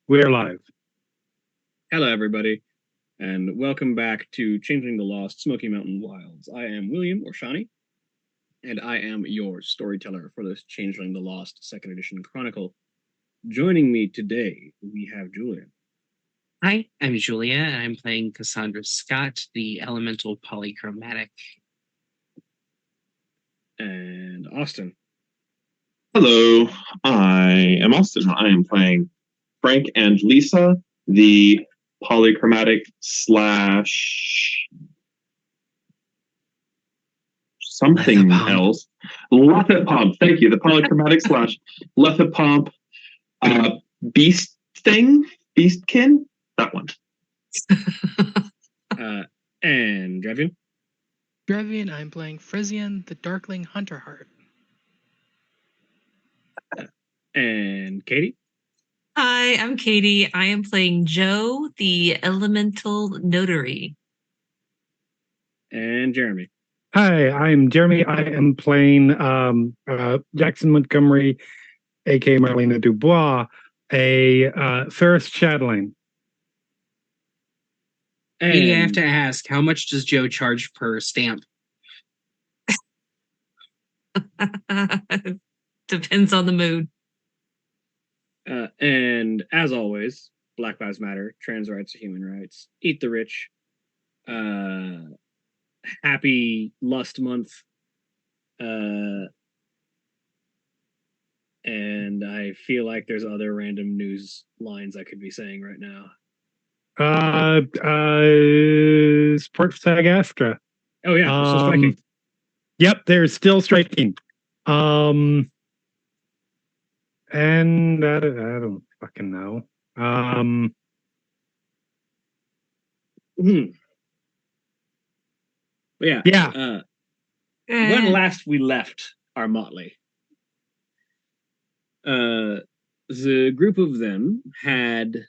We're live. Hello, everybody, and welcome back to Changeling the Lost Smoky Mountain Wilds. I am William, or Shawnee, and I am your storyteller for this Changeling the Lost 2nd Edition Chronicle. Joining me today, we have Julian. Hi, I'm Julia, and I'm playing Cassandra Scott, the elemental polychromatic. And Austin. Hello, I am Austin. I am playing Frank and Lisa, the polychromatic slash something else. Lethipomp. Thank you. The polychromatic slash Lethipomp beast thing? Beastkin? That one. And Drevian. Drevian, I'm playing Frisian, the Darkling Hunterheart. And Katie. Hi, I'm Katie. I am playing Joe, the elemental notary. And Jeremy. Hi, I'm Jeremy. I am playing Jackson Montgomery, aka Marlena Dubois, a Ferris Chatelaine. Katie, I have to ask, how much does Joe charge per stamp? Depends on the mood. And as always, Black Lives Matter, trans rights are human rights. Eat the rich. Happy Lust Month. And I feel like there's other random news lines I could be saying right now. Support for SAG-AFTRA. Oh yeah, they're still striking. Yep, they're still striking. And I don't fucking know. But yeah. When last we left our motley, the group of them had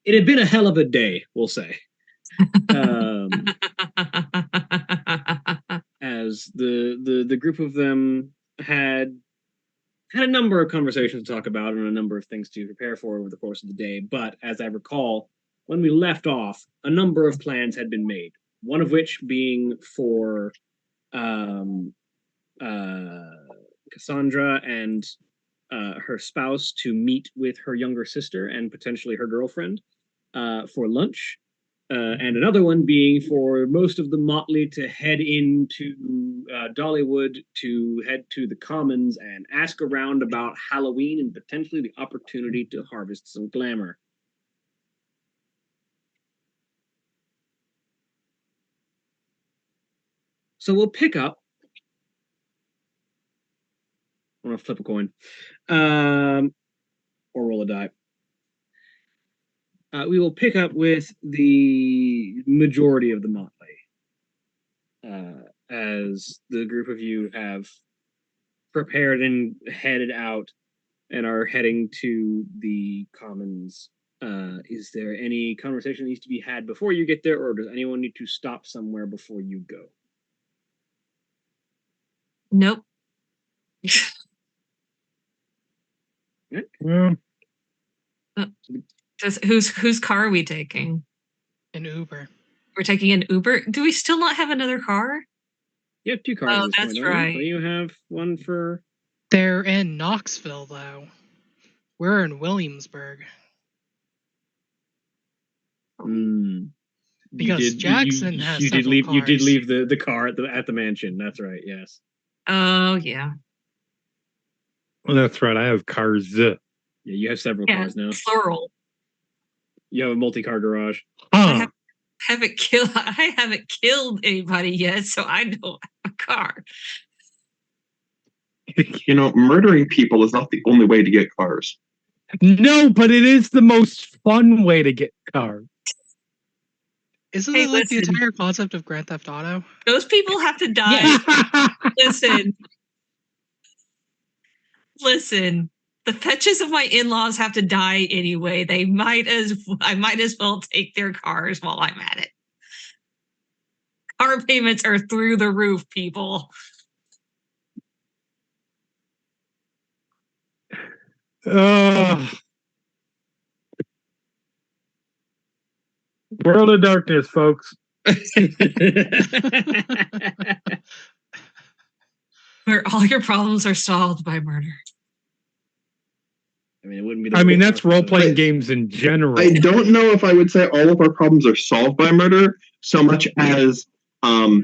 it had been a hell of a day, we'll say. As the group of them had a number of conversations to talk about and a number of things to prepare for over the course of the day. But as I recall, when we left off, a number of plans had been made. One of which being for Cassandra and her spouse to meet with her younger sister and potentially her girlfriend for lunch. And another one being for most of the motley to head into Dollywood to head to the Commons and ask around about Halloween and potentially the opportunity to harvest some glamour. So we'll pick up. I'm going to flip a coin. Or roll a die. We will pick up with the majority of the motley. As the group of you have prepared and headed out and are heading to the Commons. Is there any conversation that needs to be had before you get there, or does anyone need to stop somewhere before you go? Nope. Whose car are we taking? An Uber. We're taking an Uber? Do we still not have another car? You have 2 cars at this that's point, right. But you have one for... They're in Knoxville, though. We're in Williamsburg. Because Jackson has you did leave. cars. You did leave the car at the mansion. That's right. Yes. Oh yeah. Well, that's right. I have cars. Yeah, you have several cars now. Plural. You have a multi-car garage. I haven't killed anybody yet, so I don't have a car. You know, murdering people is not the only way to get cars. No, but it is the most fun way to get cars. Isn't it like the entire concept of Grand Theft Auto? Those people have to die. Listen. The fetches of my in-laws have to die anyway. I might as well take their cars while I'm at it. Car payments are through the roof, people. World of Darkness, folks. Where all your problems are solved by murder. I mean, it wouldn't be. The I mean, worst that's part role for playing I- games in general. I don't know if I would say all of our problems are solved by murder so much as all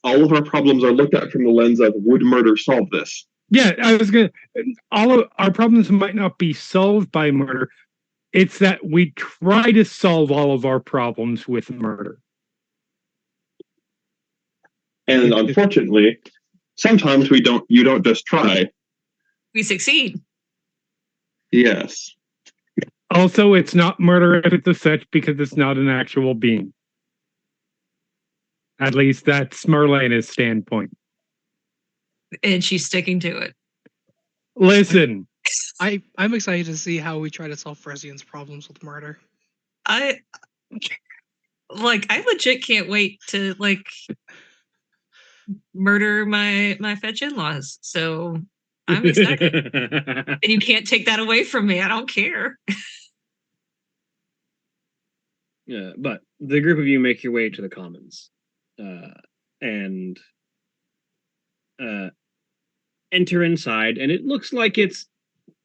of our problems are looked at from the lens of would murder solve this? Yeah, I was gonna. All of our problems might not be solved by murder. It's that we try to solve all of our problems with murder. And unfortunately, sometimes we don't. You don't just try. We succeed. Yes. Also, it's not murder if it's a fetch because it's not an actual being. At least that's Merlena's standpoint. And she's sticking to it. Listen, I'm excited to see how we try to solve Fresian's problems with murder. I legit can't wait to murder my fetch in-laws. So I'm excited. And you can't take that away from me. I don't care. Yeah, but the group of you make your way to the commons, and enter inside, and it looks like it's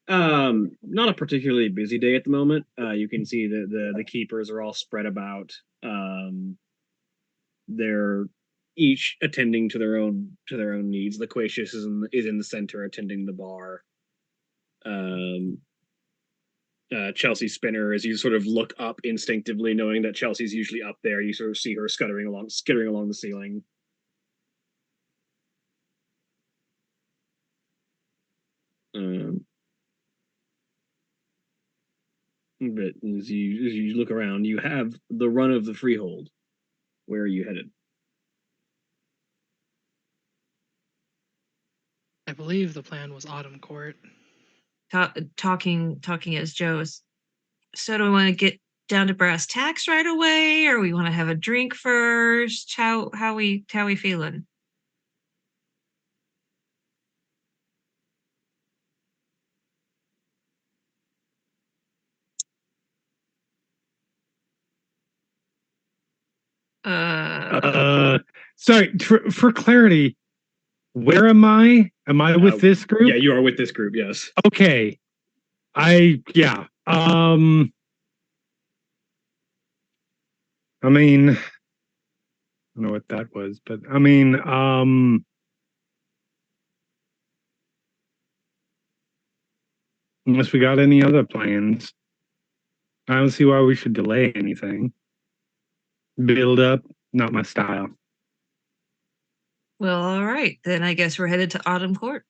not a particularly busy day at the moment. You can see the keepers are all spread about. They're each attending to their own needs. Loquacious is in the center, attending the bar. Chelsea Spinner, as you sort of look up instinctively, knowing that Chelsea's usually up there, you sort of see her skittering along the ceiling. But as you look around, you have the run of the freehold. Where are you headed? I believe the plan was Autumn Court. Talking as Joe's. So do we want to get down to brass tacks right away, or we want to have a drink first? How we feeling? sorry, for clarity, where am I? Am I with this group? Yeah, you are with this group, yes. Okay. Yeah. I mean, I don't know what that was, but I mean, unless we got any other plans, I don't see why we should delay anything. Build up, not my style. Well, all right. Then I guess we're headed to Autumn Court.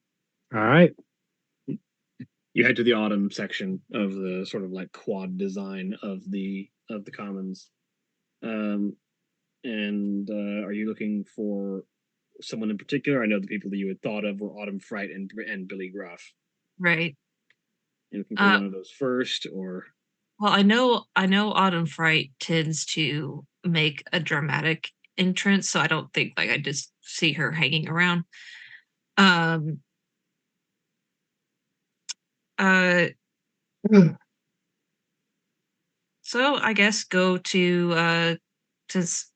All right. You head to the autumn section of the sort of like quad design of the commons. And are you looking for someone in particular? I know the people that you had thought of were Autumn Fright and Billy Gruff. Right. You looking for one of those first, or? Well, I know Autumn Fright tends to make a dramatic entrance, so I don't think I just see her hanging around. So I guess go to since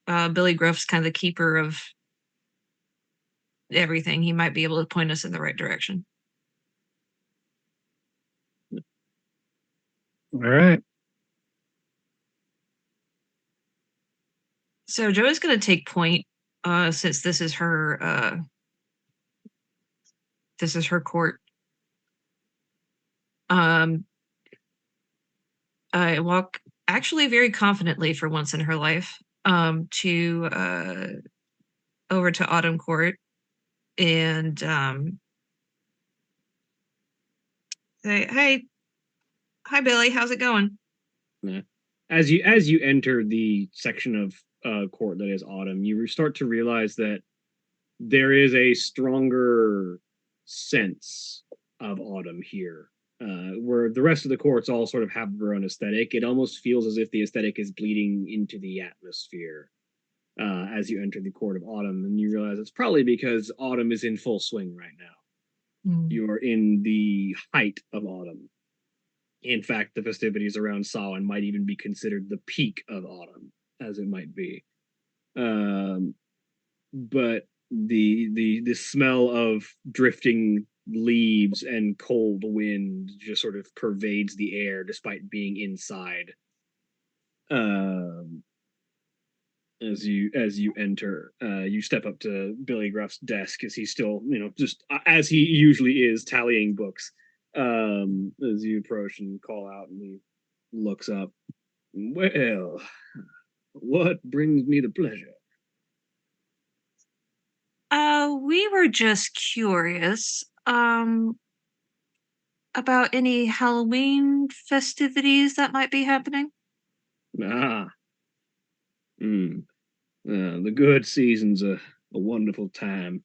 Billy Gruff's kind of the keeper of everything, he might be able to point us in the right direction. All right. So Joe's going to take point since this is her court. I walk actually very confidently for once in her life to over to Autumn Court and say, "Hey, hi Billy, how's it going?" Yeah. As you enter the section of court that is Autumn, you start to realize that there is a stronger sense of Autumn here. Where the rest of the courts all sort of have their own aesthetic, it almost feels as if the aesthetic is bleeding into the atmosphere as you enter the court of Autumn, and you realize it's probably because Autumn is in full swing right now. Mm. You're in the height of autumn. In fact, the festivities around Samhain might even be considered the peak of autumn, as it might be. But the smell of drifting leaves and cold wind just sort of pervades the air, despite being inside. As you enter, you step up to Billy Gruff's desk as he's still, just as he usually is, tallying books. As you approach and call out, and he looks up. Well, what brings me the pleasure? We were just curious, about any Halloween festivities that might be happening. Ah, the good season's a wonderful time,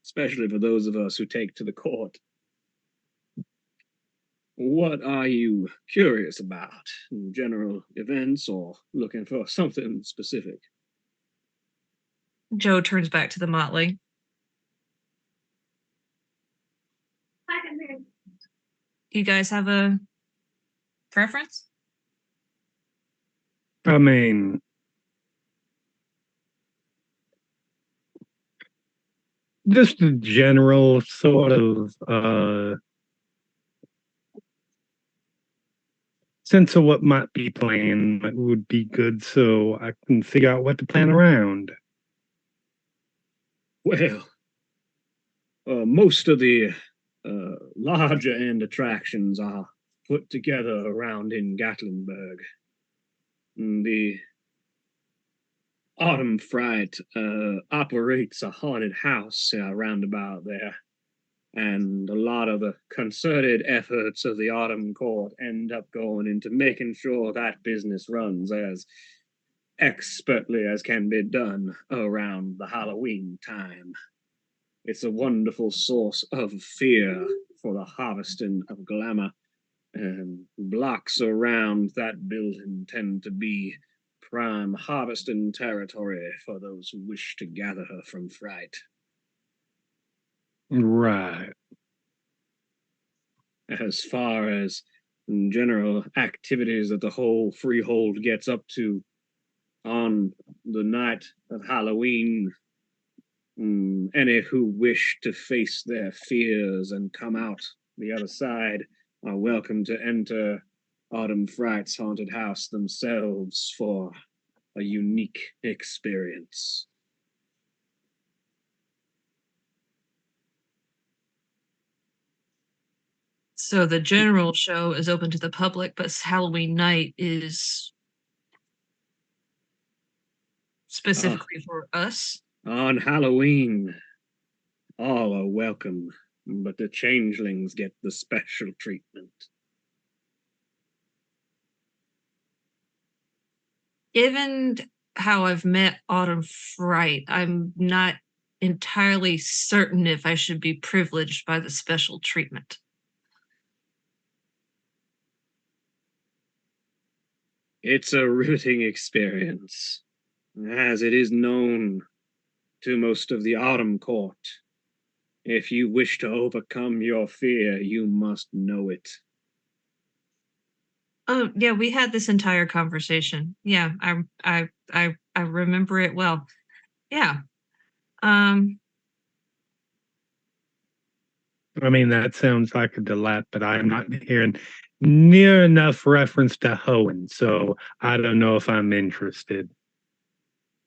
especially for those of us who take to the court. What are you curious about? General events or looking for something specific? Joe turns back to the motley. You guys have a preference? I mean, just a general sort of sense of what might be planned would be good, so I can figure out what to plan around. Well, most of the larger end attractions are put together around in Gatlinburg. The Autumn Fright operates a haunted house around about there, and a lot of the concerted efforts of the Autumn Court end up going into making sure that business runs as expertly as can be done around the Halloween time. It's a wonderful source of fear for the harvesting of glamour, and blocks around that building tend to be prime harvesting territory for those who wish to gather her from fright. Right. As far as general activities that the whole freehold gets up to on the night of Halloween, any who wish to face their fears and come out the other side are welcome to enter Autumn Fright's haunted house themselves for a unique experience. So the general show is open to the public, but Halloween night is specifically for us. On Halloween, all are welcome, but the changelings get the special treatment. Given how I've met Autumn Fright, I'm not entirely certain if I should be privileged by the special treatment. It's a riveting experience, as it is known to most of the Autumn Court. If you wish to overcome your fear, you must know it. Oh yeah, we had this entire conversation. Yeah, I remember it well. Yeah. I mean, that sounds like a delight, but I'm not hearing near enough reference to hoeing, so I don't know if I'm interested.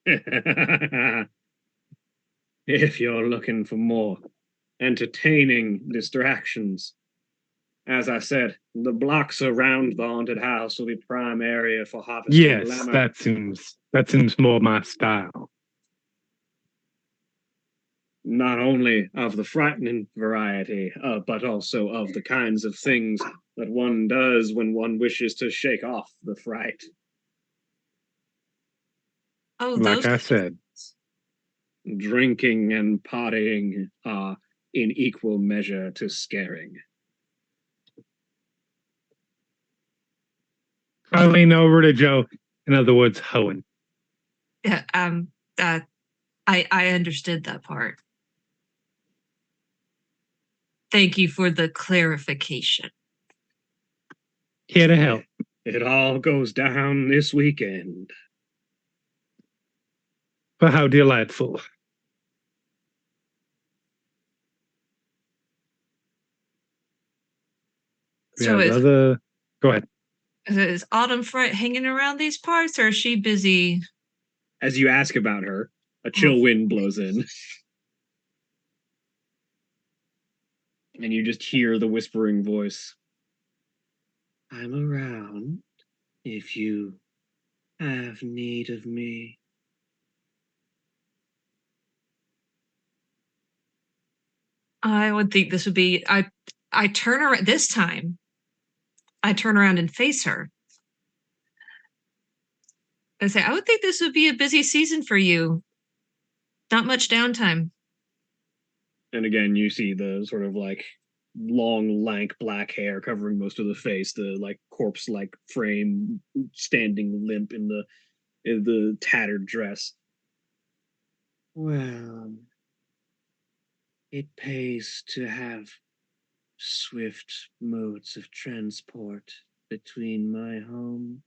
If you're looking for more entertaining distractions, as I said, the blocks around the haunted house will be prime area for harvesting Yes, glamour. that seems more my style. Not only of the frightening variety, but also of the kinds of things that one does when one wishes to shake off the fright. Oh, Like those I said. Drinking and partying are in equal measure to scaring. I lean over to Joe. In other words, hoeing. Yeah, I understood that part. Thank you for the clarification. Here to help. It all goes down this weekend. But how delightful. We So have other. Go ahead. is Autumn Fright hanging around these parts, or is she busy? As you ask about her, a chill wind blows in. And you just hear the whispering voice. I'm around if you have need of me. I would think this would be. I turn around this time. I turn around and face her. I say, I would think this would be a busy season for you. Not much downtime. And again, you see the sort of like long, lank black hair covering most of the face, the like corpse-like frame standing limp in the tattered dress. Well, it pays to have swift modes of transport between my home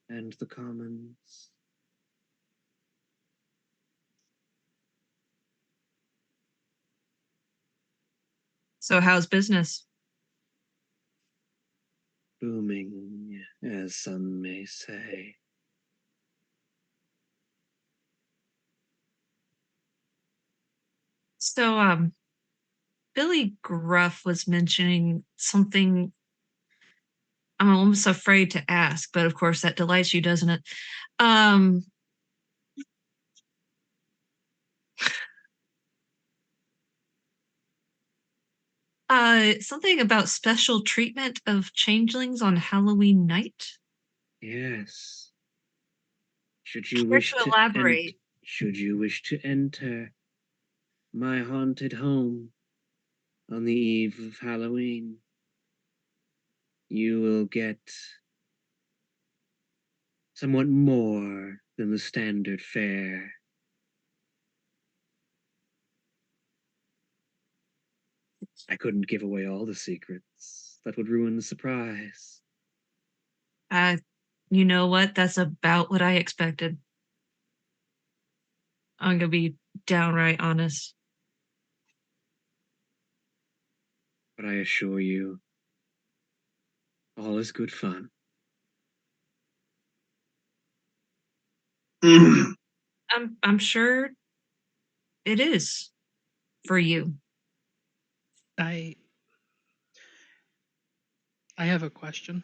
and the commons. So how's business? Booming, as some may say. So Billy Gruff was mentioning something I'm almost afraid to ask, but of course that delights you, doesn't it? Um Something about special treatment of changelings on Halloween night. Yes. Should you Care wish to to elaborate? should you wish to enter my haunted home on the eve of Halloween, you will get somewhat more than the standard fare. I couldn't give away all the secrets. That would ruin the surprise. Uh, you know what? That's about what I expected. I'm gonna be downright honest. But I assure you, all is good fun. I'm sure it is for you. I have a question.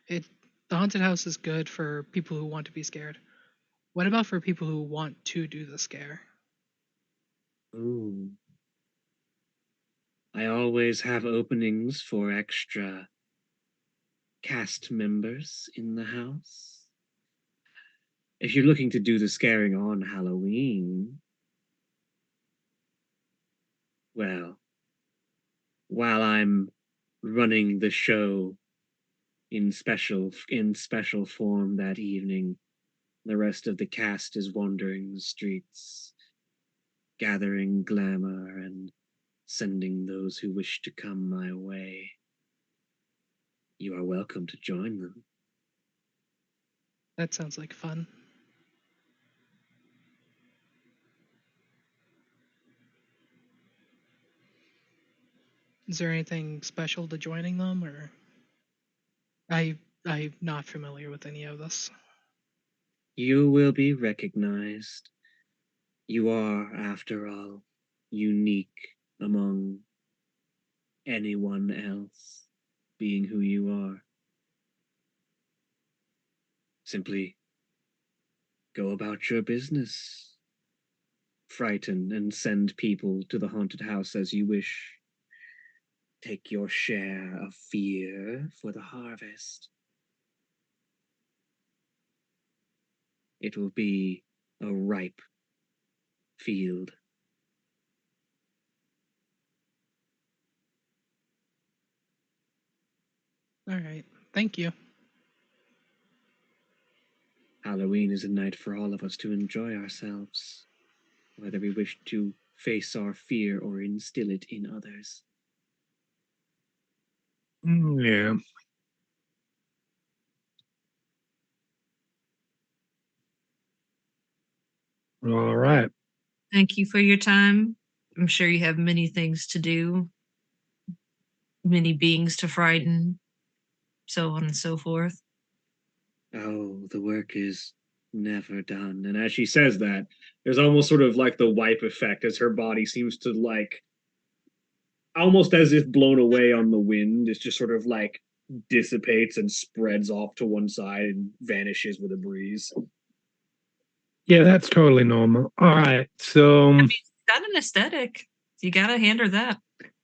It the haunted house is good for people who want to be scared. What about for people who want to do the scare? Ooh. I always have openings for extra cast members in the house. If you're looking to do the scaring on Halloween, well, while I'm running the show in special form that evening, the rest of the cast is wandering the streets, gathering glamour and sending those who wish to come my way. You are welcome to join them. That sounds like fun. Is there anything special to joining them, or I'm not familiar with any of this. You will be recognized. You are, after all, unique among anyone else, being who you are. Simply go about your business. Frighten and send people to the haunted house as you wish. Take your share of fear for the harvest. It will be a ripe field. All right. Thank you. Halloween is a night for all of us to enjoy ourselves, whether we wish to face our fear or instill it in others. Yeah. All right. Thank you for your time. I'm sure you have many things to do, many beings to frighten, so on and so forth. Oh, the work is never done. And as she says that, there's almost sort of like the wipe effect as her body seems to like almost as if blown away on the wind. It's just sort of like dissipates and spreads off to one side and vanishes with a breeze. Yeah, that's totally normal. All right. So Got an aesthetic. You gotta hand her that.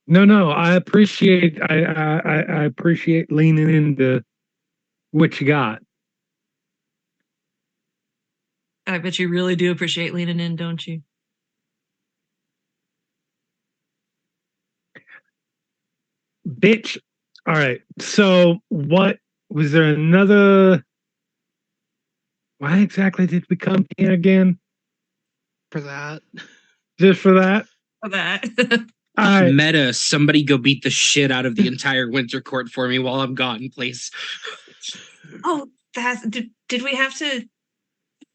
no, I appreciate I appreciate leaning into what you got. I bet you really do appreciate leaning in, don't you? Bitch. All right. So what was there another why exactly did we come here again? For that. Just for that? For that. All right. Meta, somebody go beat the shit out of the entire Winter Court for me while I'm gone, please. Oh, that did we have to?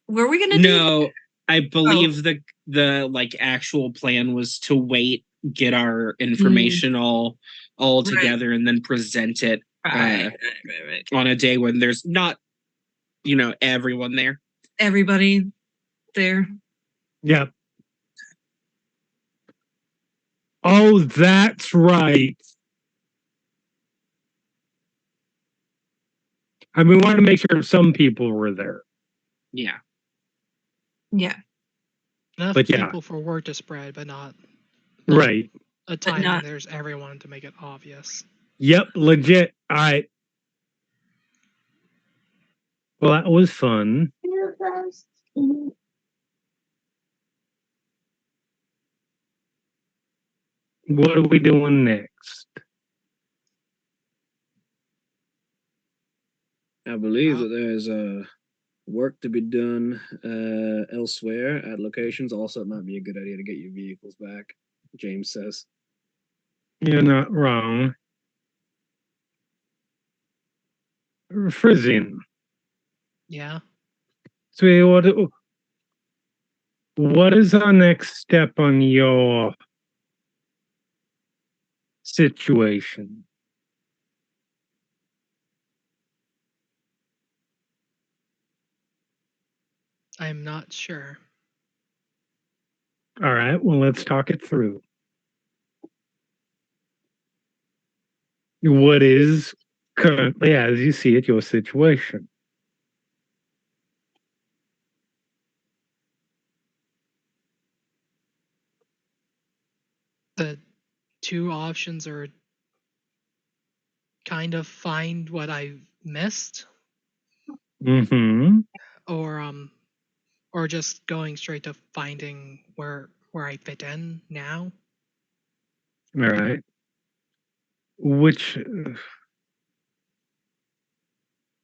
Were we gonna do? No, I believe the like actual plan was to wait, get our information all Right. together, and then present it Right. on a day when there's not, everyone there. Everybody there. Yeah. Oh, that's right. I mean, we wanted to make sure some people were there. Yeah. Yeah. Enough But yeah. people for word to spread, but not Right. a time not- when there's everyone to make it obvious. Yep, legit. All right. Well, that was fun. What are we doing next? I believe that there's work to be done elsewhere at locations. Also, it might be a good idea to get your vehicles back, James says. You're not wrong. Frisian. Yeah. So what is our next step on your situation? I'm not sure. All right, well, let's talk it through. What is currently, as you see it, your situation? The two options are kind of find what I missed, Mm-hmm. or just going straight to finding where I fit in now. All right. Which,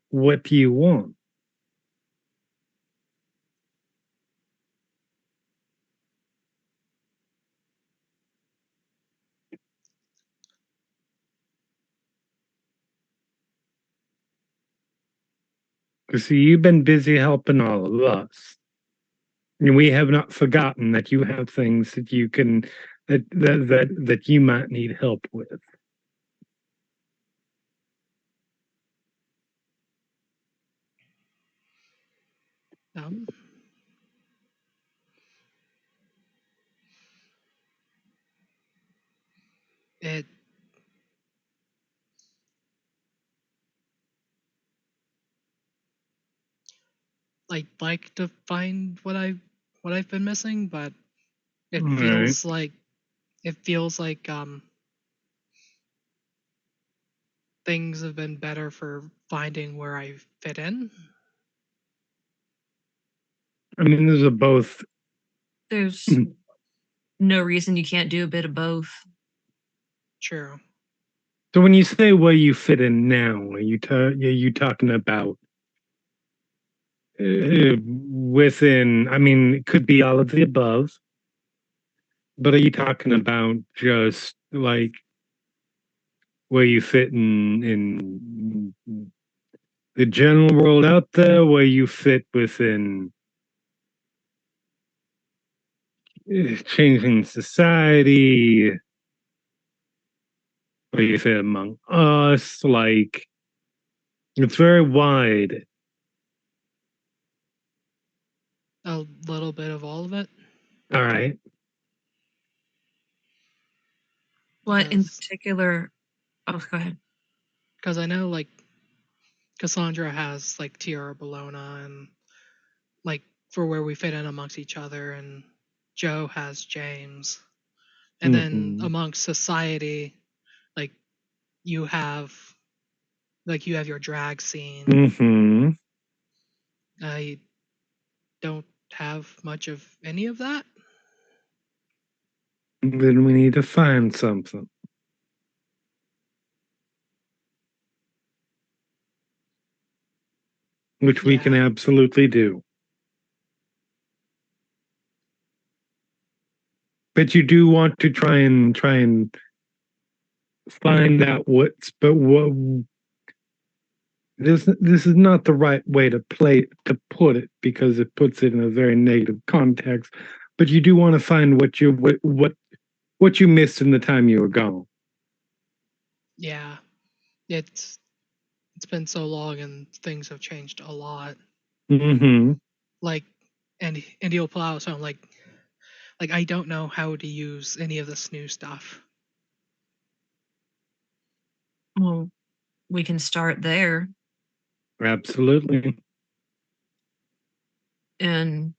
what do you want? Because you've been busy helping all of us. And we have not forgotten that you have things that you can that you might need help with. Um, it I'd like to find what I've been missing, but it All feels right. like things have been better for finding where I fit in. I mean, those are both. There's no reason you can't do a bit of both. True. So when you say where you fit in now, are you talking about within? I mean, it could be all of the above. But are you talking about just like where you fit in the general world out there, where you fit within changing society, where you fit among us? Like it's very wide. A little bit of all of it. All right. What in Because particular? Oh, go ahead. I know like Cassandra has like Tiara Bologna and like for where we fit in amongst each other, and Joe has James. And then Mhm. amongst society, like you have you have your drag scene. Mm-hmm. I don't have much of any of that. Then we need to find something. Which we can Yeah. absolutely do. But you do want to try and find out what's but what this is not the right way to put it because it puts it in a very negative context. But you do want to find what you missed in the time you were gone. Yeah. It's been so long and things have changed a lot. Mm-hmm. Like and he'll plow, so I'm like I don't know how to use any of this new stuff. Well, we can start there, Absolutely. and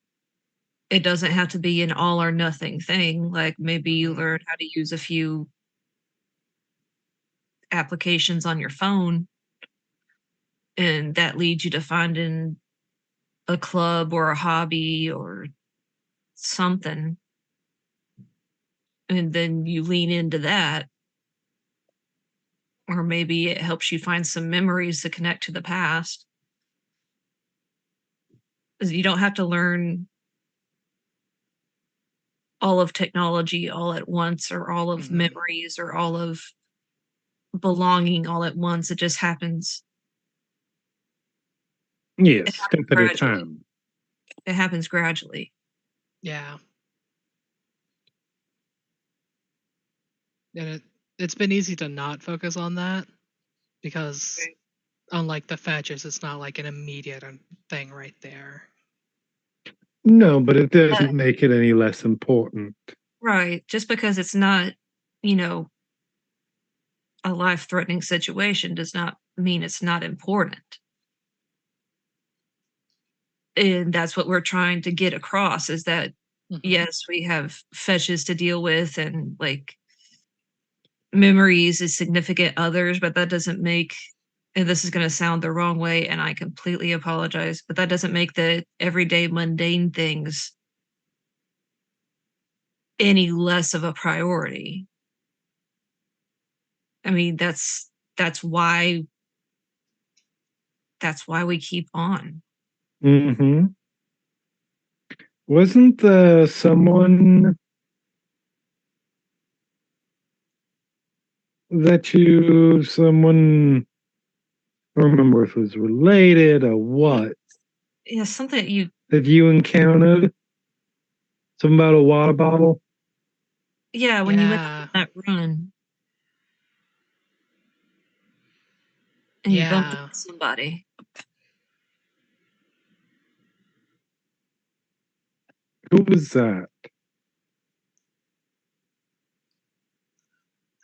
it doesn't have to be an all or nothing thing. Like maybe you Mhm. learn how to use a few applications on your phone, and that leads you to finding a club or a hobby or something, and then you lean into that. Or maybe it helps you find some memories to connect to the past. 'Cause you don't have to learn all of technology all at once, or all of Mhm. memories, or all of belonging all at once. It just happens. Yes, It step happens at a gradually. time. It happens gradually. Yeah. And it's been easy to not focus on that because unlike the fetches, it's not like an immediate thing right there. No, but it Uh, doesn't make it any less important. right. Just because it's not, you know, a life-threatening situation does not mean it's not important. And that's what we're trying to get across, is that Mhm. yes, we have fetches to deal with, and like memories is significant others, but that doesn't make, and this is going to sound the wrong way, and I completely apologize, but that doesn't make the everyday mundane things any less of a priority. I mean, that's why that's why we keep on. Mm-hmm. Wasn't someone I don't remember if it was related or what Yeah, something that you, that you encountered? Something about a water bottle? yeah, when you went Yeah. on that run and you bumped into Yeah. somebody. Who was that?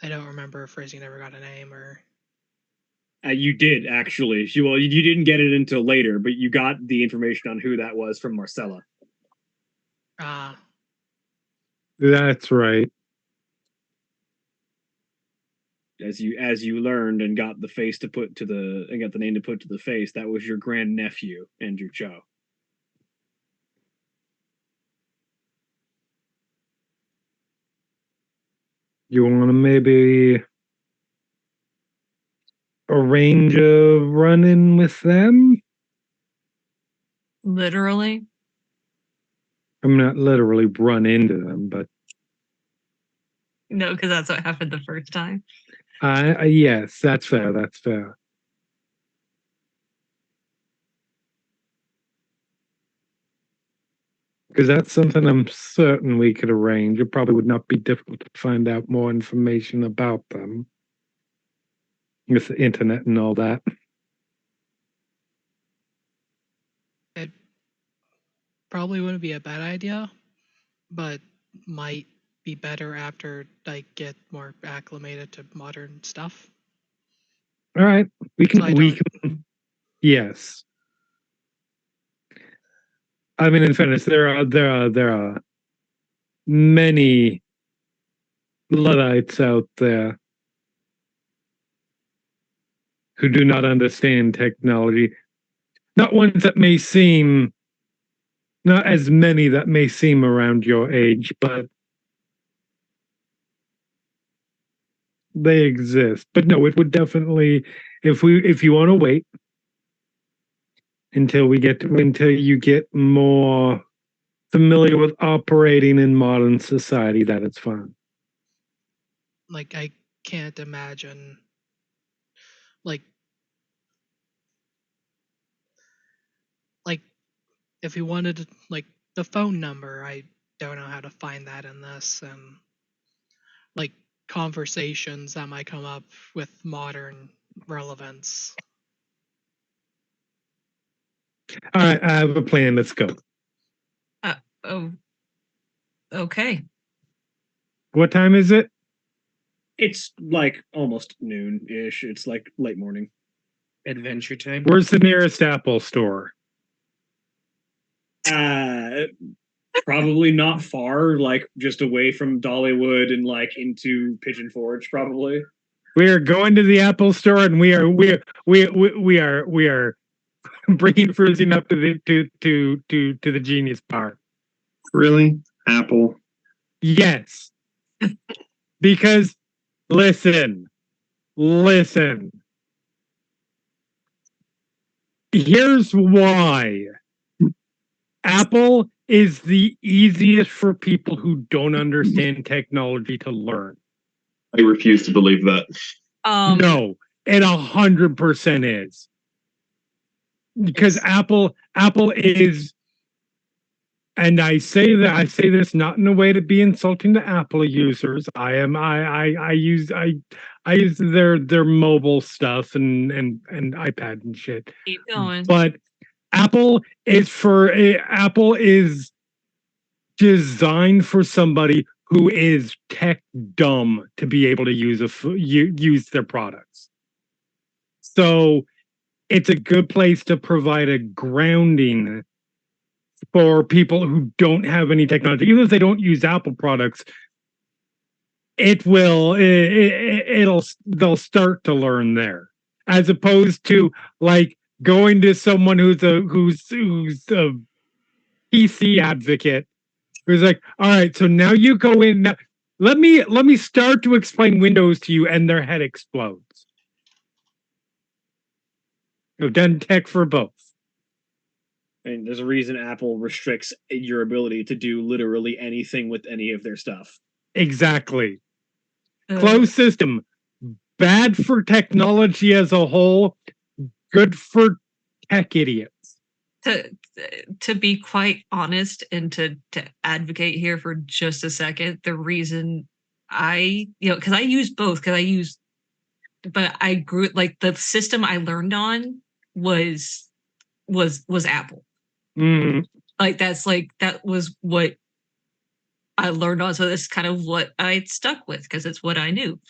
I don't remember if Phrasing never got a name or You did actually. Well, you didn't get it until later, but you got the information on who that was from Marcella. ah. That's right. As you learned and got the face to put to the and got the name to put to the face, that was your grandnephew, Andrew Cho. You want to maybe arrange a run-in with them? Literally. I'm not literally run into them, but No, because that's what happened the first time. Yes, that's fair. That's fair. Because that's something I'm certain we could arrange. It probably would not be difficult to find out more information about them with the internet and all that. It probably wouldn't be a bad idea, but might be better after I get more acclimated to modern stuff. All right, we So I can. We don't- can. Yes. I mean, in fairness, there are many Luddites out there who do not understand technology. Not ones that may seem, not as many that may seem around your age, but they exist. But no, it would definitely, if you want to wait until you get more familiar with operating in modern society, that it's fine. like I can't imagine like if you wanted like the phone number, I don't know how to find that in this, and like conversations that might come up with modern relevance. All right, I have a plan. Let's go. Oh, okay. What time is it? It's like almost noon-ish. It's like late morning. Adventure time. Where's the nearest Apple store? Probably not far, like just away from Dollywood and like into Pigeon Forge, probably. We are going to the Apple store, and we are bringing Fruzy up to the Genius Bar. Really? Apple? Yes, because listen. Here's why. Apple is the easiest for people who don't understand technology to learn. I refuse to believe that. No, it 100% is. Because Apple is, and I say this not in a way to be insulting to Apple users. I use their mobile stuff and iPad and shit. Keep going. But Apple is designed for somebody who is tech dumb to be able to use their products. So it's a good place to provide a grounding for people who don't have any technology. Even if they don't use Apple products, they'll start to learn there, as opposed to like going to someone who's a PC advocate who's like, all right, so now you go in. Let me start to explain Windows to you, and their head explodes. I've done tech for both. And there's a reason Apple restricts your ability to do literally anything with any of their stuff. Exactly. Closed system. Bad for technology as a whole. Good for tech idiots. To be quite honest and to advocate here for just a second, the reason because I use both, but I grew like the system I learned on was Apple. Mm-hmm. That was what I learned on, so that's kind of what I stuck with because it's what I knew.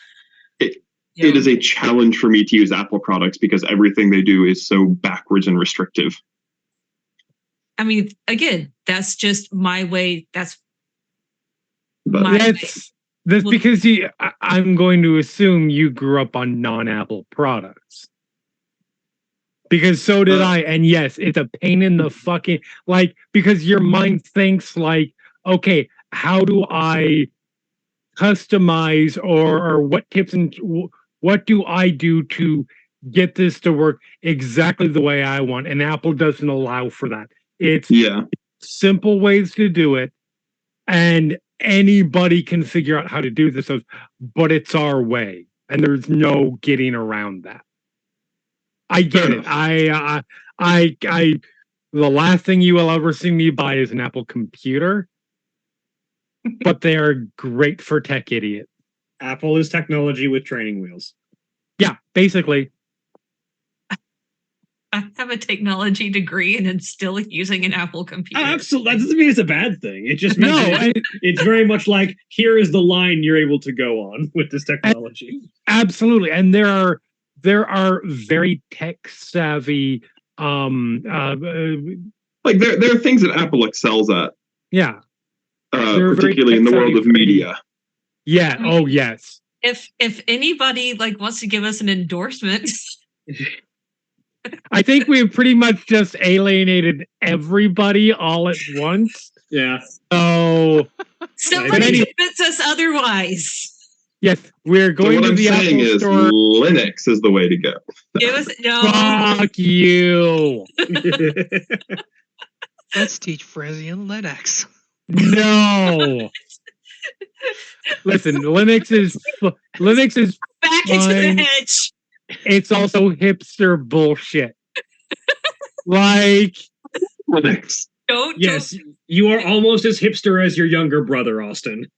It is a challenge for me to use Apple products because everything they do is so backwards and restrictive. I mean, again, that's just my way. That's because I'm going to assume you grew up on non-Apple products. Because so did I, and yes, it's a pain in the fucking because your mind thinks like, okay, how do I customize or what tips and what do I do to get this to work exactly the way I want? And Apple doesn't allow for that. It's simple ways to do it, and anybody can figure out how to do this, but it's our way, and there's no getting around that. I get it. I the last thing you will ever see me buy is an Apple computer, but they are great for tech idiots. Apple is technology with training wheels. Yeah, basically. I have a technology degree and I'm still using an Apple computer. Absolutely. That doesn't mean it's a bad thing. It just means it's very much like, here is the line you're able to go on with this technology. Absolutely. And there are very tech savvy like there are things that Apple excels at. Yeah. Particularly in the world of media. Yeah. Oh yes. If anybody like wants to give us an endorsement. I think we've pretty much just alienated everybody all at once. Yeah. So somebody convince us otherwise. Yes, we're going so what to I'm the saying Apple is store. Linux is the way to go. Fuck you. Let's teach Frisian Linux. No. Listen, Linux is back fine. Into the hedge. It's also hipster bullshit. Like Linux. Yes, you are almost as hipster as your younger brother, Austin.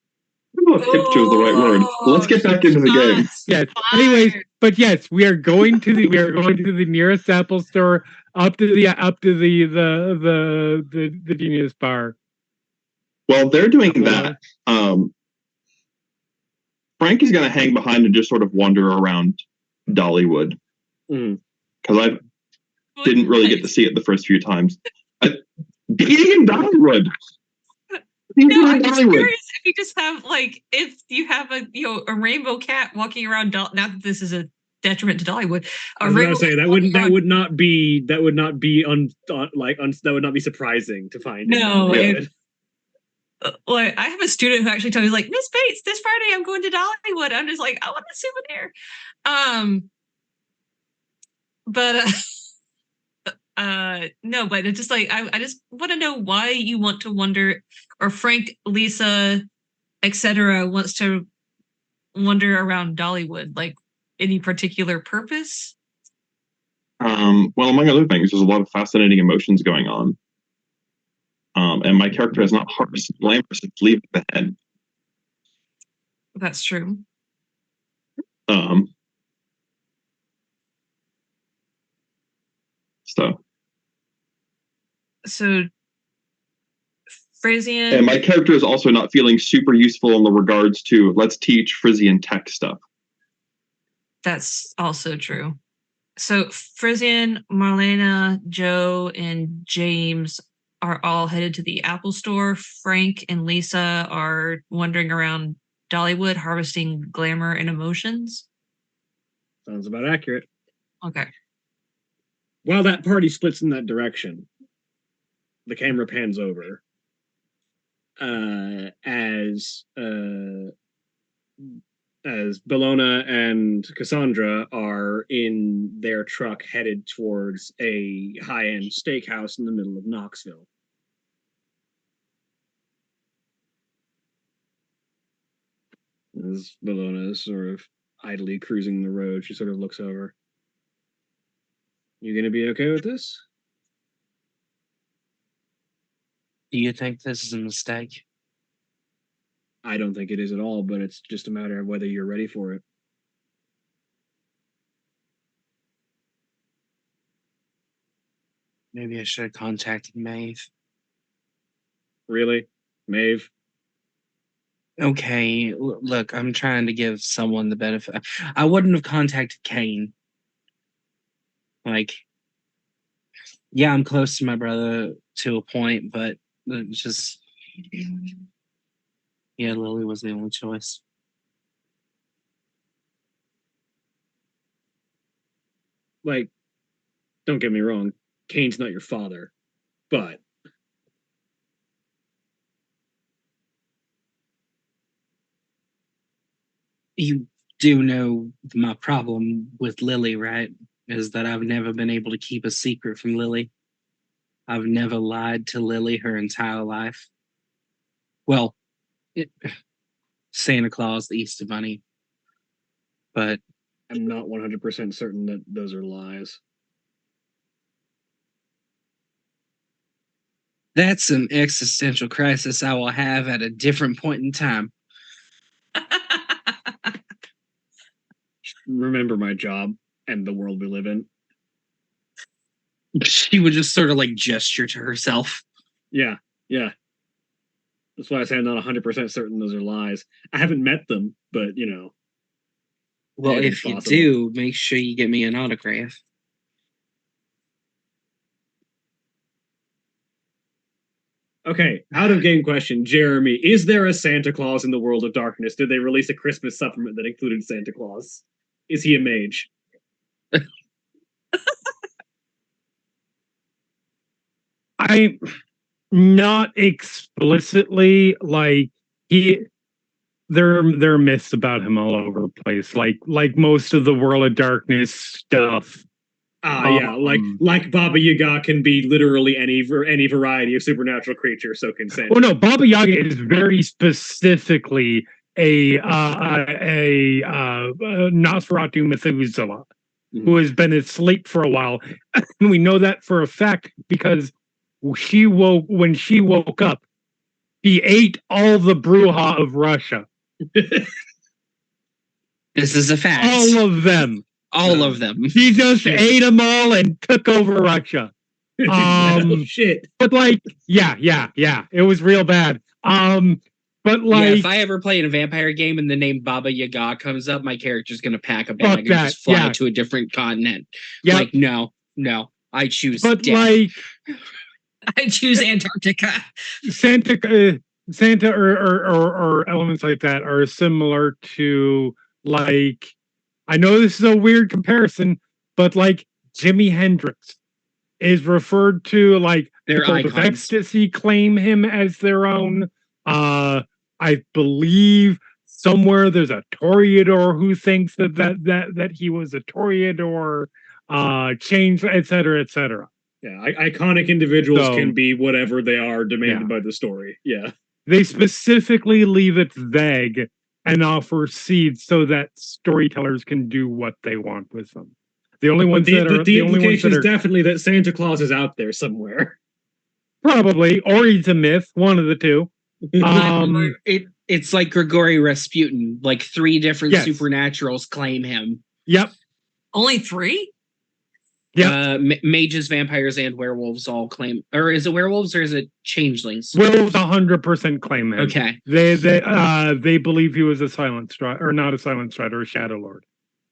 Hipster is the right word. Let's get back into the game. Yes. Anyways, but yes, we are going to the nearest Apple store up to the Genius Bar. While they're doing that, Frank is going to hang behind and just sort of wander around Dollywood because I didn't really get to see it the first few times. Being in Dollywood. No, I'm just curious if you just have if you have a rainbow cat walking around. Not that this is a detriment to Dollywood. I was gonna say that would not be surprising to find. No, I have a student who actually told me Miss Bates, this Friday I'm going to Dollywood. I'm just like, I want a souvenir. No, but it's just I just want to know why you want to wonder, or Frank, Lisa, etc. wants to wander around Dollywood. Any particular purpose? Well, among other things, there's a lot of fascinating emotions going on. And my character is not harsh and glamorous, it's leaving the head. That's true. So Frisian. And my character is also not feeling super useful in the regards to let's teach Frisian tech stuff. That's also true. So Frisian, Marlena, Joe, and James are all headed to the Apple store. Frank and Lisa are wandering around Dollywood, harvesting glamour and emotions. Sounds about accurate. Okay. While that party splits in that direction, the camera pans over as Bellona and Cassandra are in their truck headed towards a high-end steakhouse in the middle of Knoxville. As Bellona is sort of idly cruising the road, she sort of looks over. You gonna be okay with this? Do you think this is a mistake? I don't think it is at all, but it's just a matter of whether you're ready for it. Maybe I should have contacted Maeve. Really? Maeve? Okay, look, I'm trying to give someone the benefit. I wouldn't have contacted Kane. Yeah, I'm close to my brother to a point, but just... Yeah, Lily was the only choice. Don't get me wrong, Kane's not your father, but... You do know my problem with Lily, right? Is that I've never been able to keep a secret from Lily. I've never lied to Lily her entire life. Well, Santa Claus, the Easter Bunny. But I'm not 100% certain that those are lies. that's an existential crisis I will have at a different point in time. Remember my job and the world we live in. She would just sort of like gesture to herself. Yeah. That's why I say I'm not 100% certain those are lies. I haven't met them, but you know. Well, anything's if you possible. do, make sure you get me an autograph. Okay, out of game question, Jeremy, is there a Santa Claus in the World of Darkness? Did they release a Christmas supplement that included Santa Claus? Is he a mage? I not explicitly like he there are myths about him all over the place, like most of the World of Darkness stuff. Yeah, like Baba Yaga can be literally any variety of supernatural creature, so can Santa. Well, no, Baba Yaga is very specifically a Nosferatu Methuselah who has been asleep for a while, and we know that for a fact because when she woke up, he ate all the Bruja of Russia. This is a fact. All of them. All of them. He just ate them all and took over Russia. Shit. But like, yeah, it was real bad. But like, yeah, if I ever play in a vampire game and the name Baba Yaga comes up, my character's gonna pack a bag and just fly to a different continent. Yep. Like, no, I choose but death. Like, I choose Antarctica. Santa or elements like that are similar to, like, I know this is a weird comparison, but like Jimi Hendrix is referred to, like, their Cult of Ecstasy claim him as their own. I believe somewhere there's a Toreador who thinks that he was a Toreador, change, etc., etc. Yeah, iconic individuals can be whatever they are demanded by the story. Yeah. They specifically leave it vague and offer seeds so that storytellers can do what they want with them. The only ones that are the implication is definitely that Santa Claus is out there somewhere. Probably, or he's a myth, one of the two. It's like Grigory Rasputin, like 3 different supernaturals claim him. Yep. Only 3? Yeah, mages, vampires, and werewolves all claim. Or is it werewolves or is it changelings? Werewolves 100% claim him. Okay. They believe he was a silent strider, or not a silent strider, a shadow lord.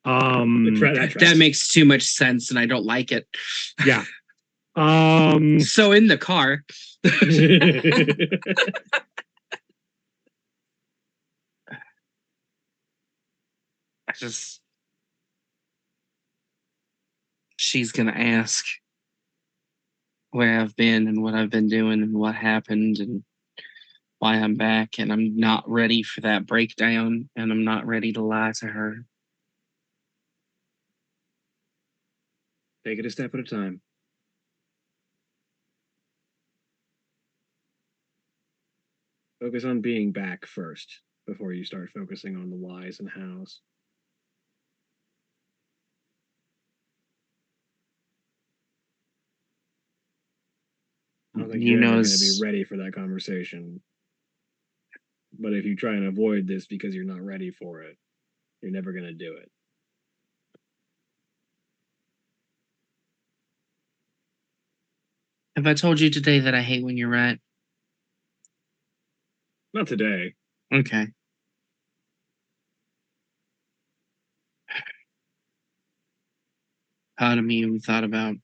That makes too much sense, and I don't like it. Yeah. So in the car. She's gonna ask where I've been and what I've been doing and what happened and why I'm back, and I'm not ready for that breakdown, and I'm not ready to lie to her. Take it a step at a time. Focus on being back first before you start focusing on the whys and hows. I don't think you're ever going to be ready for that conversation. But if you try and avoid this because you're not ready for it, you're never going to do it. Have I told you today that I hate when you're right? Not today. Okay. Part of me we thought about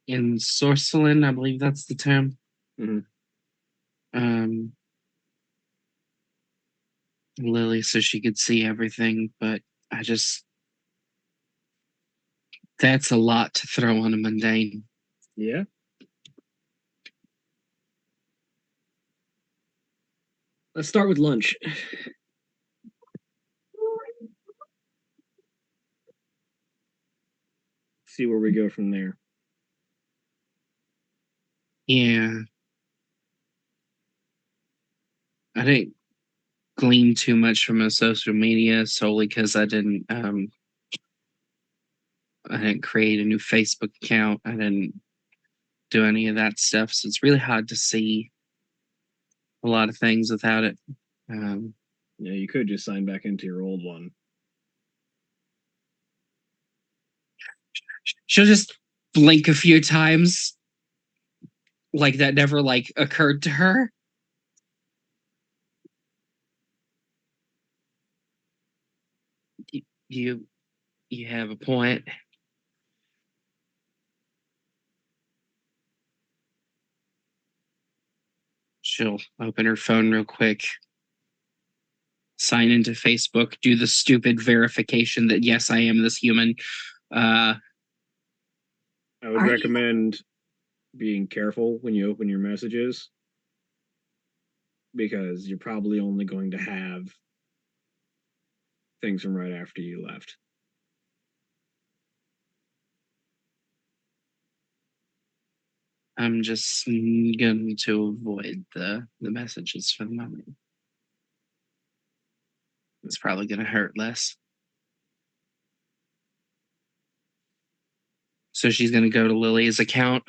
in Sorceland, I believe that's the term. Lily, so she could see everything, but that's a lot to throw on a mundane. Yeah. Let's start with lunch. See where we go from there. Yeah. didn't glean too much from her social media solely because I didn't create a new Facebook account. I didn't do any of that stuff. So it's really hard to see a lot of things without it. Yeah, you could just sign back into your old one. She'll just blink a few times, like that never like occurred to her. You have a point. She'll open her phone real quick, sign into Facebook, do the stupid verification that yes, I am this human. I would recommend being careful when you open your messages, because you're probably only going to have things from right after you left. I'm just going to avoid the messages for the moment. It's probably going to hurt less. So she's going to go to Lily's account.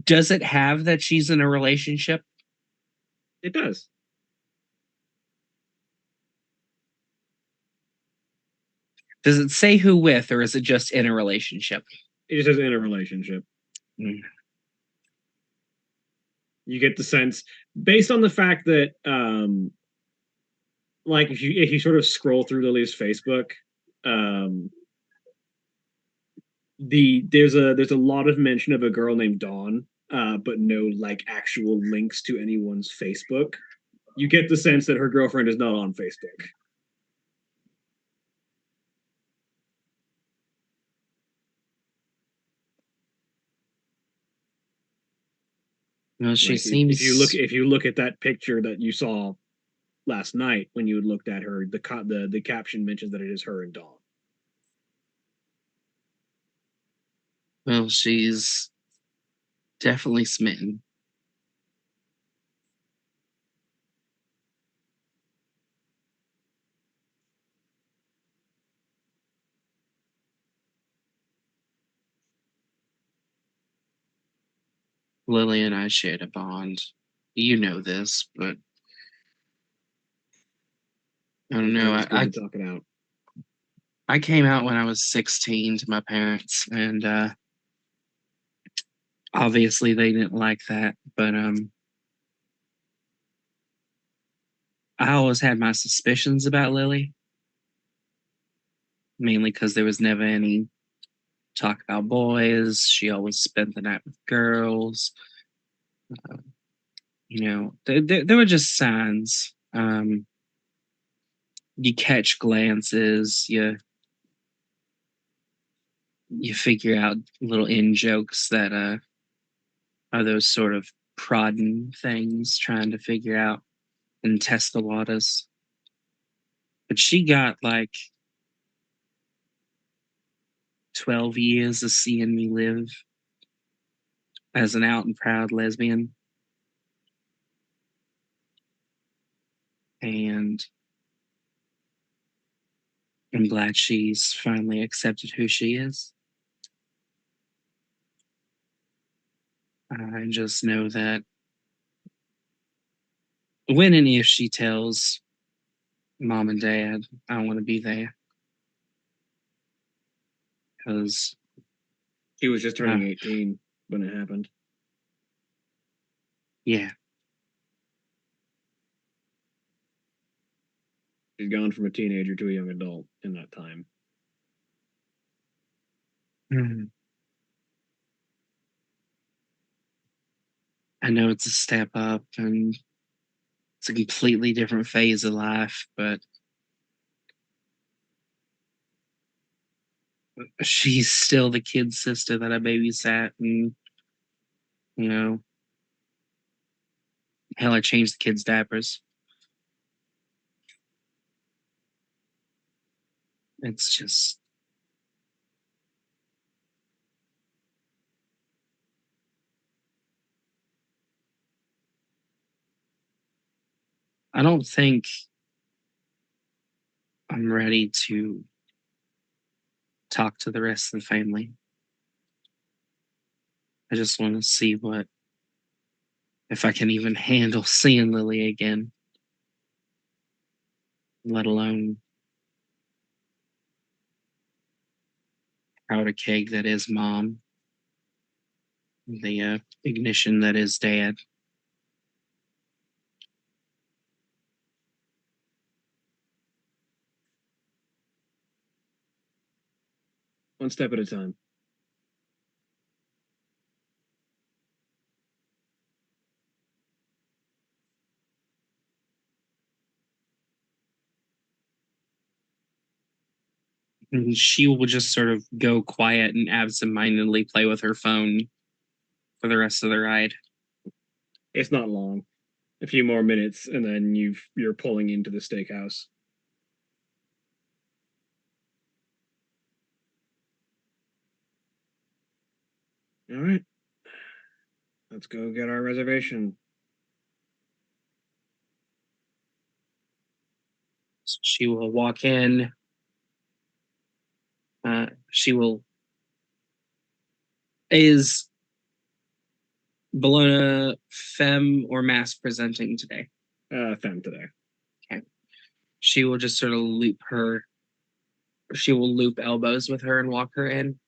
Does it have that she's in a relationship? It does. Does it say who with, or is it just in a relationship? It just says in a relationship. Mm. You get the sense, based on the fact that, like, if you sort of scroll through Lily's Facebook, there's a lot of mention of a girl named Dawn, but no like actual links to anyone's Facebook. You get the sense that her girlfriend is not on Facebook. Well, she Like, seems. if you look at that picture that you saw last night when you had looked at her, the caption mentions that it is her and Dawn. Well, she's definitely smitten. Lily and I shared a bond. You know this, but I don't know. I talk it out. I came out when I was 16 to my parents, and obviously they didn't like that. But I always had my suspicions about Lily, mainly because there was never any talk about boys. She always spent the night with girls. You know, there were just signs. You catch glances. You figure out little in jokes that are those sort of prodding things, trying to figure out and test the waters. But she got like 12 years of seeing me live as an out and proud lesbian. And I'm glad she's finally accepted who she is. I just know that when and if she tells mom and dad, I want to be there. Because He was just turning 18 when it happened. Yeah. She's gone from a teenager to a young adult in that time. Mm-hmm. I know it's a step up and it's a completely different phase of life, but she's still the kid's sister that I babysat, and you know, hell, I changed the kids' diapers. It's just I don't think I'm ready to talk to the rest of the family. I just want to see if I can even handle seeing Lily again, let alone powder keg that is mom, the ignition that is dad. One step at a time. And she will just sort of go quiet and absentmindedly play with her phone for the rest of the ride. It's not long. A few more minutes, and then you're pulling into the steakhouse. All right. Let's go get our reservation. So she will walk in. She will. Is Bologna femme or mass presenting today? Femme today. Okay. She will just sort of loop her. She will loop elbows with her and walk her in.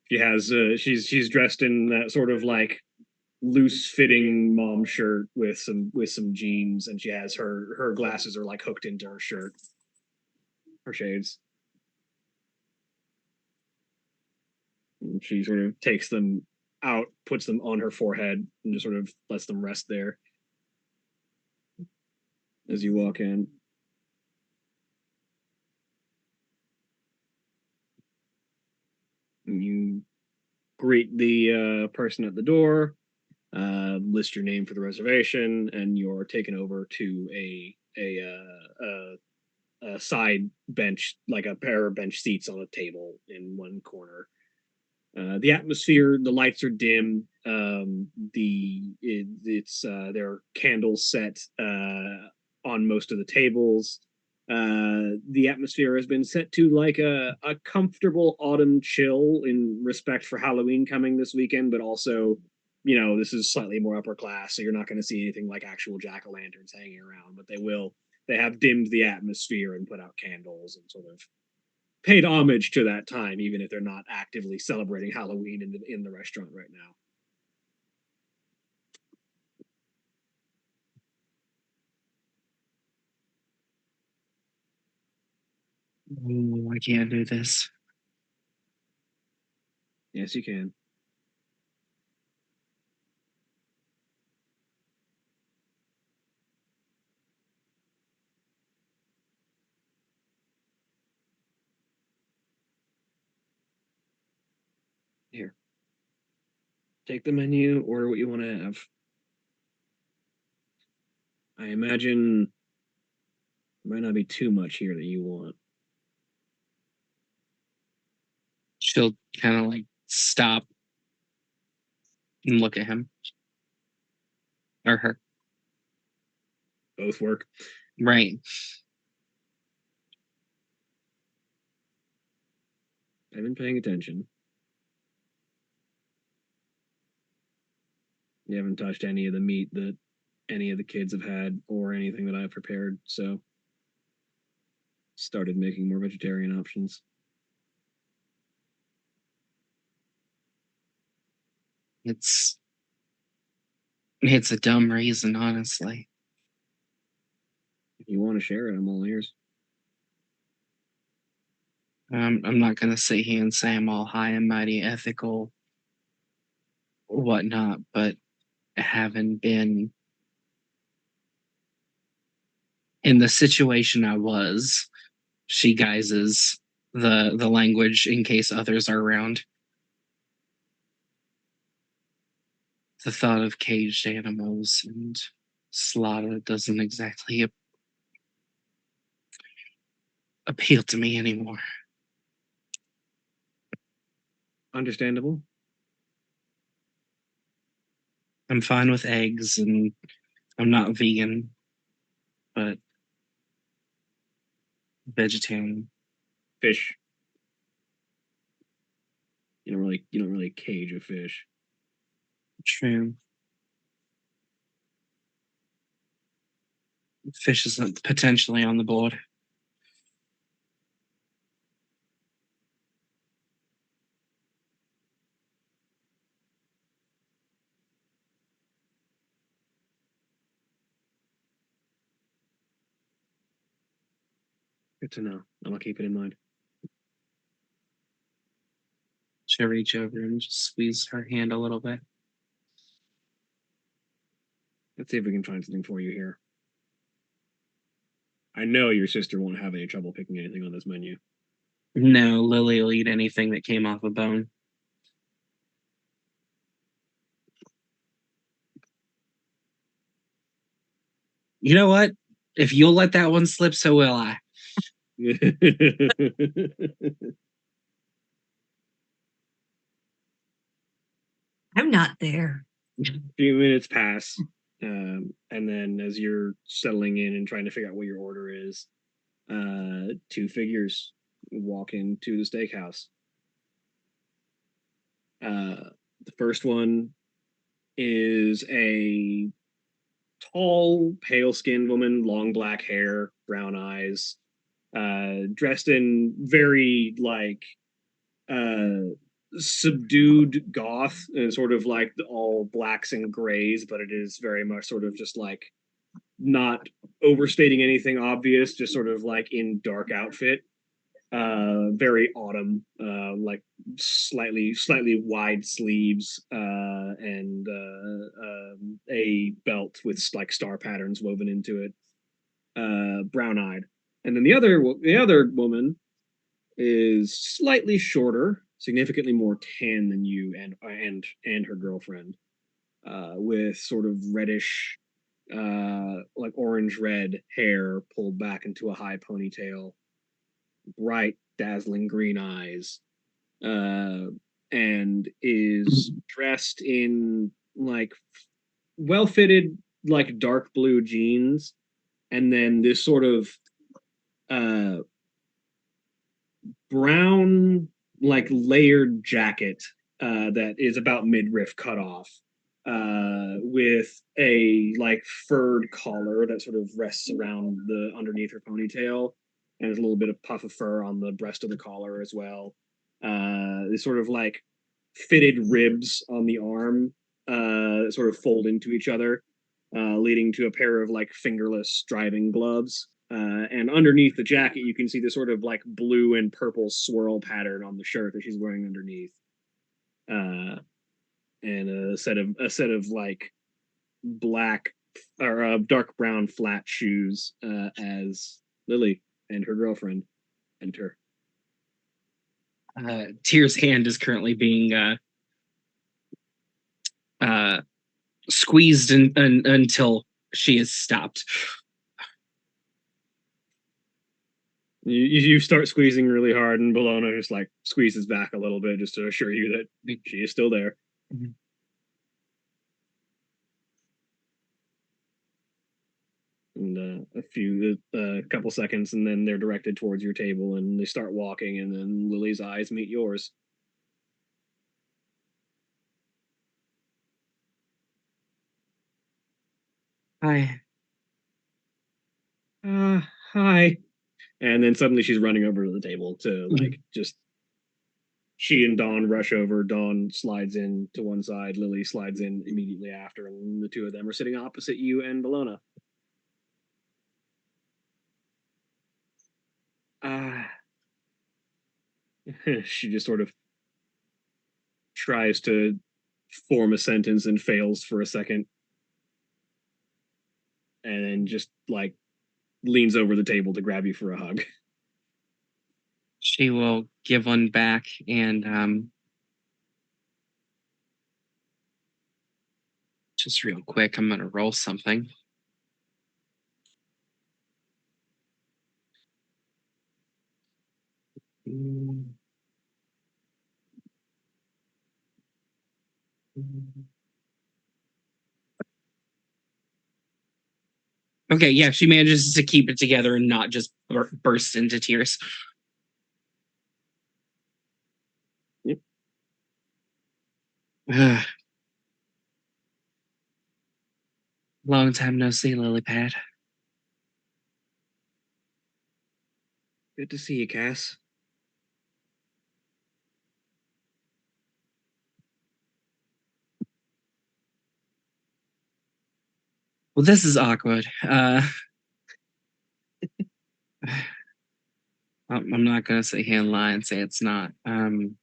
She has she's dressed in that sort of like loose fitting mom shirt with some jeans, and she has her glasses are like hooked into her shirt, her shades. And she sort of takes them out, puts them on her forehead, and just sort of lets them rest there as you walk in. And you greet the person at the door, list your name for the reservation, and you're taken over to a side bench, like a pair of bench seats on a table in one corner. The atmosphere, the lights are dim. There are candles set on most of the tables. The atmosphere has been set to like a comfortable autumn chill in respect for Halloween coming this weekend, but also, this is slightly more upper class, so you're not going to see anything like actual jack-o'-lanterns hanging around, but they have dimmed the atmosphere and put out candles and sort of paid homage to that time, even if they're not actively celebrating Halloween in the restaurant right now. Oh, I can't do this. Yes, you can. Here. Take the menu, order what you want to have. I imagine there might not be too much here that you want. She'll kind of like stop and look at him or her. Both work. Right. I've been paying attention. You haven't touched any of the meat that any of the kids have had or anything that I've prepared, so started making more vegetarian options. It's a dumb reason, honestly. If you want to share it, I'm all ears. I'm not gonna sit here and say I'm all high and mighty ethical or whatnot, but having been in the situation I was, she guises the language in case others are around. The thought of caged animals and slaughter doesn't exactly appeal to me anymore. Understandable. I'm fine with eggs, and I'm not vegan, but vegetarian. Fish. You don't really cage a fish. True. Fish is potentially on the board. Good to know. I'm gonna keep it in mind. She'll reach over and just squeeze her hand a little bit. Let's see if we can find something for you here. I know your sister won't have any trouble picking anything on this menu. No, Lily will eat anything that came off a bone. You know what? If you'll let that one slip, so will I. I'm not there. A few minutes pass, and then as you're settling in and trying to figure out what your order is, two figures walk into the steakhouse. The first one is a tall, pale-skinned woman, long black hair, brown eyes, dressed in very subdued goth, and sort of like all blacks and grays, but it is very much sort of just like not overstating anything obvious, just sort of like in dark outfit. Very autumn, like slightly wide sleeves, and a belt with like star patterns woven into it. Brown eyed, and then the other woman is slightly shorter, significantly more tan than you, and her girlfriend, with sort of reddish, like orange red hair pulled back into a high ponytail, bright, dazzling green eyes, and is dressed in like well-fitted, like dark blue jeans, and then this sort of uh brown, like layered jacket that is about midriff cut off, with a like furred collar that sort of rests around the underneath her ponytail, and there's a little bit of puff of fur on the breast of the collar as well. This sort of like fitted ribs on the arm, sort of fold into each other, leading to a pair of like fingerless driving gloves. And underneath the jacket, you can see the sort of like blue and purple swirl pattern on the shirt that she's wearing underneath. And a set of like black or dark brown flat shoes, as Lily and her girlfriend enter. Tyr's hand is currently being squeezed until she is stopped. You start squeezing really hard, and Bologna just like squeezes back a little bit just to assure you that she is still there. Mm-hmm. And a couple seconds, and then they're directed towards your table, and they start walking, and then Lily's eyes meet yours. Hi. Hi. And then suddenly she's running over to the table to like just. She and Dawn rush over. Dawn slides in to one side. Lily slides in immediately after, and the two of them are sitting opposite you and Bologna. She just sort of tries to form a sentence and fails for a second, and then just like leans over the table to grab you for a hug. She will give one back, and just real quick, I'm gonna roll something. Okay, yeah, she manages to keep it together and not just burst into tears. Yep. Long time no see, Lily Pad. Good to see you, Cass. Well, this is awkward. I'm not gonna sit here and lie and say it's not. And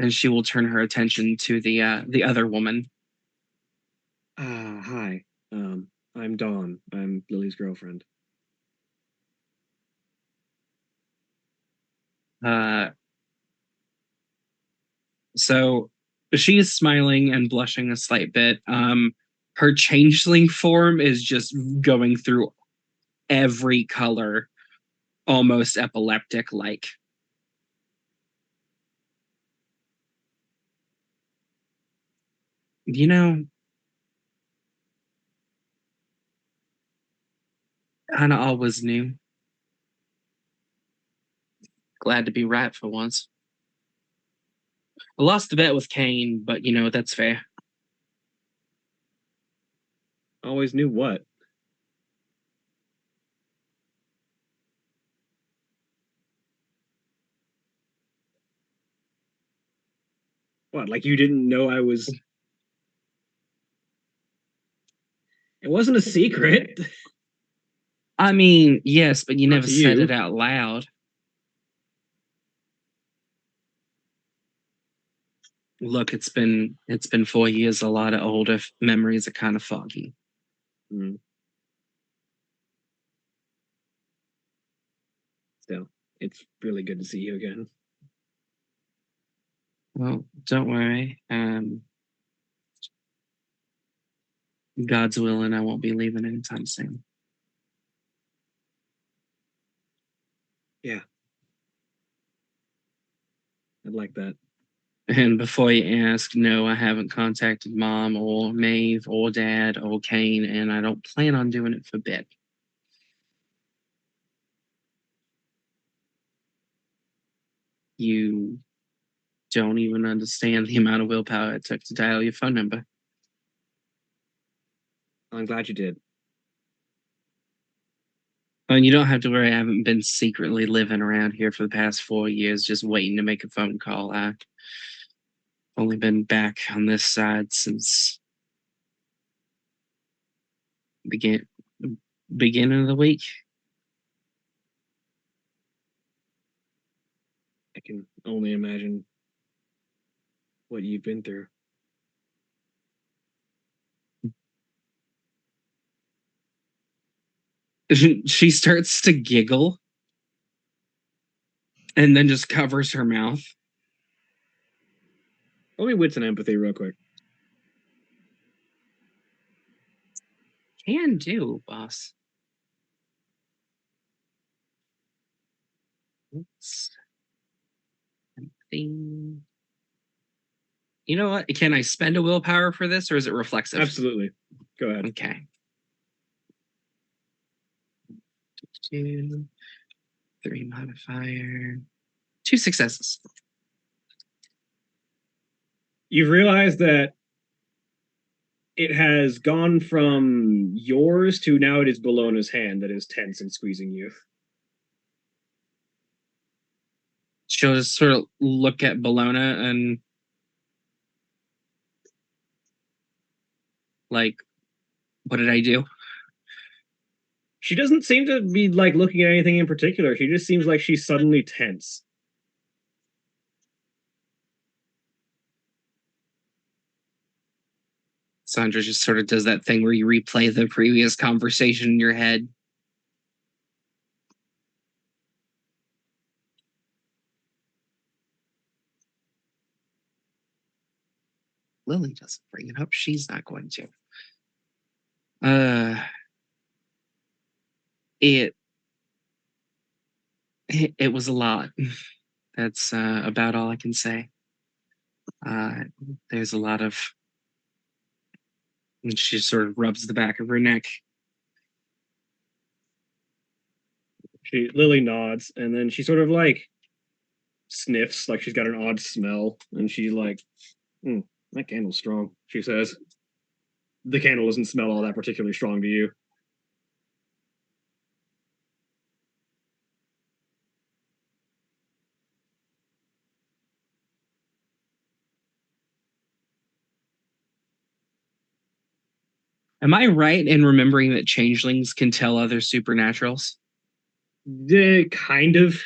she will turn her attention to the other woman. Hi. I'm Dawn. I'm Lily's girlfriend. So she is smiling and blushing a slight bit. Her changeling form is just going through every color, almost epileptic like. You know, kind of always knew. Glad to be right for once. I lost a bet with Kane, but you know, that's fair. Always knew what? What, like you didn't know I was... It wasn't a secret. I mean, yes, but you Not never to said you. it out loud. Look, it's been 4 years. A lot of older memories are kind of foggy. Mm. Still, it's really good to see you again. Well, don't worry. God's willing, I won't be leaving anytime soon. Yeah. I'd like that. And before you ask, no, I haven't contacted Mom or Maeve or Dad or Kane, and I don't plan on doing it for a bit. You don't even understand the amount of willpower it took to dial your phone number. I'm glad you did. And you don't have to worry, I haven't been secretly living around here for the past 4 years just waiting to make a phone call. I've only been back on this side since beginning of the week. I can only imagine what you've been through. She starts to giggle and then just covers her mouth. Let me wits and empathy real quick. Can do, boss. Oops. Something. You know what? Can I spend a willpower for this, or is it reflexive? Absolutely. Go ahead. Okay. 2, 3 modifier. 2 successes. You've realized that it has gone from yours to now it is Bologna's hand that is tense and squeezing you. She'll just sort of look at Bologna and like, what did I do? She doesn't seem to be like looking at anything in particular. She just seems like she's suddenly tense. Sandra just sort of does that thing where you replay the previous conversation in your head. Lily doesn't bring it up. She's not going to. It was a lot. That's about all I can say. There's a lot of. And she sort of rubs the back of her neck. Lily nods, and then she sort of like sniffs, like she's got an odd smell, and she's like, "That candle's strong." She says, "The candle doesn't smell all that particularly strong to you." Am I right in remembering that changelings can tell other supernaturals? Kind of.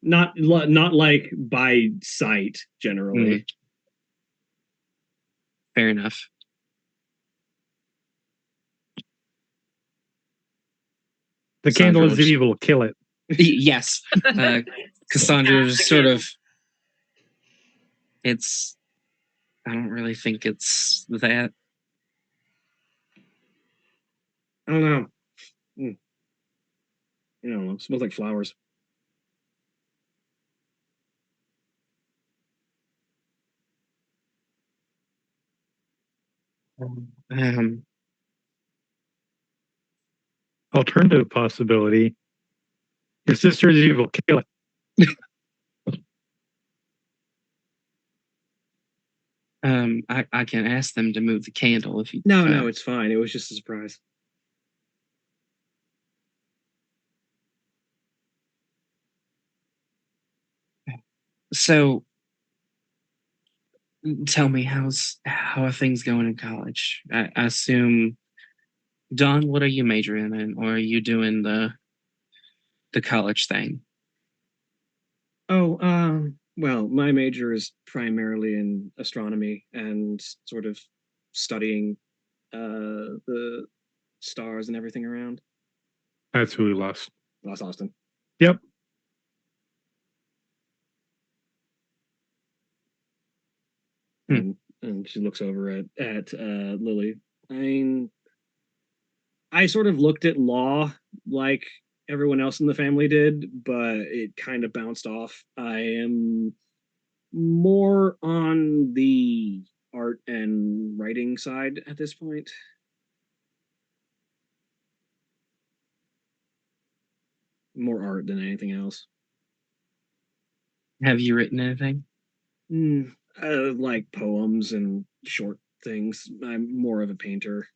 Not like by sight generally. Fair enough. The candle is evil. Kill it. Yes. Cassandra just sort of. It's. I don't really think it's that. I don't know. I don't know. It smells like flowers. Alternative possibility. Your sister is evil. Kill it. I can ask them to move the candle if you. No, it's fine. It was just a surprise. So, tell me, how are things going in college? I assume, Don, what are you majoring in, or are you doing the college thing? Oh, well, my major is primarily in astronomy and sort of studying the stars and everything around. That's who we lost. Lost Austin. Yep. And she looks over at Lily. I mean, I sort of looked at law like everyone else in the family did, but it kind of bounced off. I am more on the art and writing side at this point. More art than anything else. Have you written anything? Like poems and short things. I'm more of a painter.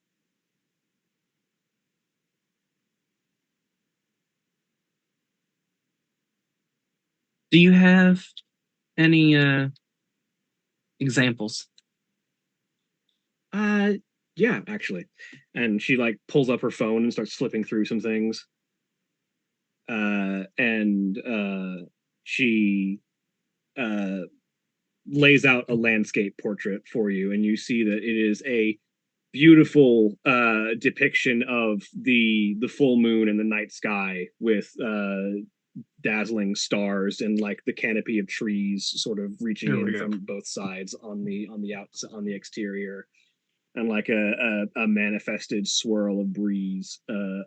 Do you have any examples? Yeah, actually. And she like pulls up her phone and starts flipping through some things. And she lays out a landscape portrait for you, and you see that it is a beautiful depiction of the full moon and the night sky with dazzling stars and like the canopy of trees sort of reaching in from both sides on the exterior, and like a manifested swirl of breeze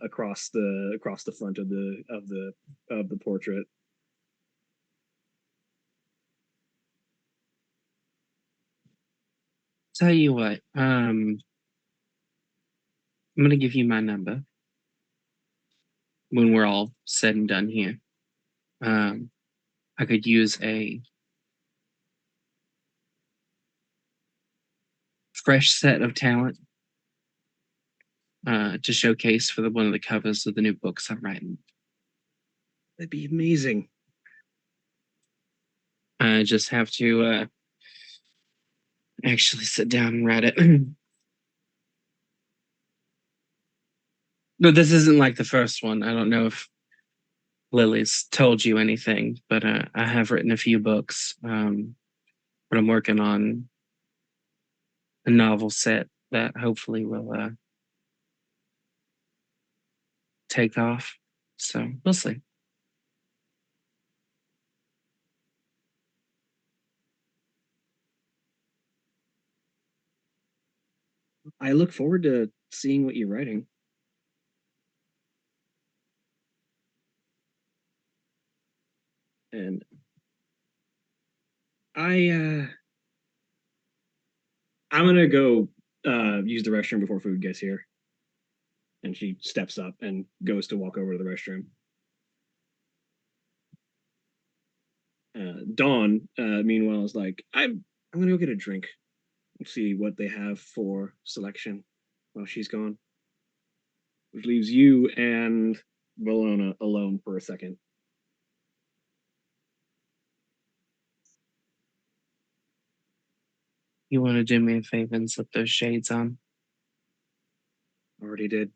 across the front of the portrait. Tell you what, I'm gonna give you my number when we're all said and done here. I could use a fresh set of talent to showcase for one of the covers of the new books I'm writing. That'd be amazing. I just have to actually sit down and write it. No, this isn't like the first one. I don't know if Lily's told you anything, but I have written a few books. But I'm working on a novel set that hopefully will take off. So we'll see. I look forward to seeing what you're writing. And I'm gonna go use the restroom before food gets here. And she steps up and goes to walk over to the restroom. Dawn, meanwhile, is like, I'm gonna go get a drink and see what they have for selection while she's gone. Which leaves you and Bologna alone for a second. You want to do me a favor and slip those shades on? Already did.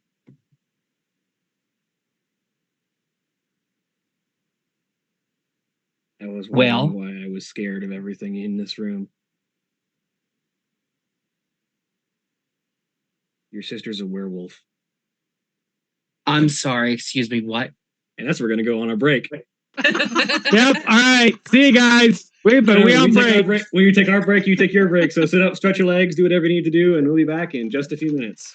I was wondering why I was scared of everything in this room. Your sister's a werewolf. I'm sorry, excuse me, what? And that's where we're going to go on our break. Yep. All right. See you guys. We on break. When you take our break, you take your break. So sit up, stretch your legs, do whatever you need to do, and we'll be back in just a few minutes.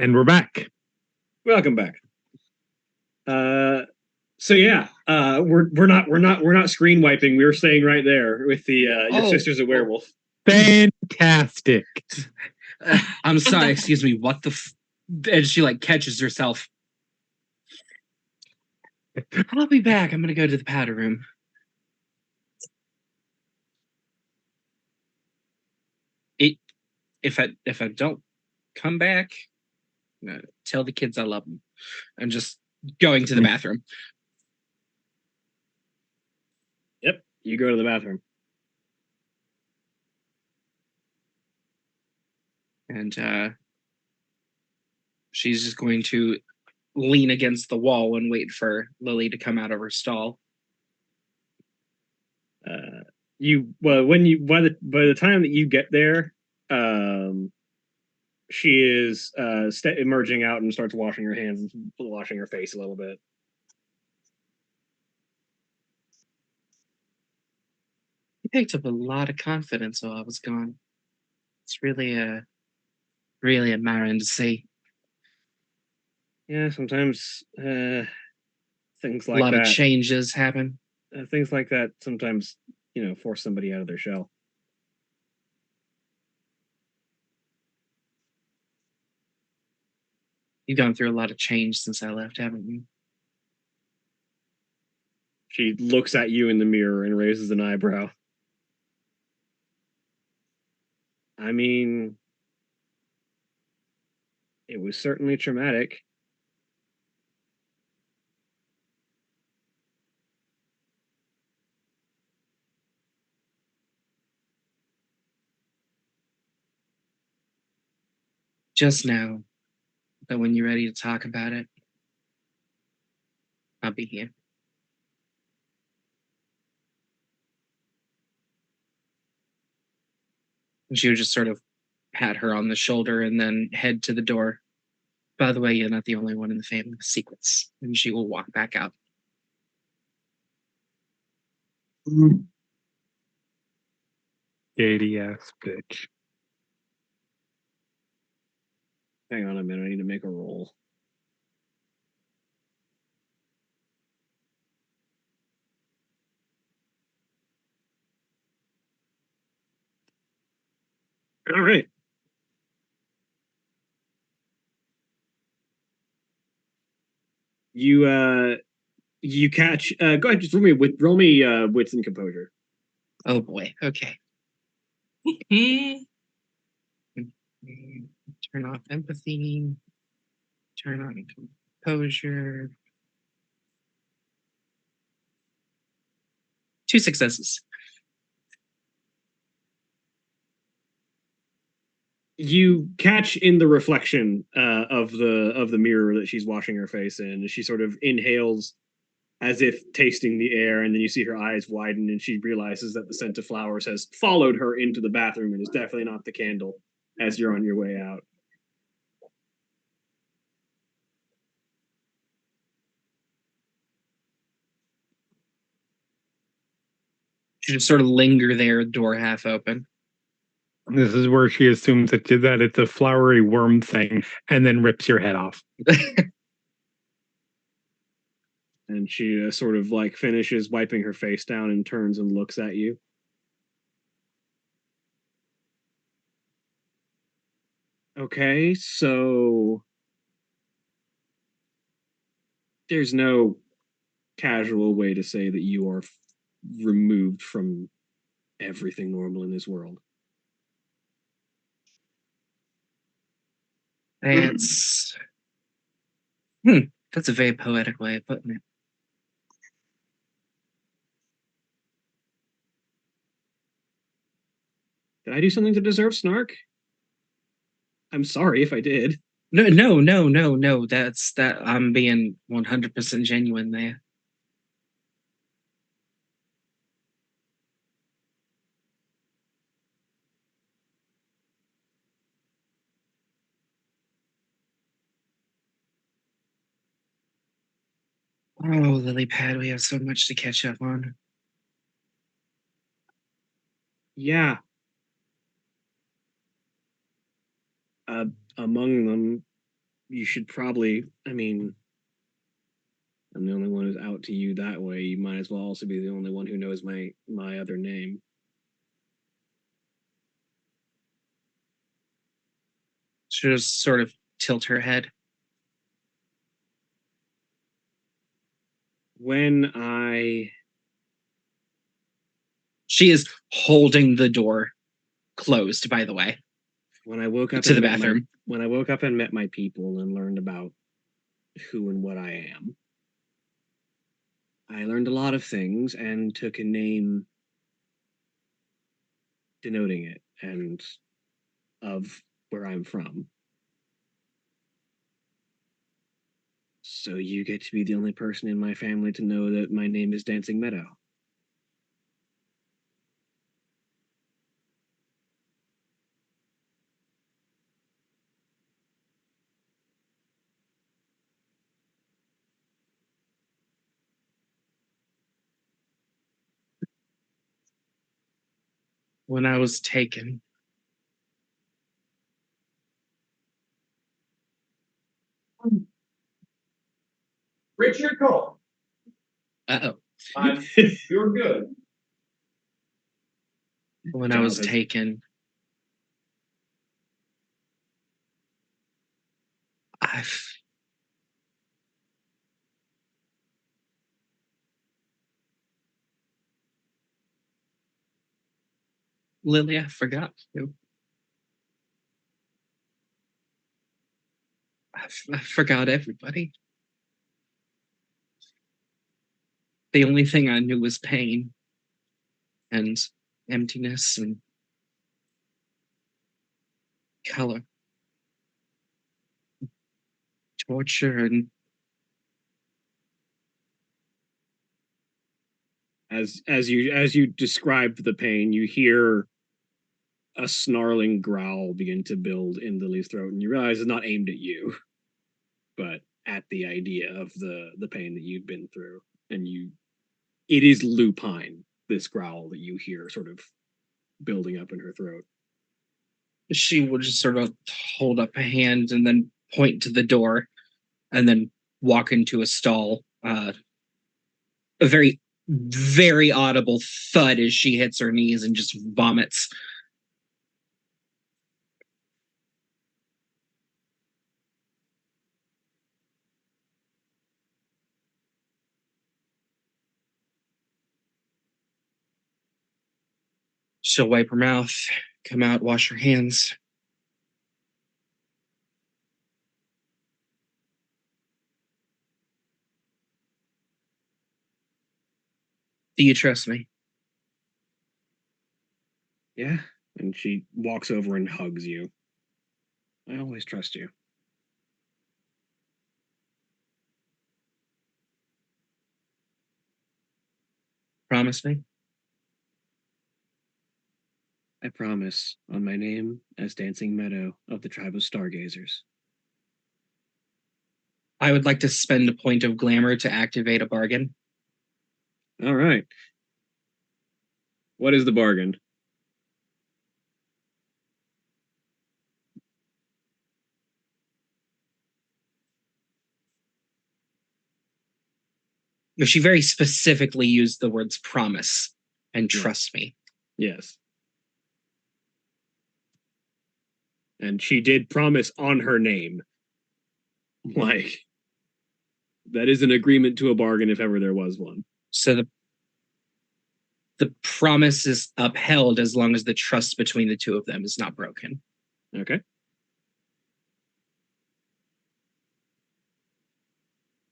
And we're back. Welcome back. So yeah, we're not screen wiping. We were staying right there with the your sister's a werewolf. Fantastic. I'm sorry, excuse me. What the? And she like catches herself. I'll be back. I'm gonna go to the powder room. If I don't come back, tell the kids I love them. I'm just going to the bathroom. Yep, you go to the bathroom. And she's just going to lean against the wall and wait for Lily to come out of her stall. By the time that you get there, she is emerging out and starts washing her hands and washing her face a little bit. You picked up a lot of confidence while I was gone. It's really admiring to see. Yeah, sometimes things like that. A lot of changes happen. Things like that sometimes, force somebody out of their shell. You've gone through a lot of change since I left, haven't you? She looks at you in the mirror and raises an eyebrow. I mean, it was certainly traumatic. Just now, but when you're ready to talk about it, I'll be here. And she would just sort of pat her on the shoulder and then head to the door. By the way, you're not the only one in the family with secrets. And she will walk back out. Shady ass bitch. Hang on a minute, I need to make a roll. All right. You catch. Go ahead, just roll me wits and composure. Oh boy. Okay. Turn off empathy. Turn on composure. 2 successes. You catch in the reflection of the mirror that she's washing her face in. She sort of inhales as if tasting the air, and then you see her eyes widen, and she realizes that the scent of flowers has followed her into the bathroom and is definitely not the candle as you're on your way out. She just sort of linger there, door half open. This is where she assumes that it's a flowery worm thing and then rips your head off. And she sort of like finishes wiping her face down and turns and looks at you. Okay, so there's no casual way to say that you are removed from everything normal in this world. That's that's a very poetic way of putting it. Did I do something to deserve snark? I'm sorry if I did. No. That's that. I'm being 100% genuine there. Oh, lily pad, we have so much to catch up on. Yeah. Among them, you should probably. I mean, I'm the only one who's out to you that way. You might as well also be the only one who knows my other name. She'll just sort of tilt her head. When I She is holding the door closed, by the way, when I woke up to the and met bathroom. when I woke up and met my people and learned about who and what I am, I learned a lot of things and took a name denoting it and of where I'm from. So you get to be the only person in my family to know that my name is Dancing Meadow. When I was taken, Richard Cole. uh-oh. You're good. When I was Jonathan. taken, Lily, I forgot you. I forgot everybody. The only thing I knew was pain and emptiness and color, torture, and As you describe the pain, you hear a snarling growl begin to build in Lily's throat, and you realize it's not aimed at you, but at the idea of the pain that you've been through. And it is lupine, this growl that you hear sort of building up in her throat. she would just sort of hold up a hand and then point to the door and then walk into a stall. A very, very audible thud as she hits her knees and just vomits. She'll wipe her mouth, come out, wash her hands. Do you trust me? Yeah. And she walks over and hugs you. I always trust you. Promise me? I promise, on my name as Dancing Meadow of the tribe of Stargazers. I would like to spend a point of glamour to activate a bargain. All right. What is the bargain? She very specifically used the words promise and trust me. Yes. And she did promise on her name. Like, that is an agreement to a bargain if ever there was one. So the promise is upheld as long as the trust between the two of them is not broken. Okay.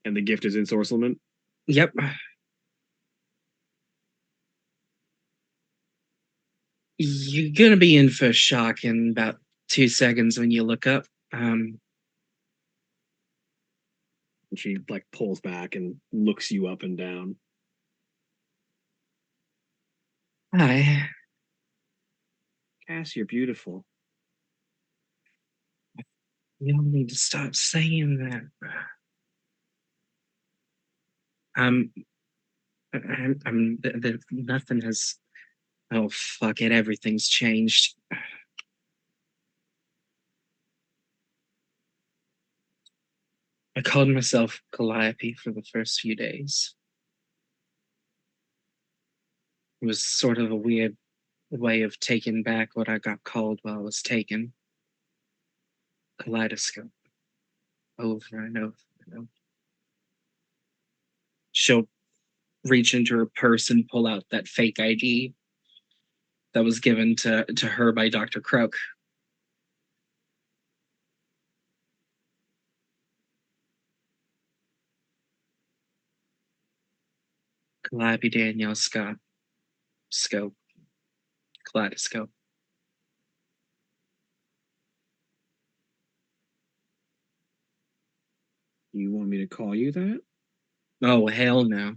And the gift is ensorcelment? Yep. You're gonna be in for shock in about 2 seconds when you look up. And she like pulls back and looks you up and down. Hi. Cass, you're beautiful. You don't need to stop saying that. Nothing has. Oh, fuck it. Everything's changed. I called myself Calliope for the first few days. It was sort of a weird way of taking back what I got called while I was taken. Kaleidoscope. Over and over and over. She'll reach into her purse and pull out that fake ID that was given to her by Dr. Croak. Calliope Danielle Scott. Scope. Kaleidoscope. You want me to call you that? Oh, hell no.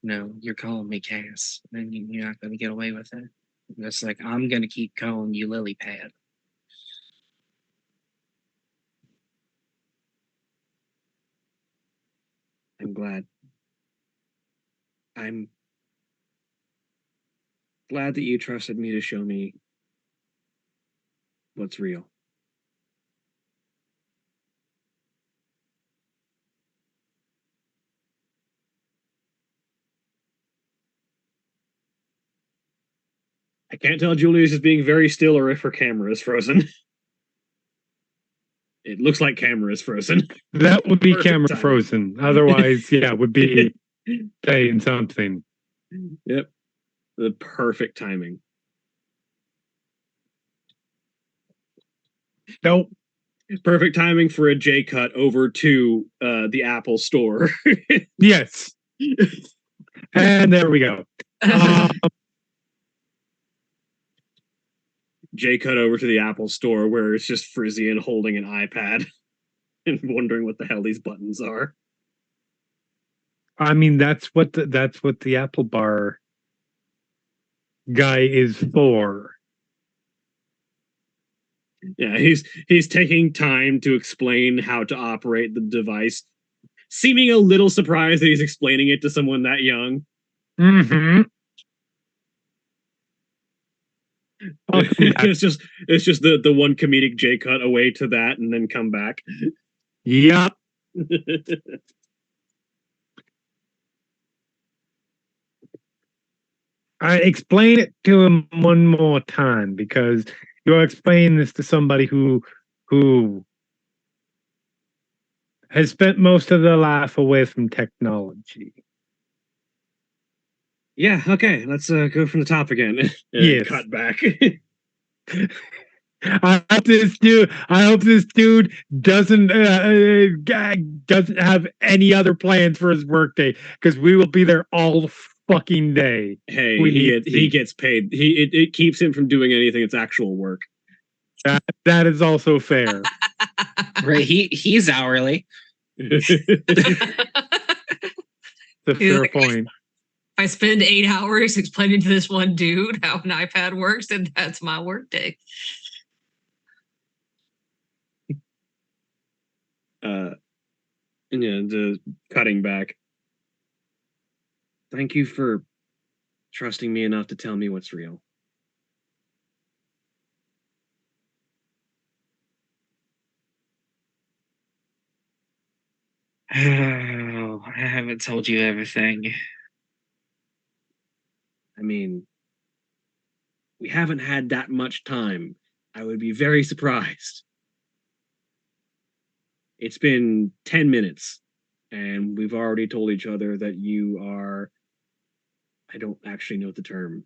No, you're calling me Cass. And you're not going to get away with it. It's like, I'm going to keep calling you Lily Pad. I'm glad. I'm glad that you trusted me to show me what's real. I can't tell Julius is being very still or if her camera is frozen. It looks like camera is frozen. That would be Perfect camera timing. frozen. Otherwise, yeah, it would be saying something. Yep. The perfect timing. Nope. Perfect timing for a J cut over to the Apple store. Yes. And there we go. J cut over to the Apple store where it's just Frisian holding an iPad and wondering what the hell these buttons are. I mean, that's what the Apple Bar guy is for. Yeah, he's taking time to explain how to operate the device, seeming a little surprised that he's explaining it to someone that young. Mm-hmm. it's just the one comedic J cut away to that and then come back. Yep. I explain it to him one more time, because you're explaining this to somebody who has spent most of their life away from technology. Yeah, okay, let's go from the top again. Yes. Cut back. I hope this dude doesn't have any other plans for his workday, because we will be there all fucking day. Hey, he gets paid. It keeps him from doing anything. It's actual work. That is also fair. Right, he's hourly. It's a fair point. I spend 8 hours explaining to this one dude how an iPad works, and that's my work day. The cutting back. Thank you for trusting me enough to tell me what's real. Oh, I haven't told you everything. I mean, we haven't had that much time. I would be very surprised. It's been 10 minutes, and we've already told each other that you are... I don't actually know the term.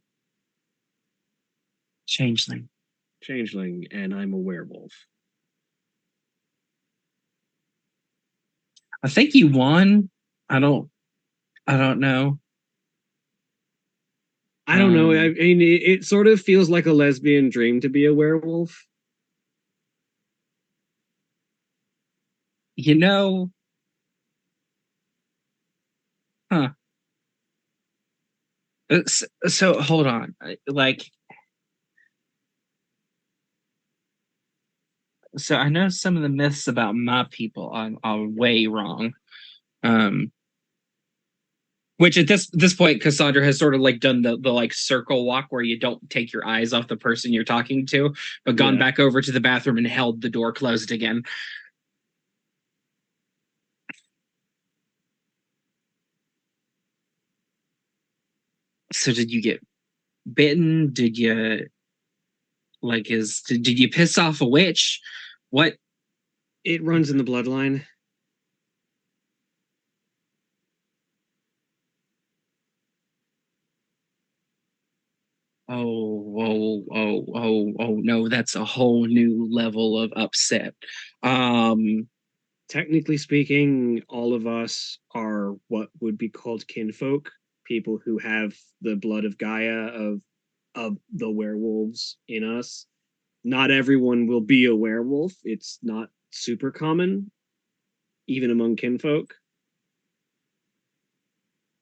Changeling. Changeling, and I'm a werewolf. I think you won. I don't know. I don't know. I mean, it sort of feels like a lesbian dream to be a werewolf. You know, huh. So hold on. Like, so I know some of the myths about my people are way wrong. Which at this point, Cassandra has sort of like done the like circle walk where you don't take your eyes off the person you're talking to, but gone back over to the bathroom and held the door closed again. So did you get bitten? Did you did you piss off a witch? What? It runs in the bloodline. Oh no, that's a whole new level of upset. Technically speaking, all of us are what would be called kinfolk, people who have the blood of Gaia of the werewolves in us. Not everyone will be a werewolf. It's not super common, even among kinfolk.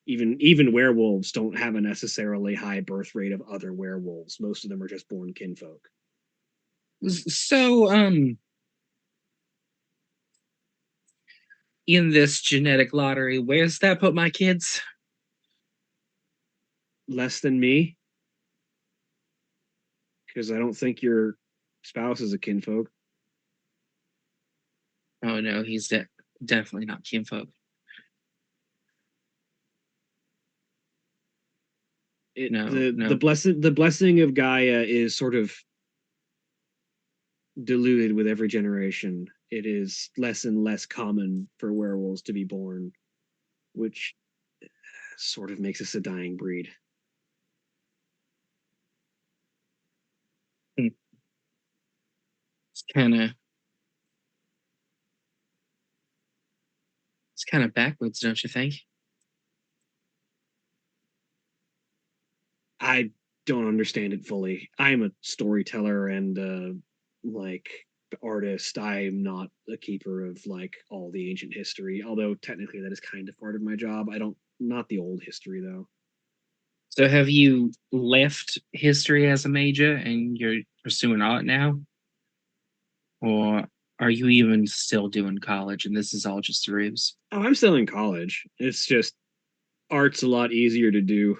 Even werewolves don't have a necessarily high birth rate of other werewolves. Most of them are just born kinfolk. So, in this genetic lottery, where's that put my kids? Less than me, because I don't think your spouse is a kinfolk. Oh no, he's definitely not kinfolk. The blessing of Gaia is sort of diluted with every generation. It is less and less common for werewolves to be born, which sort of makes us a dying breed. It's kind of backwards, don't you think? I don't understand it fully. I'm a storyteller and artist. I'm not a keeper of like all the ancient history, although technically that is kind of part of my job. Not the old history though. So have you left history as a major and you're pursuing art now? Or are you even still doing college and this is all just a ruse? Oh, I'm still in college. It's just art's a lot easier to do.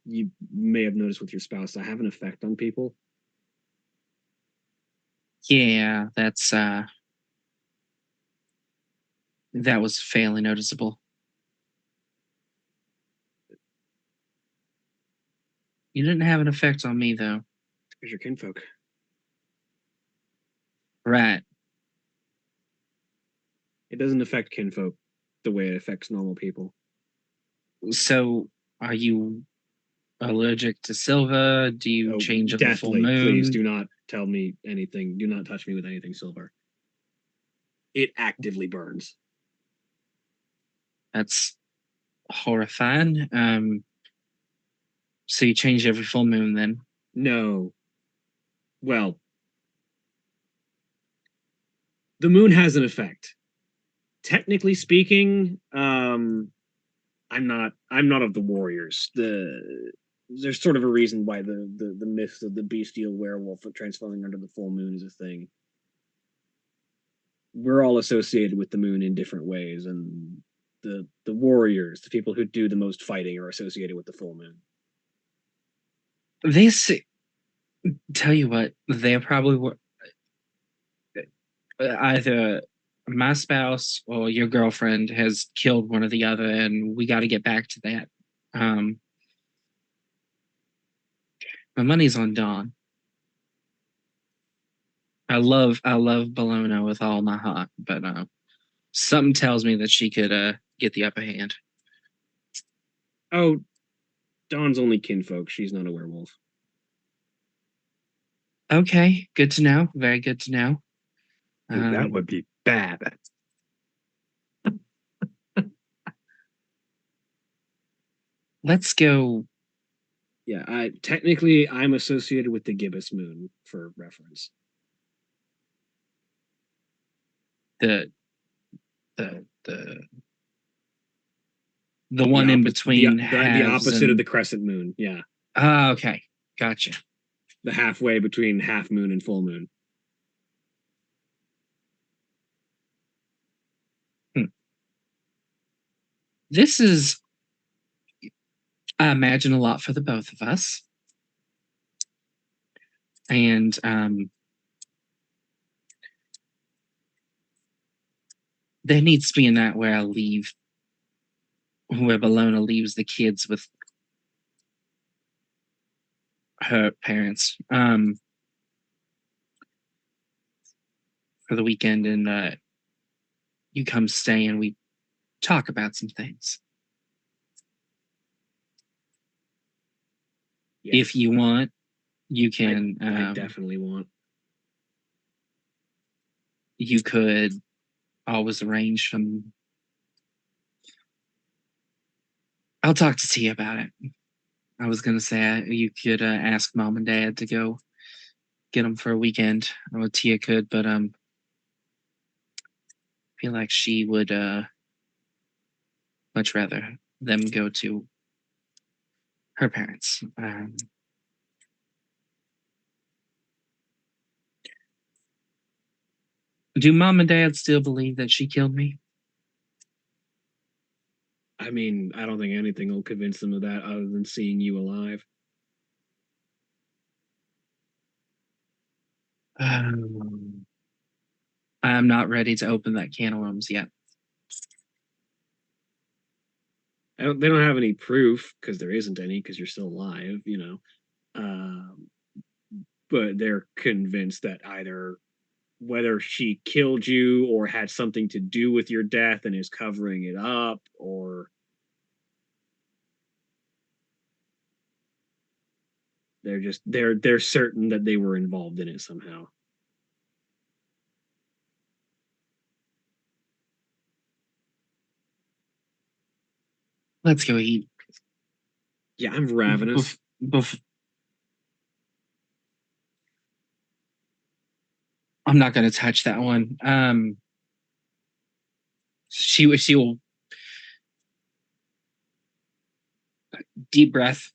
You may have noticed with your spouse, I have an effect on people. Yeah, that was fairly noticeable. You didn't have an effect on me though. Because you're kinfolk. Right. It doesn't affect kinfolk the way it affects normal people. So are you allergic to silver? Do you change at the full moon? Please do not tell me anything. Do not touch me with anything silver. It actively burns. That's horrifying. So you change every full moon then? No. Well, the moon has an effect. Technically speaking, I'm not of the warriors. There's sort of a reason why the myth of the bestial werewolf transforming under the full moon is a thing. We're all associated with the moon in different ways, and the warriors, the people who do the most fighting, are associated with the full moon. Tell you what, they probably were either my spouse or your girlfriend has killed one or the other, and we got to get back to that. My money's on Dawn. I love Bologna with all my heart, but something tells me that she could get the upper hand. Oh, Dawn's only kinfolk. She's not a werewolf. Okay, good to know. Very good to know. That would be bad. Let's go. Yeah, I'm associated with the gibbous moon for reference. The one in between the opposite of the crescent moon. Yeah. Okay, gotcha. The halfway between half moon and full moon. This is, I imagine, a lot for the both of us. And there needs to be a night where I leave where Bologna leaves the kids with her parents for the weekend, and you come stay and we talk about some things. Yeah, If you want, you can. I definitely want. You could always arrange some. I'll talk to Tia about it. I was gonna say you could ask Mom and Dad to go get them for a weekend. I know Tia could, but feel like she would much rather them go to her parents. Do Mom and Dad still believe that she killed me? I mean, I don't think anything will convince them of that other than seeing you alive. I'm not ready to open that can of worms yet. They don't have any proof because there isn't any because you're still alive, you know. But they're convinced that either whether she killed you or had something to do with your death and is covering it up, or they're certain that they were involved in it somehow. Let's go eat. Yeah, I'm ravenous. I'm not gonna touch that one. She will deep breath,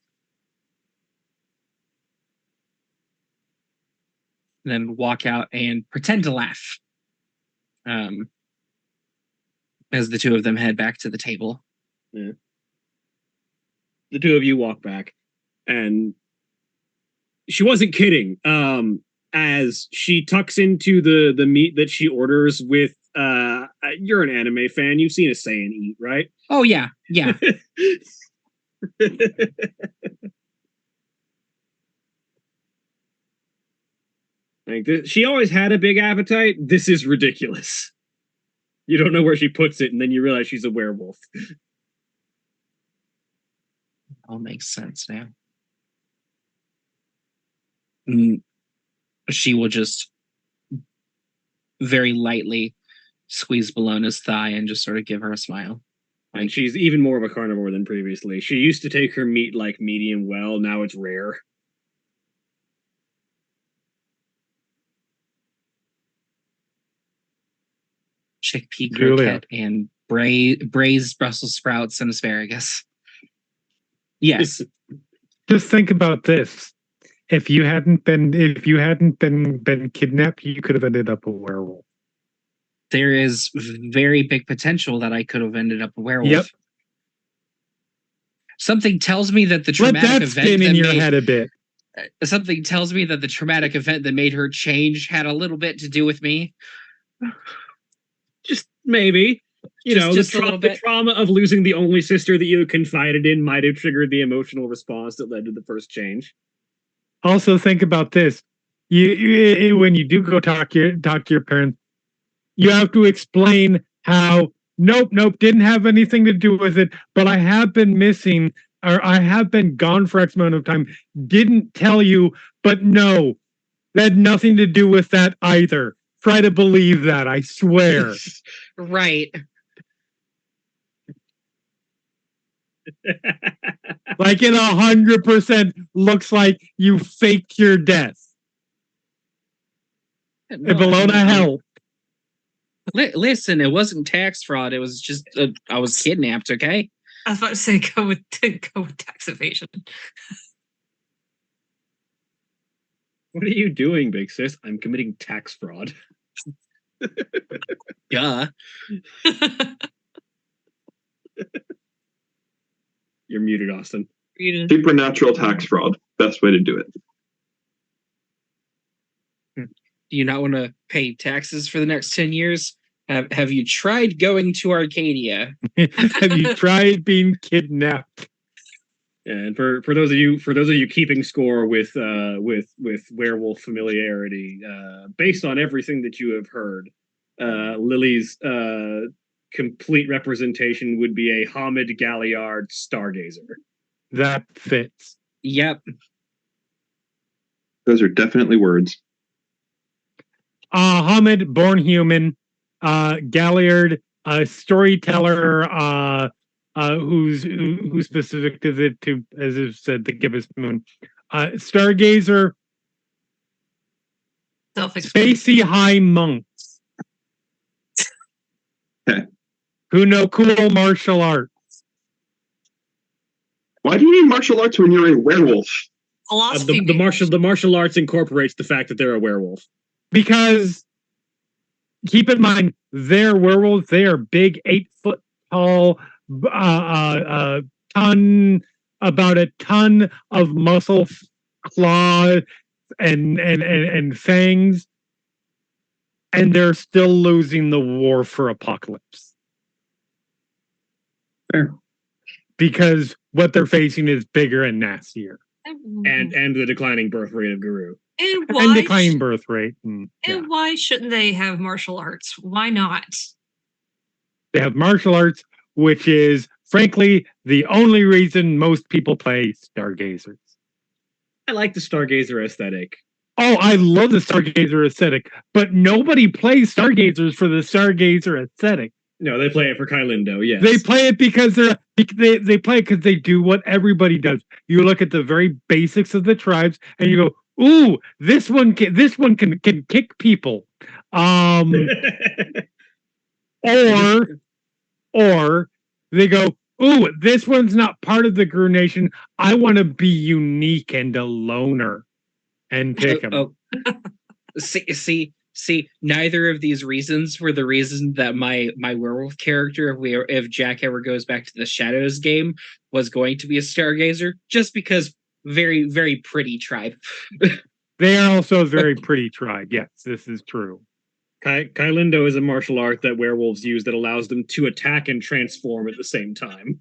then walk out and pretend to laugh. As the two of them head back to the table. Yeah. The two of you walk back, and she wasn't kidding. As she tucks into the meat that she orders with you're an anime fan, you've seen a Saiyan eat, right? Oh yeah. Like she always had a big appetite. This is ridiculous. You don't know where she puts it, and then you realize she's a werewolf. All makes sense now. She will just very lightly squeeze Bologna's thigh and just sort of give her a smile. And she's even more of a carnivore than previously. She used to take her meat like medium well. Now it's rare. Chickpea croquette and braised Brussels sprouts and asparagus. Yes. Just think about this. If you hadn't been kidnapped, you could have ended up a werewolf. There is very big potential that I could have ended up a werewolf. Yep. Something tells me that the traumatic Let that event spin in your head a bit. Something tells me that the traumatic event that made her change had a little bit to do with me. Just maybe. The trauma of losing the only sister that you confided in might have triggered the emotional response that led to the first change. Also, think about this: you when you do go talk to your parents, you have to explain how. Nope, didn't have anything to do with it. But I have been missing, or I have been gone for X amount of time. Didn't tell you, but no, that had nothing to do with that either. Try to believe that. I swear. Right. Like it 100% looks like you faked your death. No, and Bologna helped. Listen, it wasn't tax fraud. It was just I was kidnapped. Okay. I was about to say go with tax evasion. What are you doing, big sis? I'm committing tax fraud. Duh. You're muted, Austin. Supernatural tax fraud. Best way to do it. Do you not want to pay taxes for the next 10 years? Have you tried going to Arcadia? Have you tried being kidnapped? And for those of you keeping score with werewolf familiarity, based on everything that you have heard, Lily's complete representation would be a Hamid Galliard stargazer. That fits. Yep. Those are definitely words. Hamid, born human, Galliard, a storyteller, who's specific to it to, as it said, the gibbous moon. Stargazer, spacey high monks who know cool martial arts. Why do you need martial arts when you're a werewolf? The martial arts incorporates the fact that they're a werewolf. Because keep in mind, they're werewolves. They are big, 8 foot tall, about a ton of muscle, claw, and fangs, and they're still losing the war for Apocalypse. Fair. Because what they're facing is bigger and nastier. And the declining birth rate of Guru. And declining birth rate. Why shouldn't they have martial arts? Why not? They have martial arts, which is, frankly, the only reason most people play Stargazers. I like the Stargazer aesthetic. Oh, I love the Stargazer aesthetic, but nobody plays Stargazers for the Stargazer aesthetic. No, they play it for Kylindo, yes. They play it because they play it because they do what everybody does. You look at the very basics of the tribes and you go, ooh, this one can kick people. Or they go, ooh, this one's not part of the Gru Nation. I want to be unique and a loner and pick them. See, neither of these reasons were the reason that my werewolf character, if Jack ever goes back to the Shadows game, was going to be a Stargazer, just because very, very pretty tribe. They are also a very pretty tribe. Yes, this is true. Kylindo is a martial art that werewolves use that allows them to attack and transform at the same time.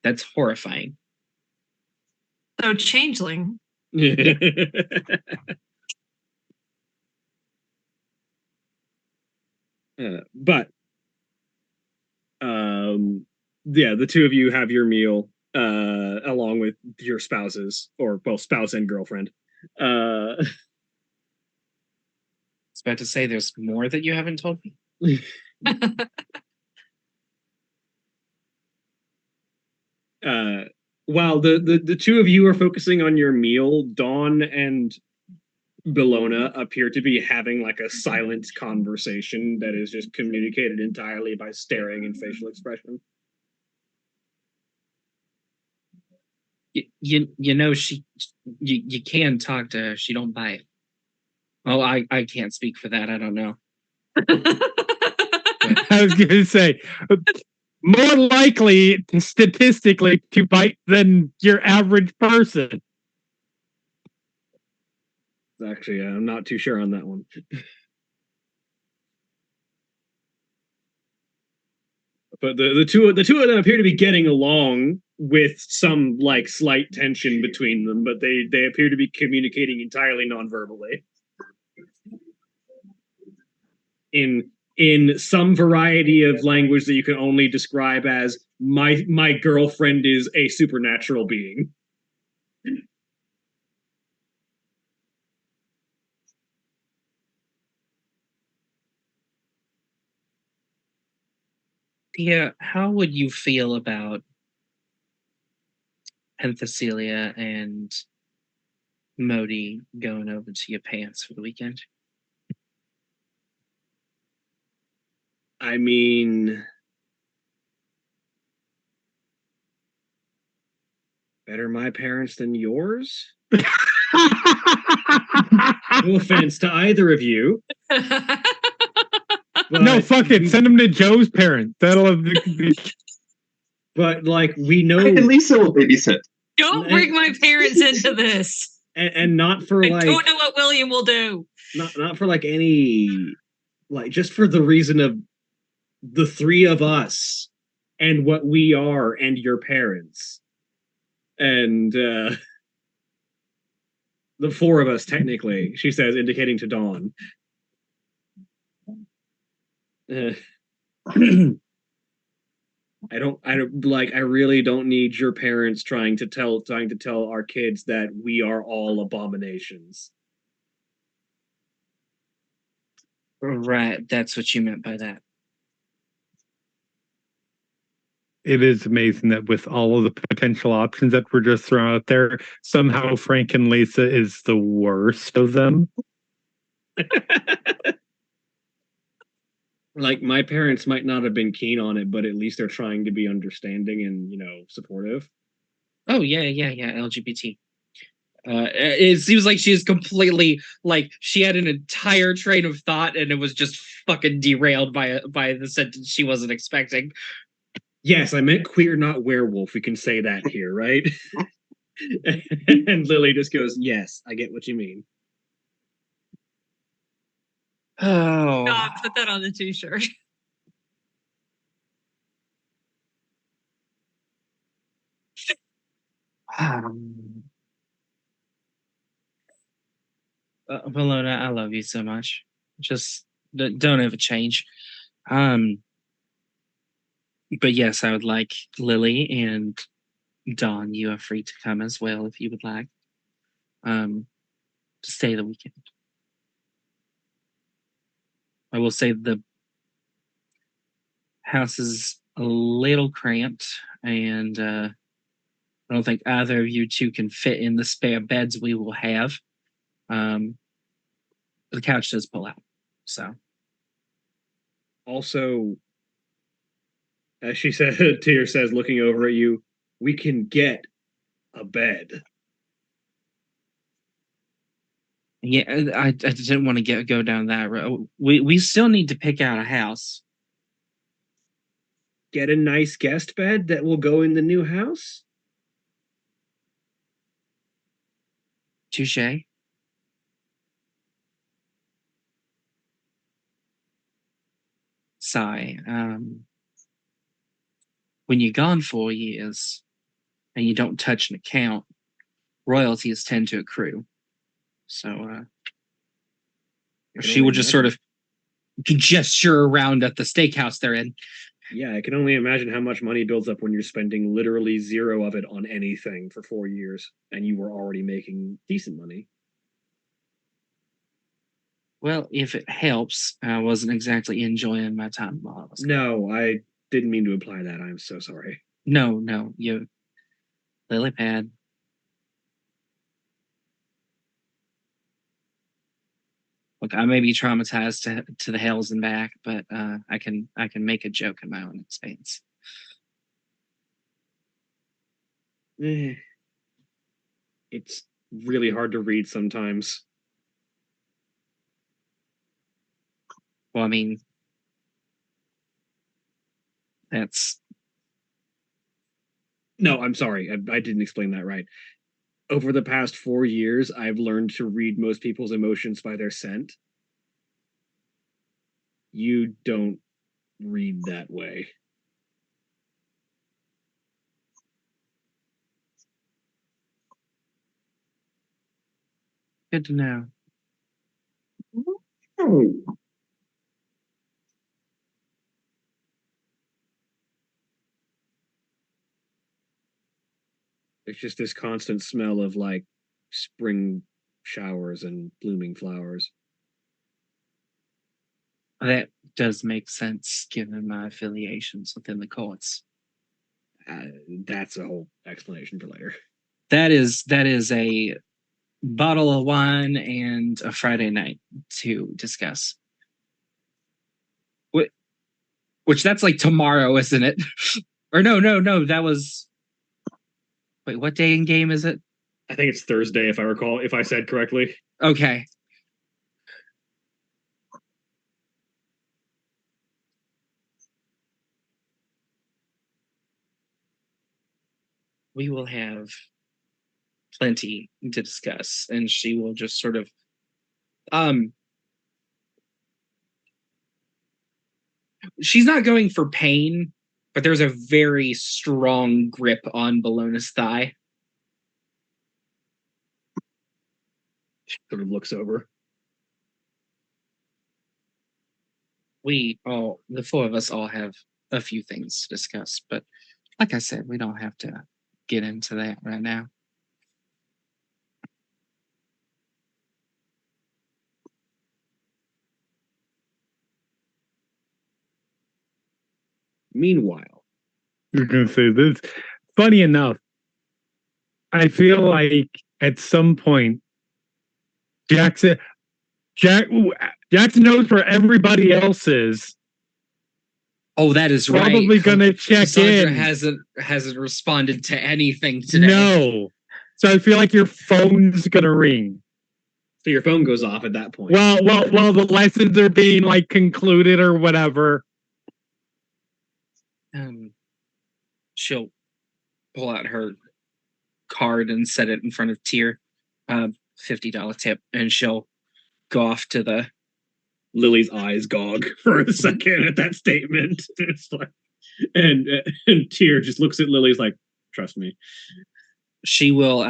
That's horrifying. So Changeling. But the two of you have your meal along with your spouses, or both spouse and girlfriend. I was about to say, there's more that you haven't told me. While the two of you are focusing on your meal, Dawn and Bellona appear to be having like a silent conversation that is just communicated entirely by staring and facial expression. You know, you can talk to her. She don't bite. Oh, I can't speak for that. I don't know. I was going to say, more likely statistically to bite than your average person. Actually, I'm not too sure on that one. But the two of them appear to be getting along with some like slight tension between them, but they appear to be communicating entirely non-verbally. In some variety of language that you can only describe as my girlfriend is a supernatural being. Tia, how would you feel about Penthesilea and Modi going over to your pants for the weekend? I mean, better my parents than yours? No offense to either of you. No, fuck it. Send them to Joe's parents. That'll be... But like we know, at least it will babysit. Don't bring my parents into this. And not for I don't know what William will do. Not for like any like just for the reason of the three of us and what we are and your parents. And the four of us, technically, she says, indicating to Dawn. I really don't need your parents trying to tell our kids that we are all abominations. Right, that's what you meant by that. It is amazing that with all of the potential options that were just thrown out there, somehow Frank and Lisa is the worst of them. Like, my parents might not have been keen on it, but at least they're trying to be understanding and, supportive. Oh, yeah, LGBT. It seems like she is completely, like, she had an entire train of thought and it was just fucking derailed by the sentence she wasn't expecting. Yes, I meant queer, not werewolf. We can say that here, right? And Lily just goes, yes, I get what you mean. Oh. God, put that on the t-shirt. Valona, I love you so much. Just don't ever change. But yes, I would like Lily and Dawn. You are free to come as well if you would like. To stay the weekend. I will say the house is a little cramped, and I don't think either of you two can fit in the spare beds we will have. The couch does pull out, so. Also, as she said, Tyr says, looking over at you, we can get a bed. Yeah, I didn't want to go down that road. We still need to pick out a house. Get a nice guest bed that will go in the new house? Touche. Sigh. When you're gone 4 years and you don't touch an account, royalties tend to accrue. So she will just sort of gesture around at the steakhouse they're in. Yeah, I can only imagine how much money builds up when you're spending literally zero of it on anything for 4 years, and you were already making decent money. Well, if it helps, I wasn't exactly enjoying my time while I was gone. No, I didn't mean to imply that. I'm so sorry. No, you lily pad. Look, I may be traumatized to the hells and back, but I can make a joke in my own expense. It's really hard to read sometimes. Well, I mean, that's... No, I'm sorry. I didn't explain that right. Over the past 4 years, I've learned to read most people's emotions by their scent. You don't read that way. Good to know. It's just this constant smell of like spring showers and blooming flowers. That does make sense given my affiliations within the courts. That's a whole explanation for later. That is a bottle of wine and a Friday night to discuss. Which that's like tomorrow, isn't it? Or no, that was... Wait, what day in game is it? I think it's Thursday, if I recall, if I said correctly. Okay. We will have plenty to discuss, and she will just sort of she's not going for pain, but there's a very strong grip on Bologna's thigh. Sort of looks over. The four of us all have a few things to discuss, but like I said, we don't have to get into that right now. Meanwhile, You're gonna say this. Funny enough, I feel like at some point Jackson knows where everybody else is. Oh, that is right. Probably gonna check Cassandra in. hasn't responded to anything today. No. So I feel like your phone's gonna ring. so your phone goes off at that point. Well, the lessons are being like concluded or whatever. She'll pull out her card and set it in front of Tyr, $50 tip, and she'll go off to the. Lily's eyes gog for a second at that statement. It's like, and Tyr just looks at Lily's like, trust me. She will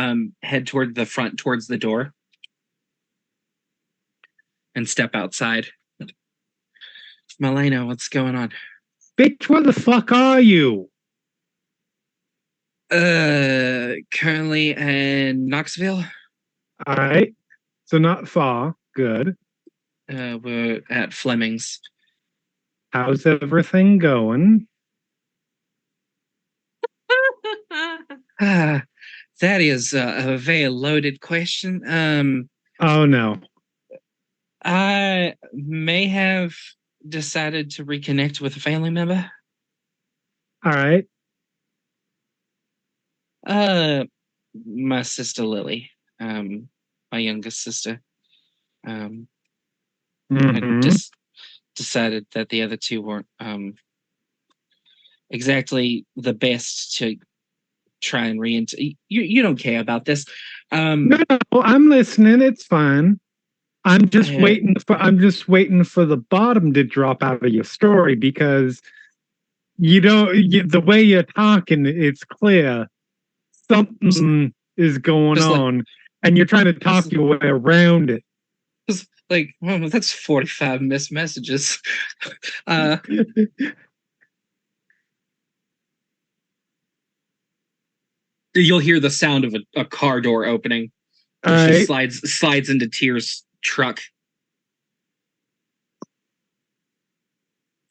head toward the front, towards the door, and step outside. Malena, what's going on? Bitch, where the fuck are you? Currently in Knoxville. All right. So not far. Good. We're at Fleming's. How's everything going? That is a very loaded question. Oh no. I may have decided to reconnect with a family member. All right. My sister Lily, my youngest sister. I just decided that the other two weren't exactly the best to try and you don't care about this. No, I'm listening. It's fine. I'm just waiting for the bottom to drop out of your story because the way you're talking, it's clear something is going on, and you're trying to talk your way around it. Like, well, that's 45 missed messages. You'll hear the sound of a car door opening. She slides into Tyr's truck.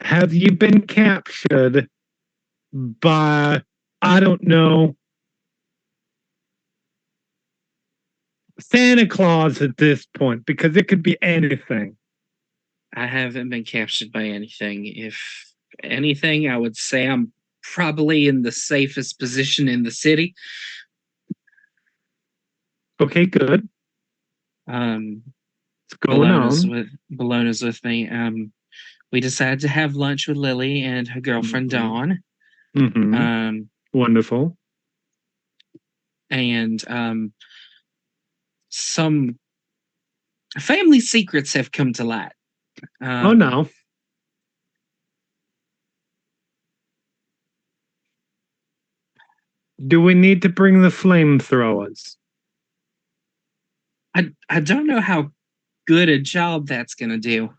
Have you been captured by, I don't know, Santa Claus at this point? Because it could be anything. I haven't been captured by anything. If anything, I would say I'm probably in the safest position in the city. Okay, good. What's going on? Bologna's with me. We decided to have lunch with Lily and her girlfriend Dawn. Wonderful. And some family secrets have come to light. Oh no. Do we need to bring the flamethrowers? I don't know how good a job that's going to do.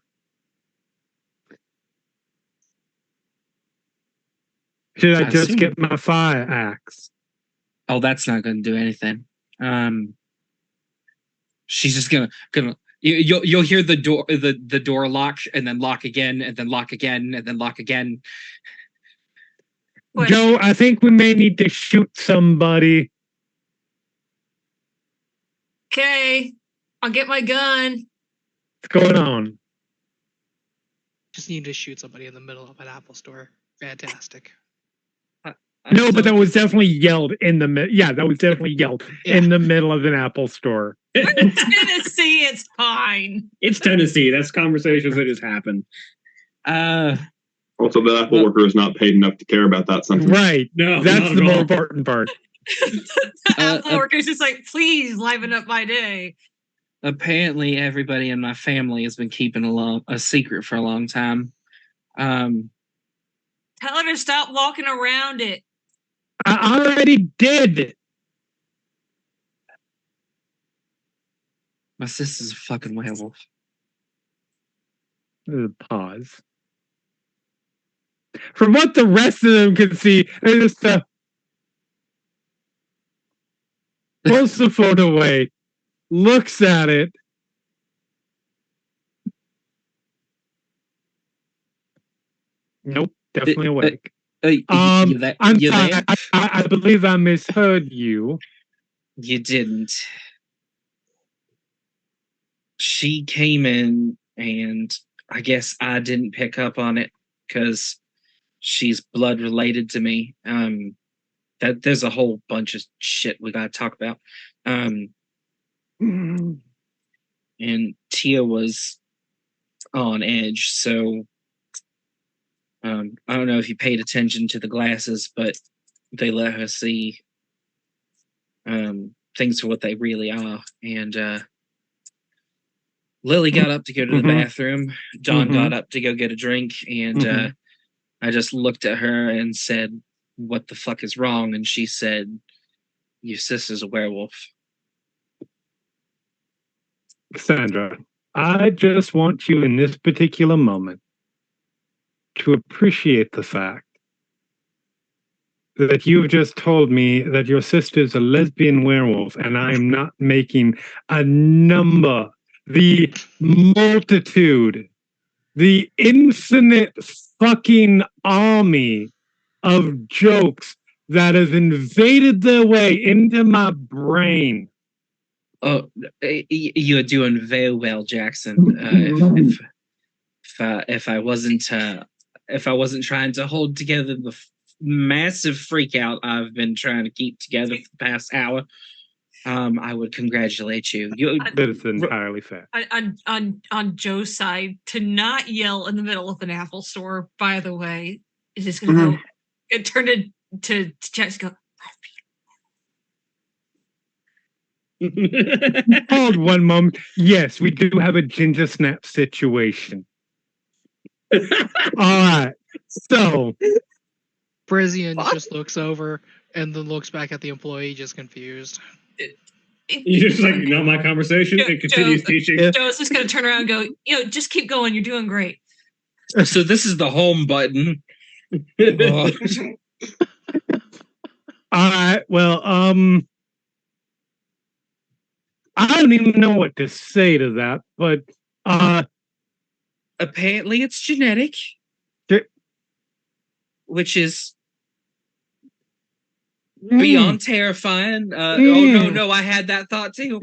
Should I just get my fire axe? Oh, that's not going to do anything. She's just gonna you'll hear the door lock and then lock again and then lock again and then lock again. Joe, I think we may need to shoot somebody. Okay, I'll get my gun. What's going on? Just need to shoot somebody in the middle of an Apple store. Fantastic. No, but that was definitely yelled in the middle. Yeah, that was definitely yelled in the middle of an Apple store. It's Tennessee. It's fine. It's Tennessee. That's conversations that just happen. Also, the Apple worker is not paid enough to care about that something. Right. No, that's the more important part. The Apple worker's just like, please liven up my day. Apparently, everybody in my family has been keeping a secret for a long time. Tell her to stop walking around it. I already did. My sister's a fucking werewolf. Pause. From what the rest of them can see, they just pulls the phone away, looks at it. Nope, definitely awake. I'm I'm sorry. I believe I misheard you. You didn't. She came in, and I guess I didn't pick up on it because she's blood related to me. That there's a whole bunch of shit we gotta talk about. And Tia was on edge, so I don't know if you paid attention to the glasses, but they let her see things for what they really are. And Lily got up to go to the bathroom. Dawn got up to go get a drink, and I just looked at her and said, "What the fuck is wrong?" And she said, "Your sister's a werewolf." Sandra, I just want you in this particular moment to appreciate the fact that you've just told me that your sister's a lesbian werewolf, and I am not making a number, the multitude, the infinite fucking army of jokes that has invaded their way into my brain. Oh, you're doing very well, Jackson. If I wasn't trying to hold together the massive freak out I've been trying to keep together for the past hour, I would congratulate you. That is entirely fair. On Joe's side, to not yell in the middle of an Apple store, by the way, is just going to go. It turned into Jackson. Hold one moment. Yes, we do have a ginger snap situation. All right. So Brizian just looks over and then looks back at the employee, just confused. You're just like, not my conversation, and continues teaching. Joe's just going to turn around and go, just keep going. You're doing great. So this is the home button. All right. Well, I don't even know what to say to that, but apparently it's genetic, which is beyond terrifying. Oh no, I had that thought too.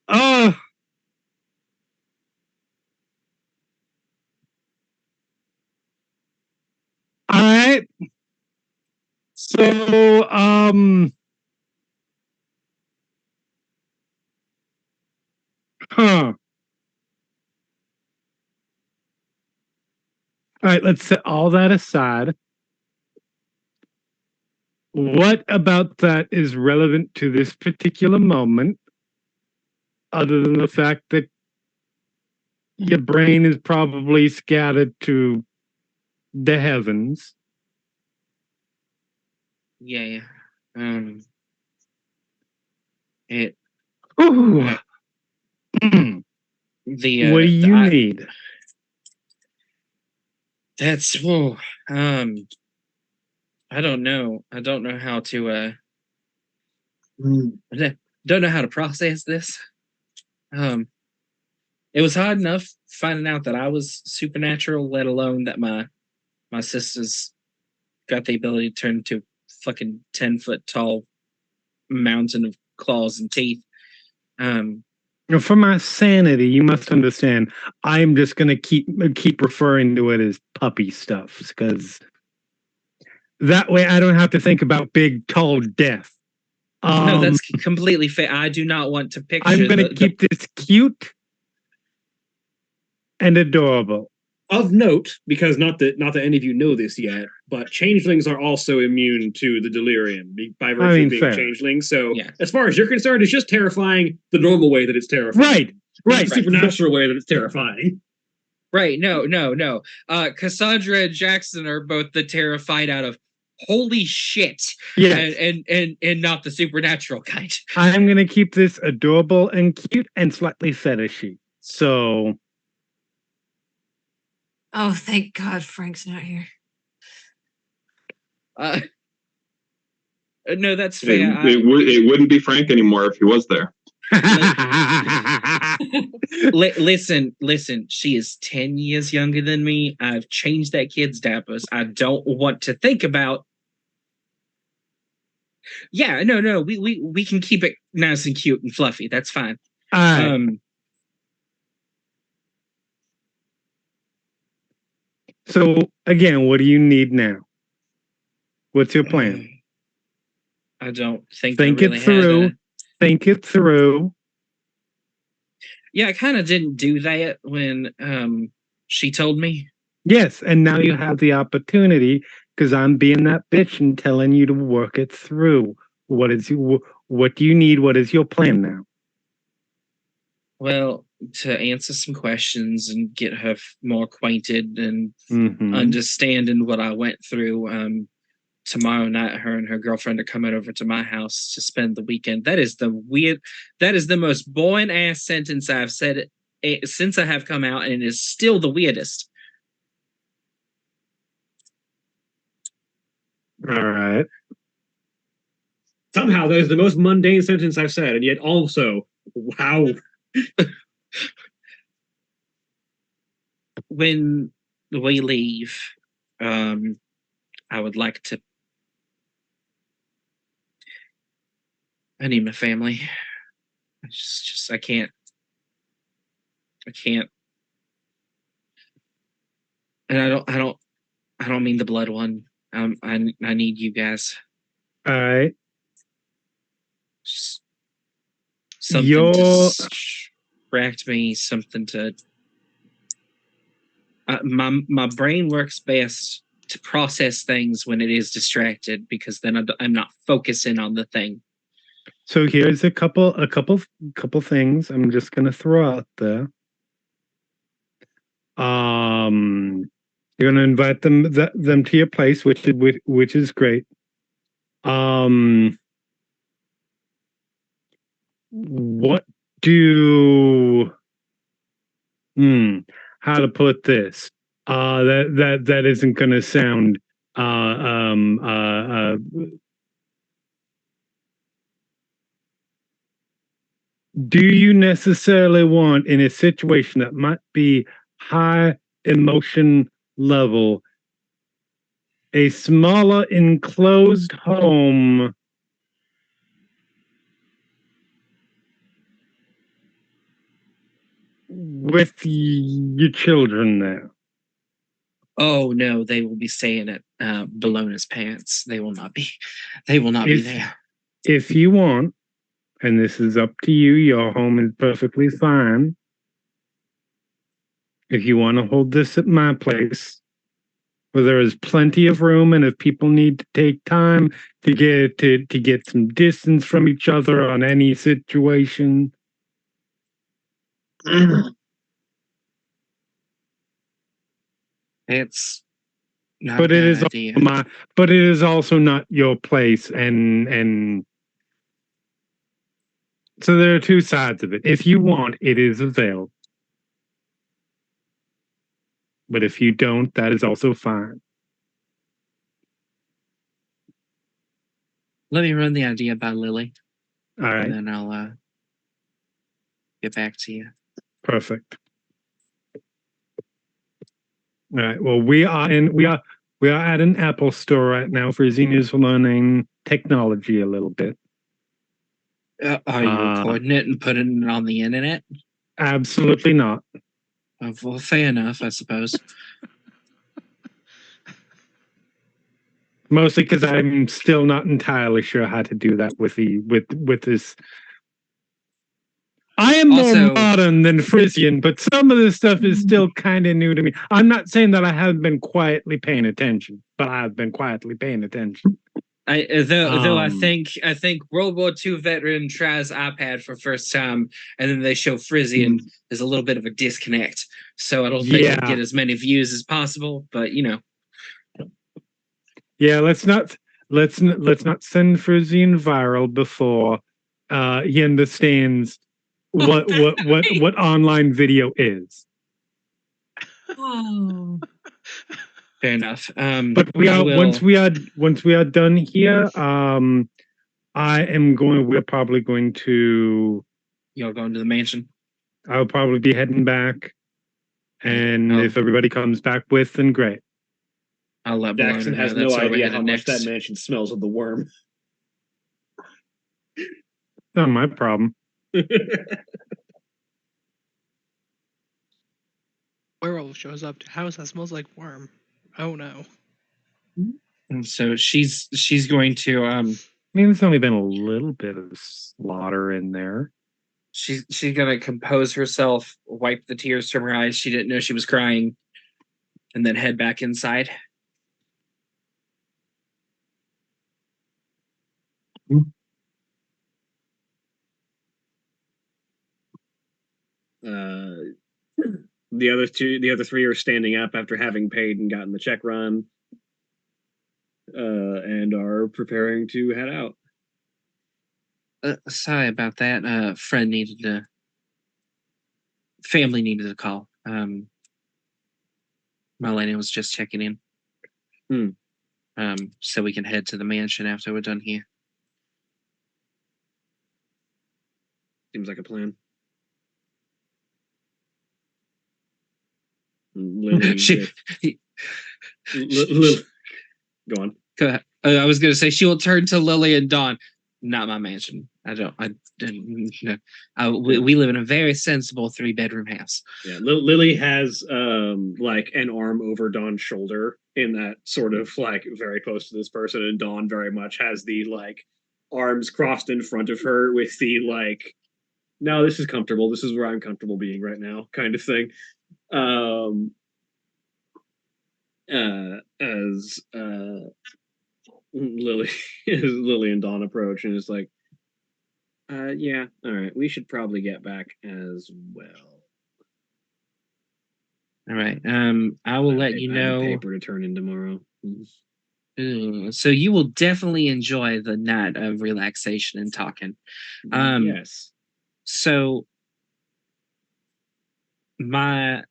All right. So all right, let's set all that aside. What about that is relevant to this particular moment, other than the fact that your brain is probably scattered to the heavens? Yeah. It. Ooh. What do you need? That's I don't know. I don't know how to I don't know how to process this. It was hard enough finding out that I was supernatural, let alone that my sister's got the ability to turn into fucking 10-foot tall mountain of claws and teeth. For my sanity, you must understand, I'm just going to keep referring to it as puppy stuff, because that way I don't have to think about big, tall death. No, that's completely fair. I do not want to picture. I'm going to keep this cute and adorable. Of note, because not that any of you know this yet, but changelings are also immune to the delirium by virtue of being changelings. So, as far as you're concerned, it's just terrifying the normal way that it's terrifying. Right. The supernatural way that it's terrifying. Right. No. Cassandra and Jackson are both the terrified out of holy shit. Yes. And not the supernatural kind. I'm gonna keep this adorable and cute and slightly fetishy. So Oh, thank God Frank's not here. No, that's fair. It wouldn't be Frank anymore if he was there. Listen, she is 10 years younger than me. I've changed that kid's diapers. I don't want to think about. Yeah, no, we can keep it nice and cute and fluffy. That's fine. So again, what do you need now? What's your plan? I don't think Think I really it through. had Think it through. Yeah, I kind of didn't do that when she told me. Yes, and now you have the opportunity because I'm being that bitch and telling you to work it through. What do you need? What is your plan now? Well, to answer some questions and get her more acquainted and understanding what I went through. Tomorrow night, her and her girlfriend are coming over to my house to spend the weekend. That is the most boring ass sentence I've said since I have come out, and it is still the weirdest. All right. Somehow that is the most mundane sentence I've said, and yet also, wow. When we leave, I would like to. I need my family. I can't. And I don't mean the blood one. I need you guys. All right. Just something to distract me. Something to. My brain works best to process things when it is distracted because then I'm not focusing on the thing. So here's a couple things I'm just gonna throw out there. You're gonna invite them to your place, which is great. What do how to put this? That isn't gonna sound do you necessarily want, in a situation that might be high emotion level, a smaller enclosed home with your children there? Oh no, they will be staying at Bologna's pants. They will not be be there. If you want, and this is up to you, your home is perfectly fine. If you want to hold this at my place, where there is plenty of room, and if people need to take time to get some distance from each other on any situation. It's not but it is idea. But it is also not your place, and so there are two sides of it. If you want, it is available. But if you don't, that is also fine. Let me run the idea by Lily. All right. And then I'll get back to you. Perfect. All right. Well, we are at an Apple store right now for Xenia's learning technology a little bit. Are you recording it and putting it on the internet? Absolutely not. Well, fair enough, I suppose. Mostly because I'm still not entirely sure how to do that with this. I am more modern than Frisian, but some of this stuff is still kind of new to me. I'm not saying that I haven't been quietly paying attention, but I've been quietly paying attention. Though I Um, think World War II veteran tries iPad for first time, and then they show Frizzy, and there's a little bit of a disconnect. So I don't think it'll get Yeah. as many views as possible. But Yeah, let's not send Frisian viral before he understands what online video is. Oh. fair enough. But we I are will. once we are done here, we're probably going to Y'all going to the mansion? I'll probably be heading back. And Oh. if everybody comes back with, then great. I'll let Jackson Bologna know has that's no where we're idea how headed much next. that mansion smells of the worm. Not my problem. Werewolf shows up to house that smells like worm. Oh no. And so she's going to I mean, there's only been a little bit of slaughter in there. she's gonna compose herself, wipe the tears from her eyes. She didn't know she was crying, and then head back inside. The other three are standing up after having paid and gotten the check run, and are preparing to head out. Sorry about that. Family needed a call. Marlena was just checking in. So we can head to the mansion after we're done here. Seems like a plan. Lily, go on. I was going to say she will turn to Lily and Dawn. Not my mansion. I don't. We live in a very sensible 3-bedroom house. Yeah, Lily has like an arm over Dawn's shoulder in that sort of like very close to this person, and Dawn very much has the like arms crossed in front of her with the like, no, this is comfortable. This is where I'm comfortable being right now, kind of thing. As Lily and Dawn approach, and it's like, yeah, all right, we should probably get back as well. All right. I will let you know. Paper to turn in tomorrow. So you will definitely enjoy the night of relaxation and talking. Yes. So my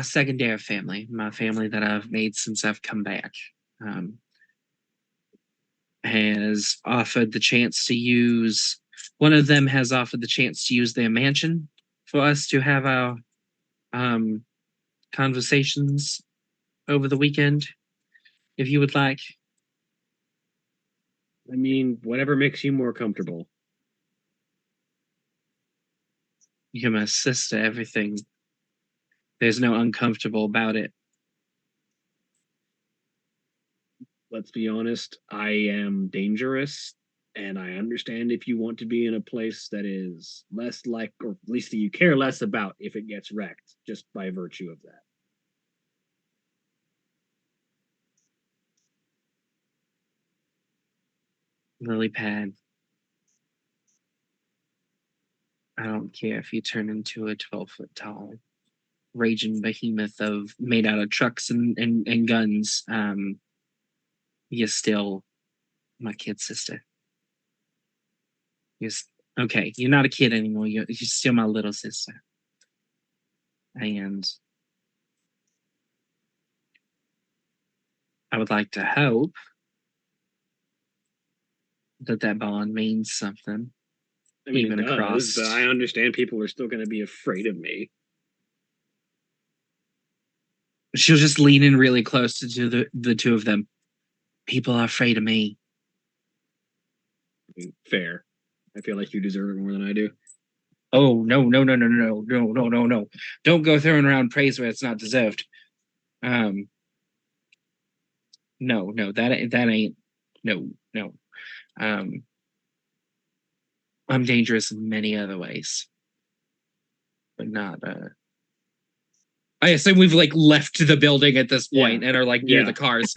secondary family, my family that I've made since I've come back, has offered the chance to use. One of them has offered the chance to use their mansion for us to have our conversations over the weekend, if you would like. I mean, whatever makes you more comfortable. You're my sister, everything. There's no uncomfortable about it. Let's be honest, I am dangerous, and I understand if you want to be in a place that is less like, or at least that you care less about if it gets wrecked, just by virtue of that. Lily pad. I don't care if you turn into a 12-foot tall raging behemoth made out of trucks and guns. You're still my kid sister. Okay, you're not a kid anymore. You're still my little sister. And I would like to hope that bond means something. I mean, even it across. does, but I understand people are still going to be afraid of me. She'll just lean in really close to the two of them. People are afraid of me. I mean, fair. I feel like you deserve it more than I do. Oh, no. Don't go throwing around praise where it's not deserved. No, that ain't no. I'm dangerous in many other ways, but not I assume we've like left the building at this point and are like near the cars.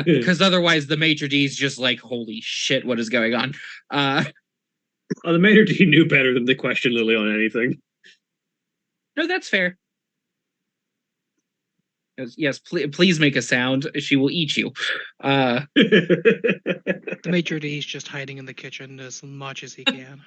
Because otherwise the maitre d's just like, holy shit, what is going on? Well, the maitre d' knew better than to question Lily on anything. No, that's fair. Yes, please make a sound. She will eat you. The maitre d' is just hiding in the kitchen as much as he can.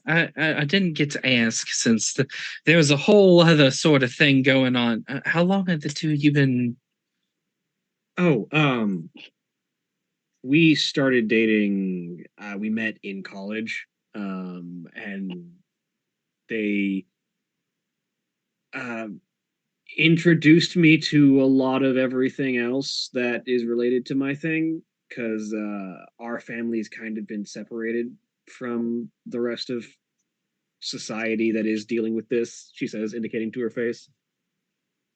I didn't get to ask since there was a whole other sort of thing going on. How long have the two of you been? Oh, we started dating. We met in college, and they introduced me to a lot of everything else that is related to my thing, because our family's kind of been separated from the rest of society that is dealing with this, she says, indicating to her face.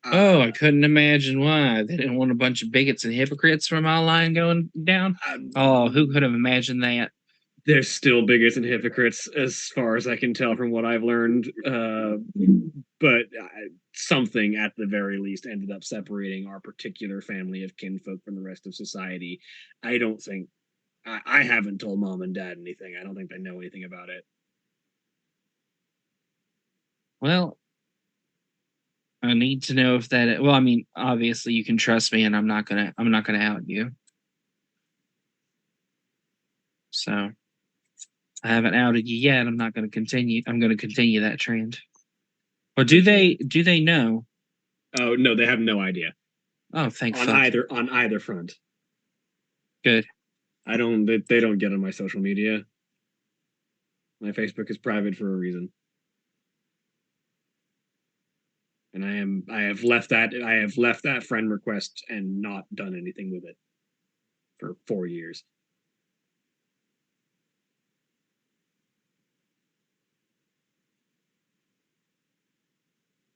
Oh, I couldn't imagine why. They didn't want a bunch of bigots and hypocrites from our line going down. Oh, who could have imagined that? There's still bigots and hypocrites, as far as I can tell from what I've learned. But something, at the very least, ended up separating our particular family of kinfolk from the rest of society. I don't think... I haven't told mom and dad anything. I don't think they know anything about it. Well, I need to know if that. Well, I mean, obviously you can trust me, and I'm not gonna out you. So I haven't outed you yet. I'm not gonna continue. I'm gonna continue that trend. Or do they know? Oh no, they have no idea. Oh, thank on fuck. on either front. Good. They don't get on my social media. My Facebook is private for a reason. And I have left that friend request and not done anything with it for 4 years.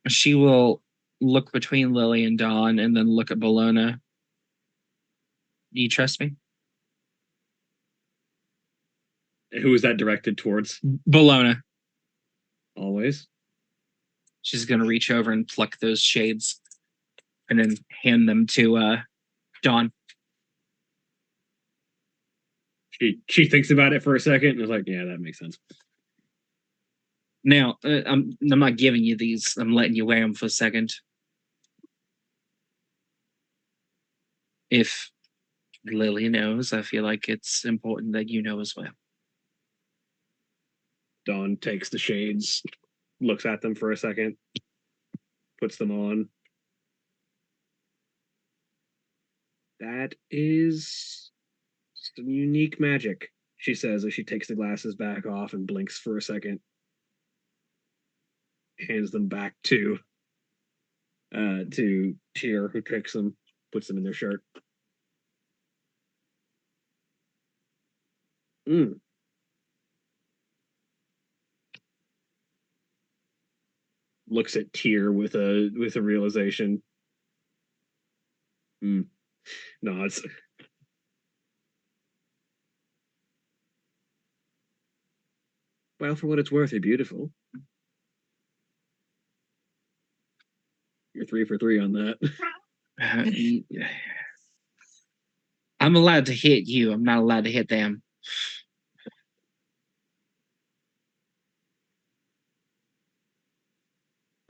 She will look between Lily and Dawn and then look at Bologna. Do you trust me? Who is that directed towards? Bologna. Always. She's gonna reach over and pluck those shades and then hand them to Dawn. She thinks about it for a second and is like, yeah, that makes sense. Now, I'm not giving you these. I'm letting you wear them for a second. If Lily knows, I feel like it's important that you know as well. Dawn takes the shades, looks at them for a second, puts them on. That is some unique magic, she says as she takes the glasses back off and blinks for a second. Hands them back to Tyr, who takes them, puts them in their shirt. Looks at Tyr with a realization. Nods. Well, for what it's worth, you're beautiful. You're 3 for 3 on that. I'm allowed to hit you. I'm not allowed to hit them.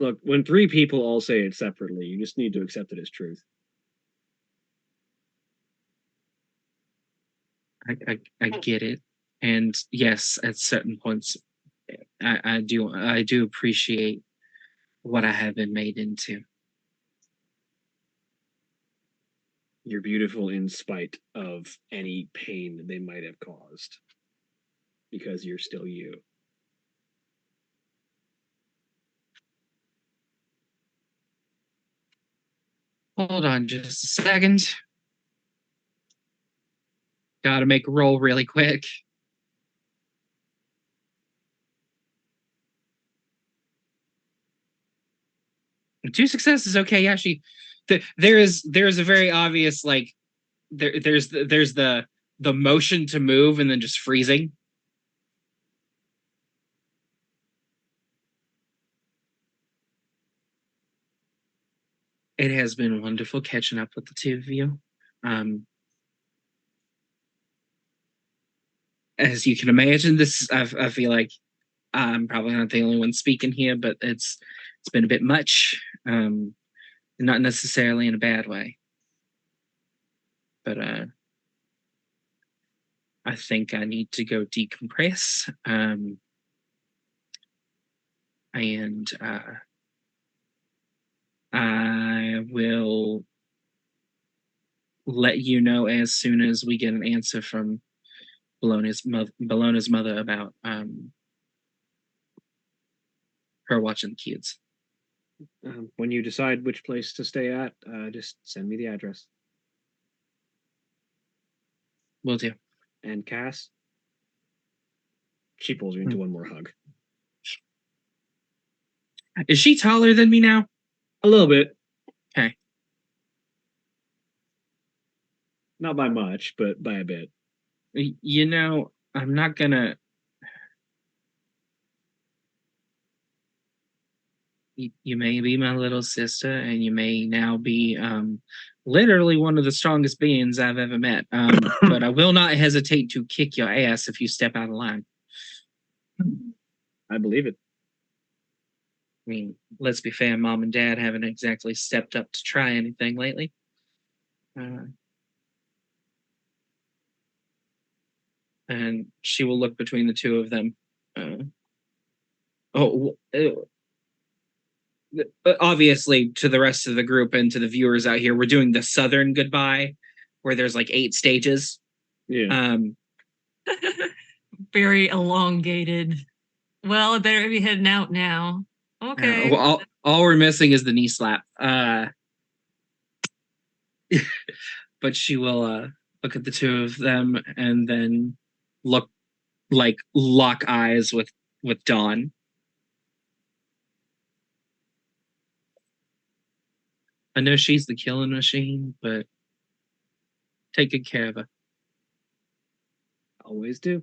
Look, when 3 people all say it separately, you just need to accept it as truth. I get it. And yes, at certain points, I do appreciate what I have been made into. You're beautiful in spite of any pain they might have caused. Because you're still you. Hold on just a second. Gotta make a roll really quick. 2 successes. Okay, yeah. There's a very obvious like there's the motion to move and then just freezing. It has been wonderful catching up with the two of you. As you can imagine, I feel like I'm probably not the only one speaking here, but it's been a bit much. Not necessarily in a bad way, but I think I need to go decompress. And I will let you know as soon as we get an answer from Bologna's mother about her watching the kids. When you decide which place to stay at, just send me the address. Will do. And Cass, she pulls you into one more hug. Is she taller than me now? A little bit. Okay. Not by much, but by a bit. You know, I'm not gonna. You may be my little sister, and you may now be literally one of the strongest beings I've ever met. But I will not hesitate to kick your ass if you step out of line. I believe it. I mean, let's be fair, Mom and Dad haven't exactly stepped up to try anything lately. And she will look between the two of them. Obviously, to the rest of the group and to the viewers out here, we're doing the Southern goodbye, where there's like 8 stages. Yeah. Very elongated. Well, I better be heading out now. Okay. Well, all we're missing is the knee slap. But she will look at the two of them and then lock eyes with Dawn. I know she's the killing machine, but take good care of her. Always do.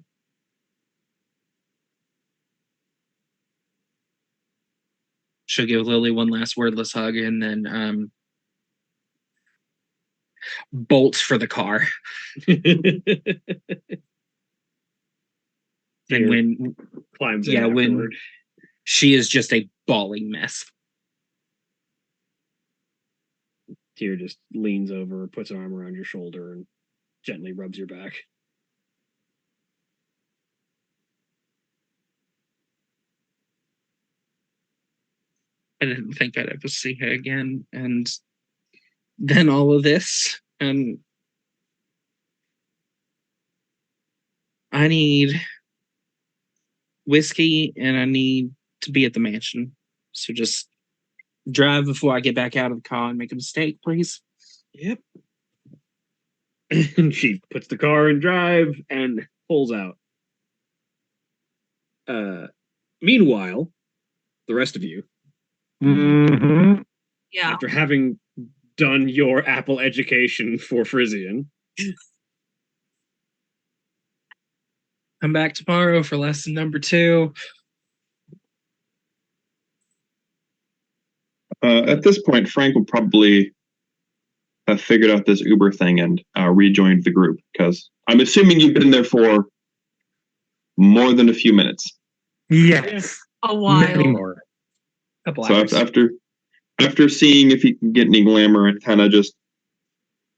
She'll give Lily one last wordless hug and then bolts for the car. And when climbs when she is just a bawling mess. Tyr just leans over, puts an arm around your shoulder, and gently rubs your back. I didn't think I'd ever see her again, and then all of this, and I need whiskey, and I need to be at the mansion. So just drive before I get back out of the car and make a mistake, please. Yep. And she puts the car in drive and pulls out. Meanwhile, the rest of you, yeah, after having done your Apple education for Frisian, come back tomorrow for lesson number 2. At this point, Frank will probably have figured out this Uber thing and rejoined the group, because I'm assuming you've been there for more than a few minutes. Yes. A while. Many more. couple So hours. after seeing if he can get any glamour and kind of just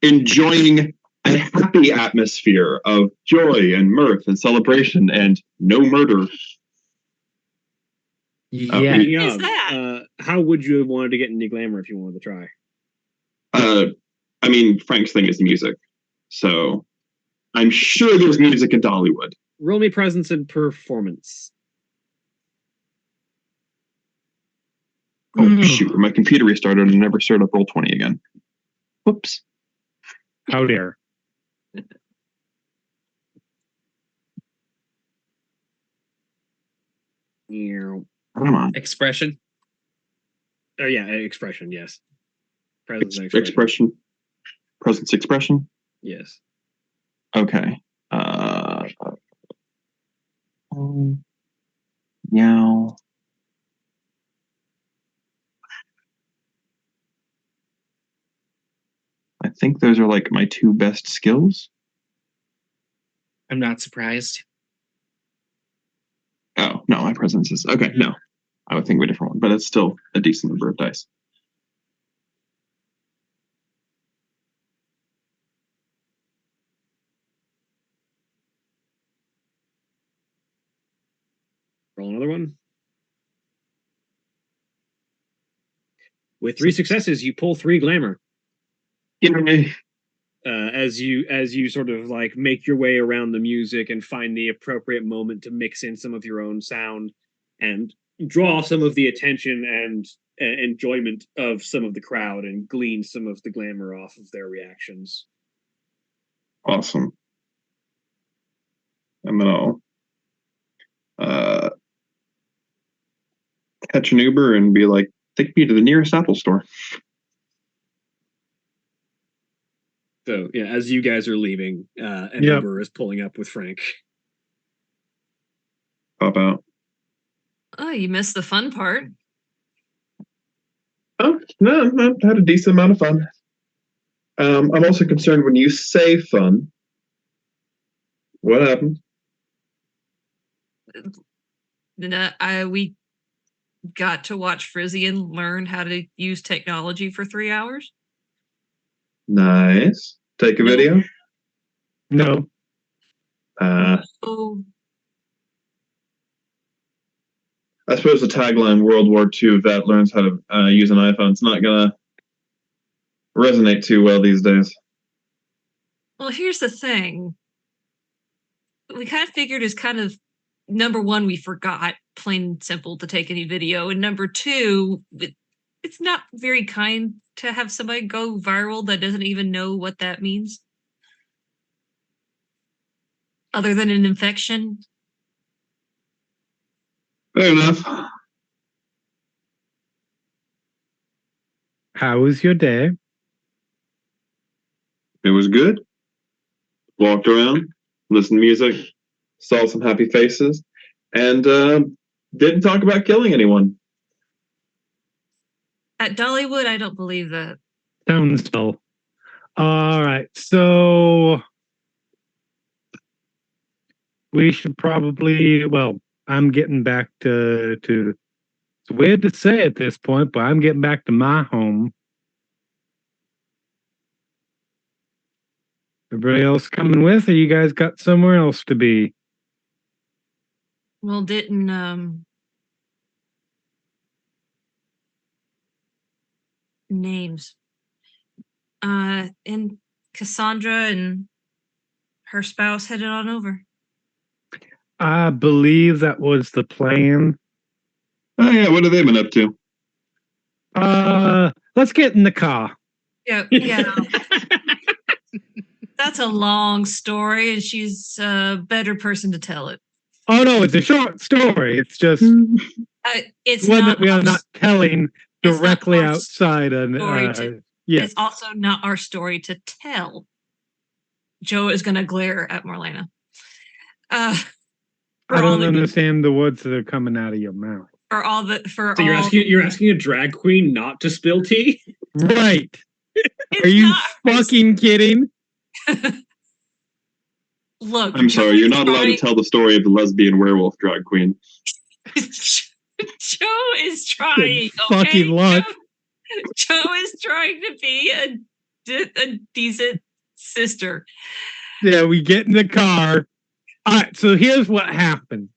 enjoying a happy atmosphere of joy and mirth and celebration and no murder. Yeah. Is that? How would you have wanted to get any glamour if you wanted to try? I mean, Frank's thing is music, so I'm sure there's music in Dollywood. Roll me presence and performance. Oh shoot! My computer restarted and never started up Roll20 again. Whoops! How dare! Come on. Expression. Yeah, expression. Yes. Presence and expression. Expression. Presence expression. Yes. Okay. Meow. I think those are like my two best skills. I'm not surprised. Oh, no, my presence is okay. No, I would think of a different one, but it's still a decent number of dice. Roll another one. With 3 successes, you pull 3 glamour. As you sort of like make your way around the music and find the appropriate moment to mix in some of your own sound and draw some of the attention and enjoyment of some of the crowd and glean some of the glamour off of their reactions. Awesome. I'm gonna catch an Uber and be like, take me to the nearest Apple store. So yeah, as you guys are leaving, an Yep. Uber is pulling up with Frank. Pop out. Oh, you missed the fun part. Oh, no, I had a decent amount of fun. I'm also concerned when you say fun. What happened? We got to watch Frisian learn how to use technology for 3 hours. Nice. Take a video? No. Oh, I suppose the tagline World War II vet learns how to use an iPhone. It's not going to resonate too well these days. well, here's the thing. We kind of figured as kind of number one, we forgot, plain and simple, to take any video, and number two, it's not very kind to have somebody go viral that doesn't even know what that means, other than an infection. Fair enough. How was your day? It was good. Walked around, listened to music, saw some happy faces, and didn't talk about killing anyone. At Dollywood, I don't believe that. Sounds dull. All right, so we should probably. Well, I'm getting back to. It's weird to say at this point, but I'm getting back to my home. Everybody else coming with, or you guys got somewhere else to be? Well, didn't names. And Cassandra and her spouse headed on over. I believe that was the plan. Oh yeah, what have they been up to? Let's get in the car. Yeah. That's a long story, and she's a better person to tell it. Oh no, it's a short story. It's just It's one not that we are not telling directly outside. It's also not our story to tell. Joe is going to glare at Marlena. I don't understand the words that are coming out of your mouth. So you're asking a drag queen not to spill tea? Right. Are you fucking kidding? Look, I'm sorry, you're not allowed to tell the story of the lesbian werewolf drag queen. Joe is trying. Fucking luck. Joe is trying to be a decent sister. Yeah, we get in the car. All right, so here's what happened.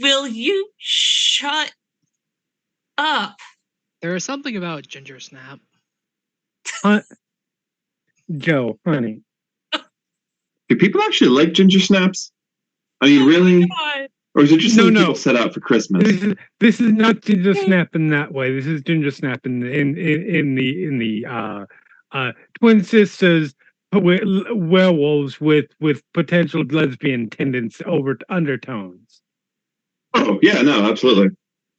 Will you shut up? There is something about Ginger Snap. Joe, honey. Do people actually like ginger snaps? I mean, really? Or is it just something people set out for Christmas? This is not ginger snap in that way. This is ginger snap in the twin sisters werewolves with potential lesbian tendencies over undertones. Oh yeah, no, absolutely.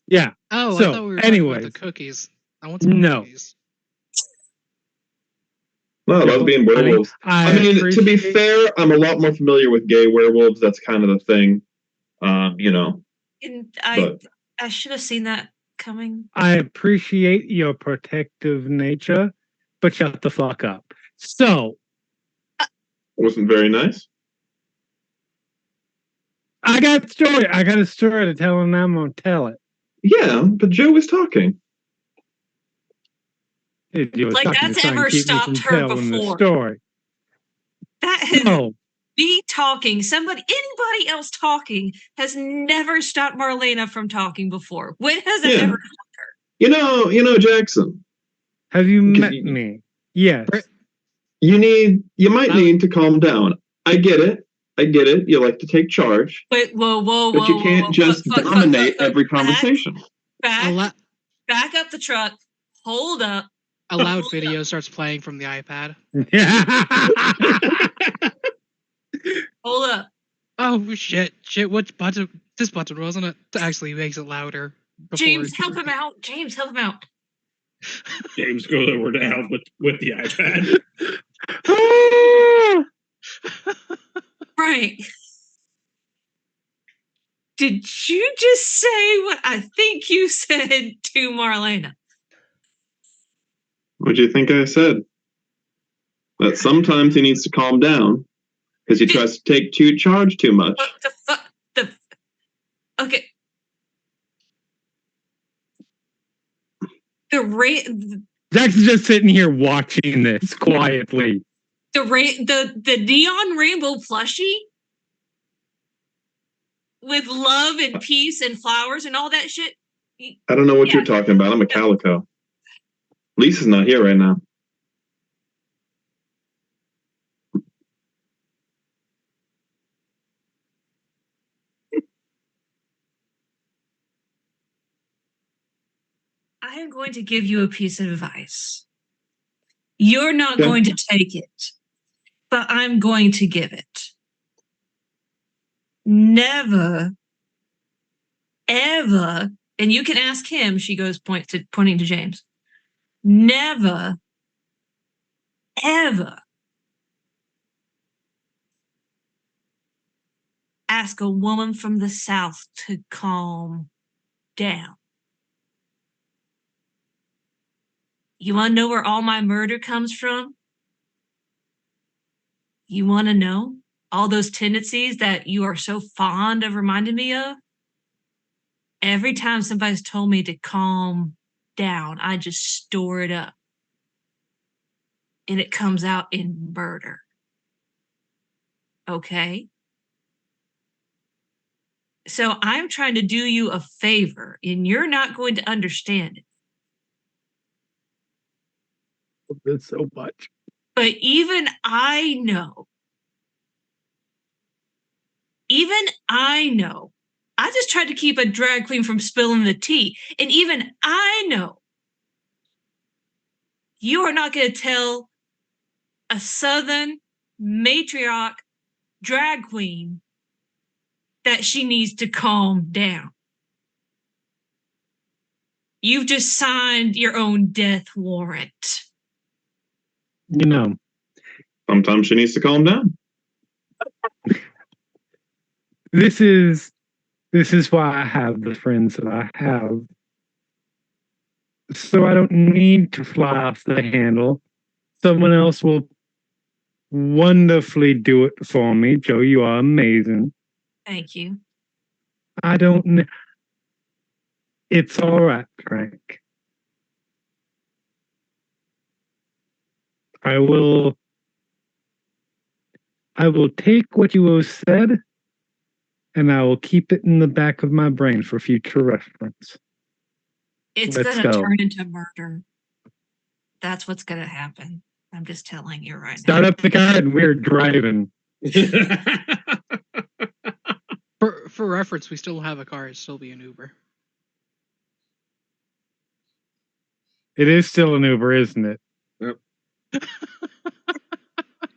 Yeah. Oh, So, I thought we were talking about anyways. the cookies. I want some No. cookies. No, lesbian werewolves. I mean, to be fair, I'm a lot more familiar with gay werewolves. That's kind of the thing. You know. And But I should have seen that coming. I appreciate your protective nature, but shut the fuck up. So, wasn't very nice. I got a story. I got a story to tell, and I'm gonna tell it. Yeah, but Joe was talking. Like that's ever stopped her before. The story. That has me talking. Anybody else talking has never stopped Marlena from talking before. When has that ever stopped her? You know, Jackson. Have you met me? Yes. You might need to calm down. I get it. You like to take charge. Wait, whoa. But you can't just dominate every conversation. Back up the truck. Hold up. A loud video starts playing from the iPad. Hold up. Oh shit! Which button? This button wasn't it? Actually makes it louder. James, help him out. James, help him out. James goes over to help with the iPad. Right. Did you just say what I think you said to Marlena? What do you think I said? That sometimes he needs to calm down because he tries to take charge too much. What the fuck? Okay. Jackson's just sitting here watching this quietly. The neon rainbow plushie with love and peace and flowers and all that shit. I don't know what you're talking about. I'm a calico. Lisa's not here right now. I am going to give you a piece of advice. You're not going to take it, but I'm going to give it. Never, ever, and you can ask him, she goes pointing to James. Never, ever ask a woman from the South to calm down. You want to know where all my murder comes from? You want to know all those tendencies that you are so fond of reminding me of? Every time somebody's told me to calm down, I just store it up. And it comes out in murder. Okay? So I'm trying to do you a favor, and you're not going to understand it. There's so much. But even I know, I just tried to keep a drag queen from spilling the tea. And even I know you are not going to tell a Southern matriarch drag queen that she needs to calm down. You've just signed your own death warrant. You know. Sometimes she needs to calm down. This is why I have the friends that I have. So I don't need to fly off the handle. Someone else will wonderfully do it for me. Joe, you are amazing. Thank you. I don't. It's all right, Frank. I will take what you have said, and I will keep it in the back of my brain for future reference. It's going to turn into murder. That's what's going to happen. I'm just telling you right now. Start up the car and we're driving. For reference, we still have a car. It'd still be an Uber. It is still an Uber, isn't it? Yep.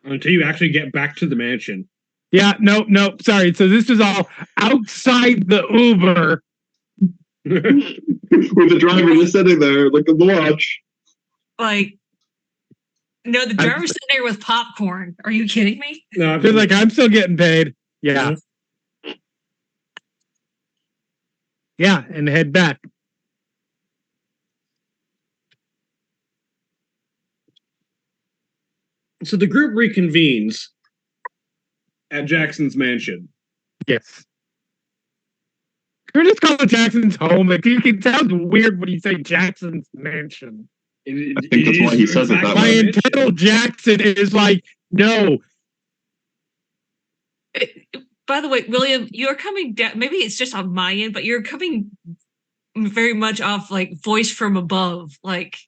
Until you actually get back to the mansion. Yeah, no, sorry. So this was all outside the Uber. With the driver just sitting there, like on the watch. Like, no, the driver's sitting there with popcorn. Are you kidding me? No, They're like, I'm still getting paid. Yeah. Yeah, and head back. So the group reconvenes at Jackson's mansion. Yes. Can we just call it Jackson's home? It sounds weird when you say Jackson's mansion. I think that's why he says it that My way. entitled Jackson is like, no. By the way, William, you're coming down. Maybe it's just on my end, but you're coming very much off like voice from above. Like,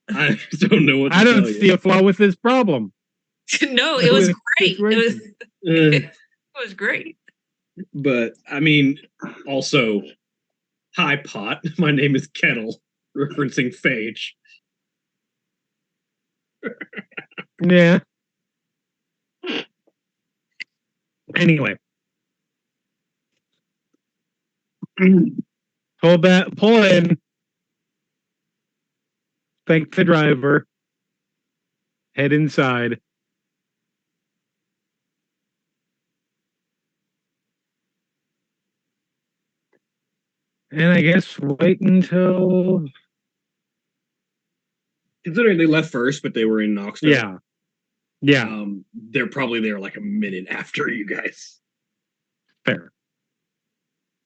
I don't know what to I don't tell see you. a flaw with this problem. no, it was great. It Uh, was great. but I mean, also, hi pot. My name is Kettle, referencing Phage. Yeah. Anyway. Pull in. Thank the driver. Head inside. And I guess wait until. Considering they left first, but they were in Knoxville. Yeah. Yeah. They're probably there like a minute after you guys. Fair.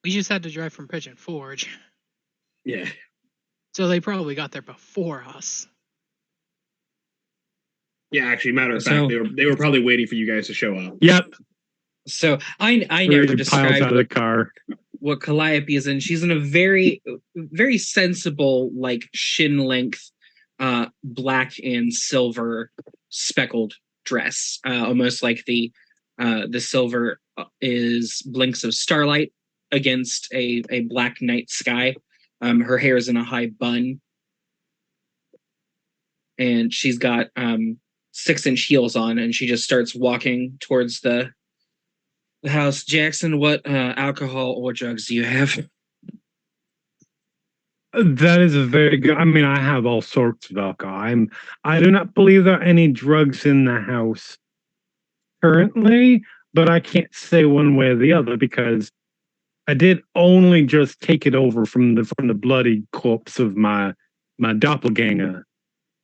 We just had to drive from Pigeon Forge, Yeah. so they probably got there before us. Yeah, actually, matter of So- fact, they were probably waiting for you guys to show up. Yep. So I never Really piles described out of the car. what Calliope is in. She's in a very, very sensible, like shin length, black and silver speckled dress. Almost like the silver is blinks of starlight against a black night sky. Her hair is in a high bun, and she's got 6-inch heels on, and she just starts walking towards the house. Jackson, what alcohol or drugs do you have? That is a very good. I mean, I have all sorts of alcohol. I do not believe there are any drugs in the house currently, but I can't say one way or the other because I did only just take it over from the bloody corpse of my doppelganger.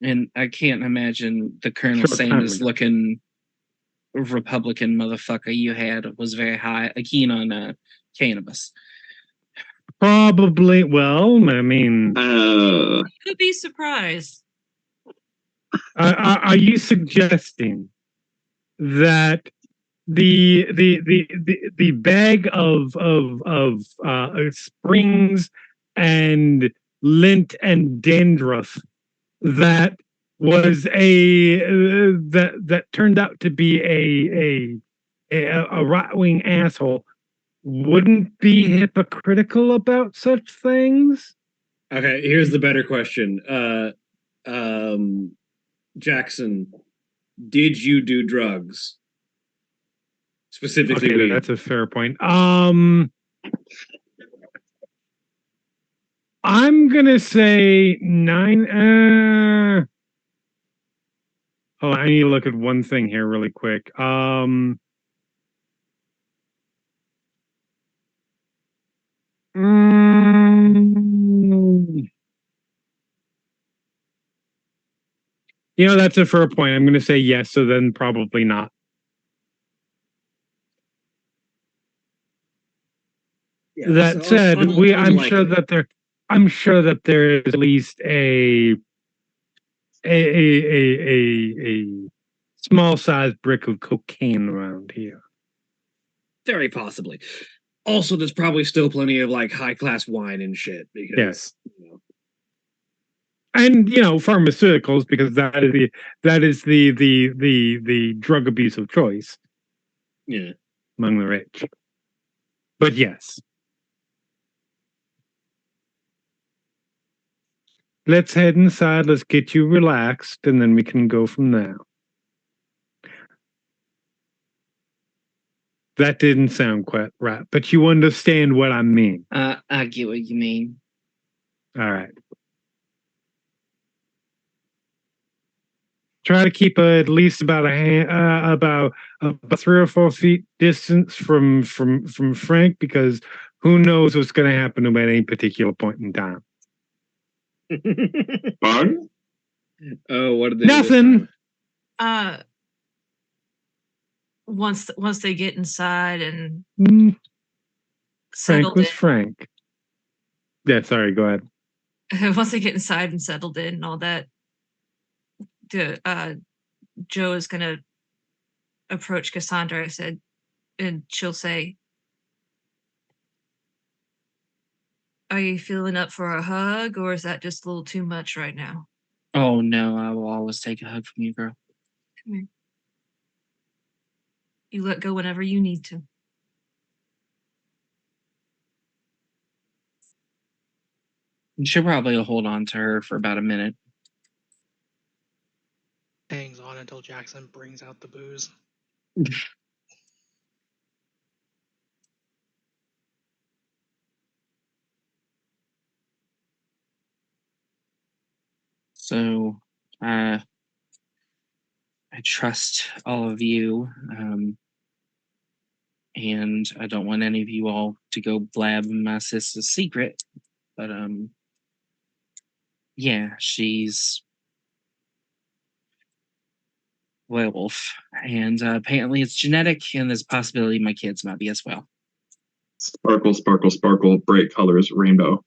And I can't imagine the Colonel Short time Sanders ago. looking Republican motherfucker you had was very keen on cannabis. Probably. Well, I mean, Could be surprised. are you suggesting that the bag of springs and lint and dandruff that was that turned out to be a right-wing asshole wouldn't be hypocritical about such things? Okay, here's the better question. Jackson, did you do drugs? Specifically, Okay, weed. that's a fair point. I'm gonna say 9. Oh, I need to look at one thing here really quick. You know, that's a fair point. I'm gonna say yes, so then probably not. Yeah, That so said, I'm sure unlikely. that there is at least a small sized brick of cocaine around here. Very possibly. Also, there's probably still plenty of like high class wine and shit. Because, Yes. you know, And pharmaceuticals, because that is the drug abuse of choice yeah. among the rich. But yes. Let's head inside, let's get you relaxed, and then we can go from there. That didn't sound quite right, but you understand what I mean. I get what you mean. All right. Try to keep at least about about 3 or 4 feet distance from Frank, because who knows what's going to happen to him at any particular point in time. Fun? Oh, what did they Nothing. Once they get inside and Frank settled was Frank. Yeah, sorry, go ahead. once they get inside and settled in and all that, Joe is gonna approach Cassandra. I said, and she'll say, "Are you feeling up for a hug, or is that just a little too much right now?" Oh no, I will always take a hug from you, girl. Come here. You let go whenever you need to. You should probably hold on to her for about a minute. Hangs on until Jackson brings out the booze. So, I trust all of you, and I don't want any of you all to go blab my sister's secret. But yeah, she's werewolf, and apparently it's genetic, and there's a possibility my kids might be as well. Sparkle, sparkle, sparkle, bright colors, rainbow.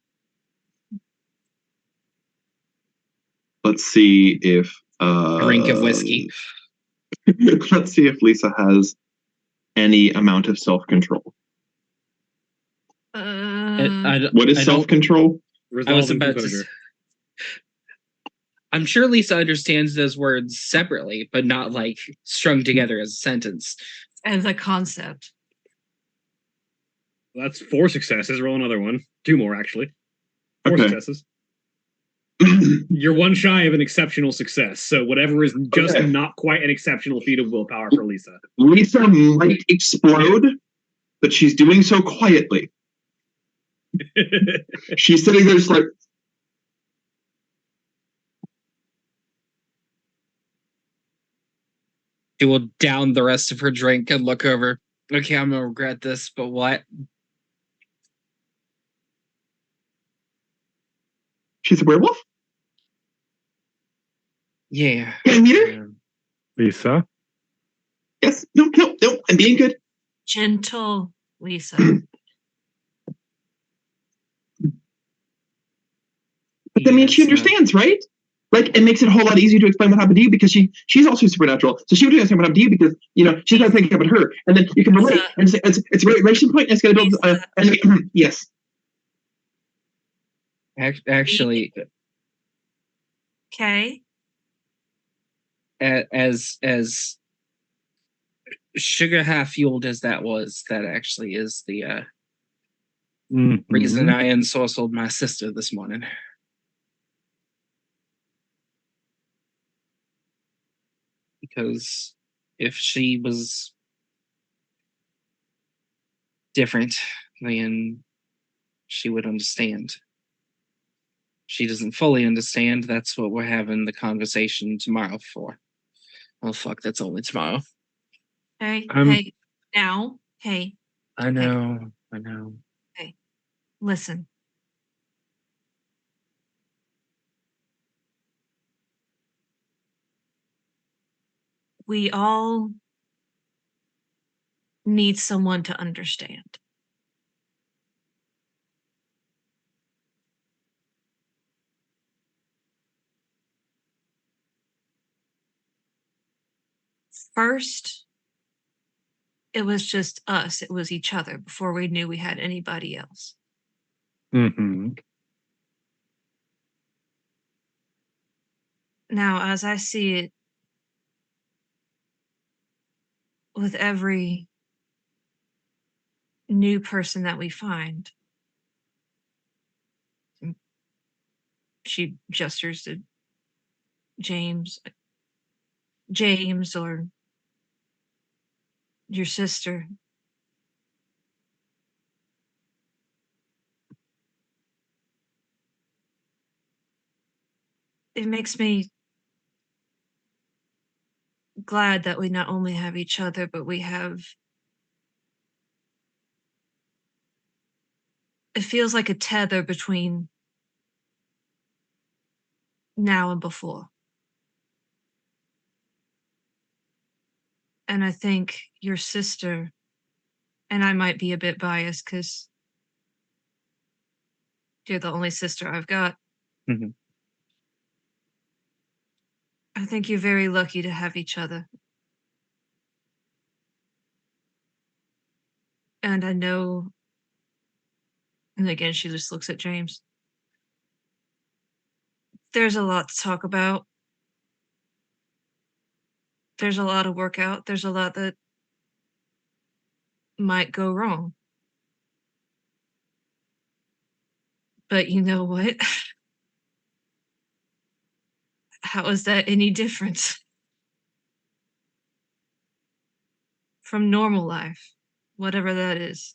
Let's see if Drink of whiskey. Let's see if Lisa has any amount of self-control. What is self-control? I was about to. I'm sure Lisa understands those words separately, but not like strung together as a sentence. As a concept. That's 4 successes. Roll another one. 2 more, actually. 4 Okay. successes. You're 1 shy of an exceptional success. So whatever is just not quite an exceptional feat of willpower for Lisa. Lisa might explode, but she's doing so quietly. She's sitting there just like, She will down the rest of her drink and look over. Okay, I'm gonna regret this, but what? she's a werewolf? Yeah. Can I meet her? Lisa? Yes. No, I'm being good. Gentle Lisa. But that means she understands, right? Like, it makes it a whole lot easier to explain what happened to you, because she's also supernatural. So she would understand what happened to you because, she's not thinking about her. And then you can relate. And it's a relation point, and it's going to build. Yes. Actually, Okay. as sugar high fueled as that was, that actually is the reason I ensorcelled my sister this morning. Because if she was different, then she would understand. She doesn't fully understand. That's what we're having the conversation tomorrow for. Oh, fuck, that's only tomorrow. Hey, now. Hey. I know. Hey, listen. We all need someone to understand. First, it was just us. It was each other before we knew we had anybody else. Mm-hmm. Now, as I see it, with every new person that we find, she gestures to James or your sister, it makes me glad that we not only have each other, but we have. It feels like a tether between now and before. And I think your sister, and I might be a bit biased because you're the only sister I've got. Mhm. I think you're very lucky to have each other. And I know, and again, she just looks at James. There's a lot to talk about. There's a lot to work out. There's a lot that might go wrong. But you know what? How is that any different from normal life? Whatever that is.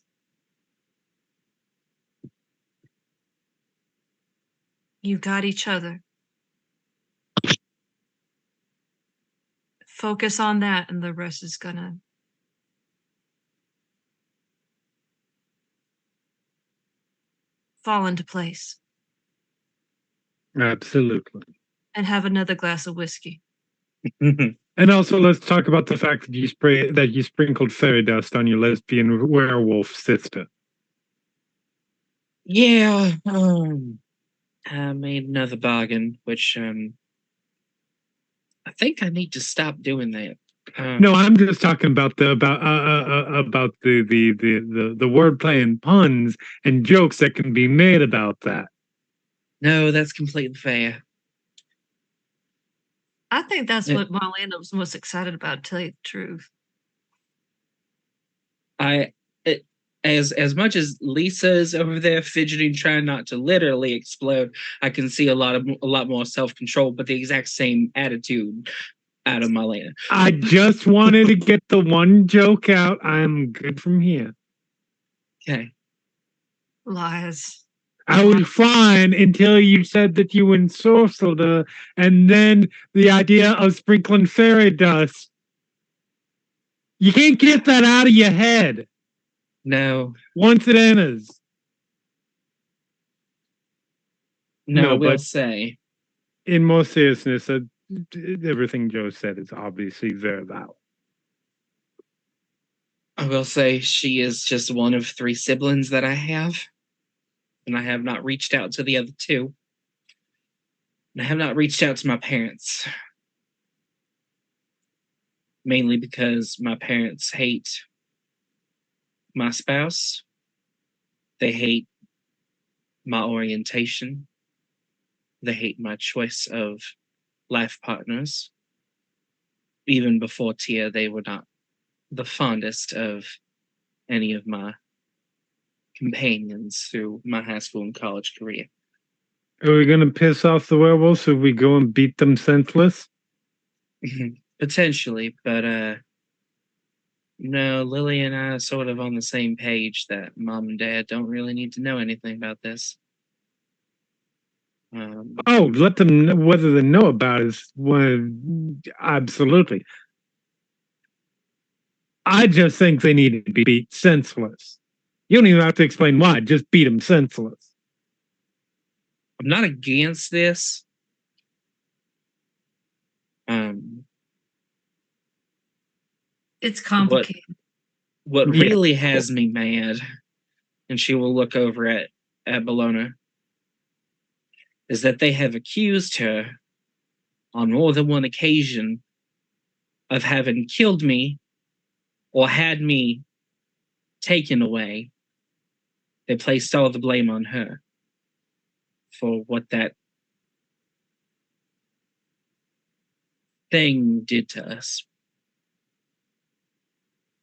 You got each other. Focus on that, and the rest is gonna fall into place. Absolutely. And have another glass of whiskey. And also, let's talk about the fact that you sprinkled fairy dust on your lesbian werewolf sister. Yeah, I made another bargain, which I think I need to stop doing that. No, I'm just talking about the wordplay and puns and jokes that can be made about that. No, that's completely fair. I think that's Yeah. what Marlena was most excited about, to tell you the truth. As much as Lisa's over there fidgeting, trying not to literally explode, I can see a lot more self-control, but the exact same attitude out of Marlena. I just wanted to get the one joke out. I'm good from here. Okay. Lies. I was fine until you said that you ensorcelled her, and then the idea of sprinkling fairy dust. You can't get that out of your head No, once it enters. no, I will but say, in more seriousness, everything Joe said is obviously very valid. I will say she is just one of 3 siblings that I have, and I have not reached out to the other 2. And I have not reached out to my parents. Mainly because my parents hate my spouse. They hate my orientation. They hate my choice of life partners. Even before Tia, they were not the fondest of any of my companions through my high school and college career. Are we gonna piss off the werewolves if we go and beat them senseless? Potentially, but no, Lily and I are sort of on the same page that mom and dad don't really need to know anything about this. Oh, let them know whether they know about it is absolutely. I just think they need to be beat senseless. You don't even have to explain why, just beat them senseless. I'm not against this. It's complicated. What Yeah. really has me mad, and she will look over at Bologna, is that they have accused her on more than one occasion of having killed me or had me taken away. They placed all the blame on her for what that thing did to us.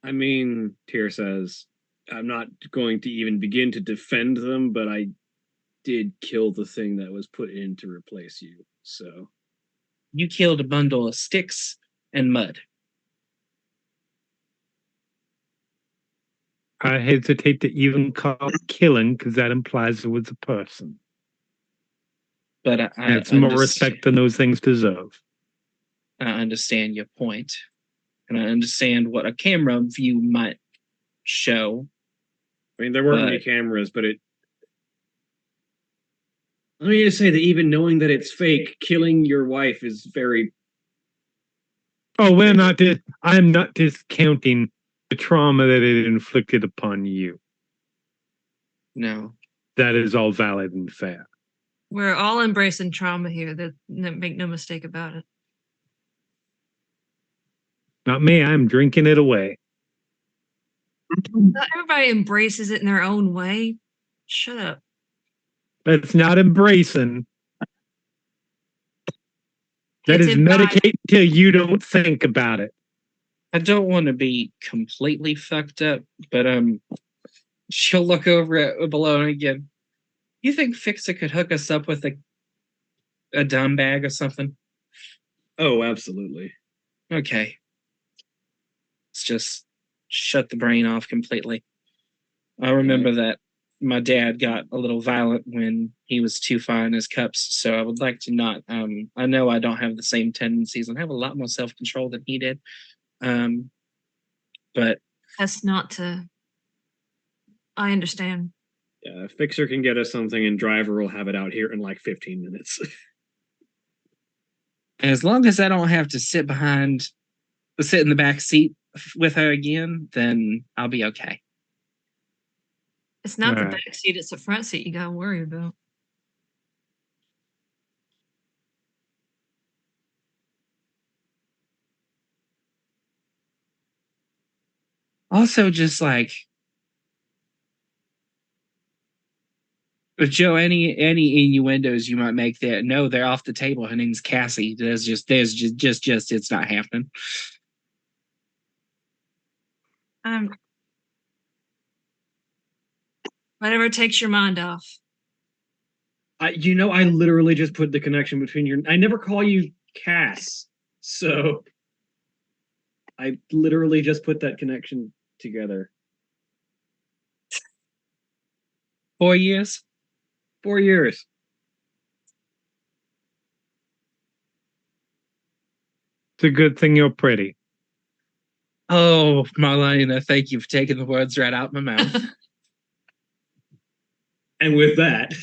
I mean, Tyr says, I'm not going to even begin to defend them, but I did kill the thing that was put in to replace you. So You killed a bundle of sticks and mud. I hesitate to even call it killing because that implies it was a person. But That's more respect than those things deserve. I understand your point, and I understand what a camera view might show. I mean, there weren't any cameras, but it. Let me just say that even knowing that it's fake, killing your wife is very. Oh, I'm not discounting the trauma that it inflicted upon you. No. That is all valid and fair. We're all embracing trauma here. Make no mistake about it. Not me. I'm drinking it away. Not everybody embraces it in their own way. Shut up. That's not embracing. That It's is medicate till you don't think about it. I don't want to be completely fucked up, but she'll look over at Bologna again. You think Fixa could hook us up with a dumb bag or something? Oh, absolutely. Okay. Let's just shut the brain off completely. I remember that my dad got a little violent when he was too far in his cups, so I would like to not. I know I don't have the same tendencies and have a lot more self-control than he did. But that's not to. I understand. Yeah, Fixer can get us something, and Driver will have it out here in like 15 minutes. As long as I don't have to sit in the back seat with her again, then I'll be okay. It's not the back seat; it's the front seat you gotta worry about. Also, just like Joe, any innuendos you might make there? No, they're off the table. Her name's Cassie. There's just it's not happening. Whatever takes your mind off. I literally just put the connection between your. I never call you Cass, so I literally just put that connection together. 4 years. 4 years. It's a good thing you're pretty. Oh, Marlena, thank you for taking the words right out of my mouth. And with that,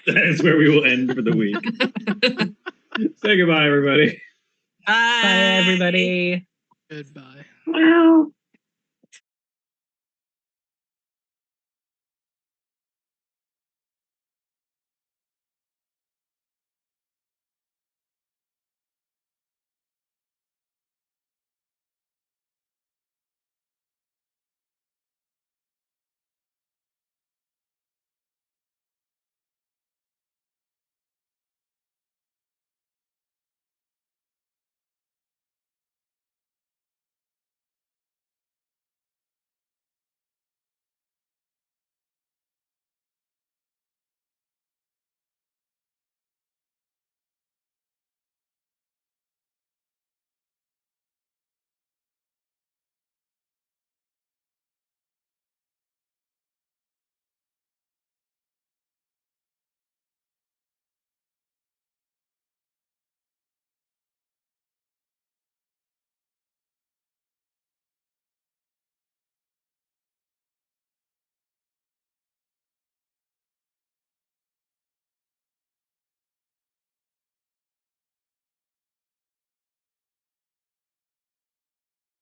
that is where we will end for the week. Say goodbye, everybody. Bye, everybody. Goodbye. Wow.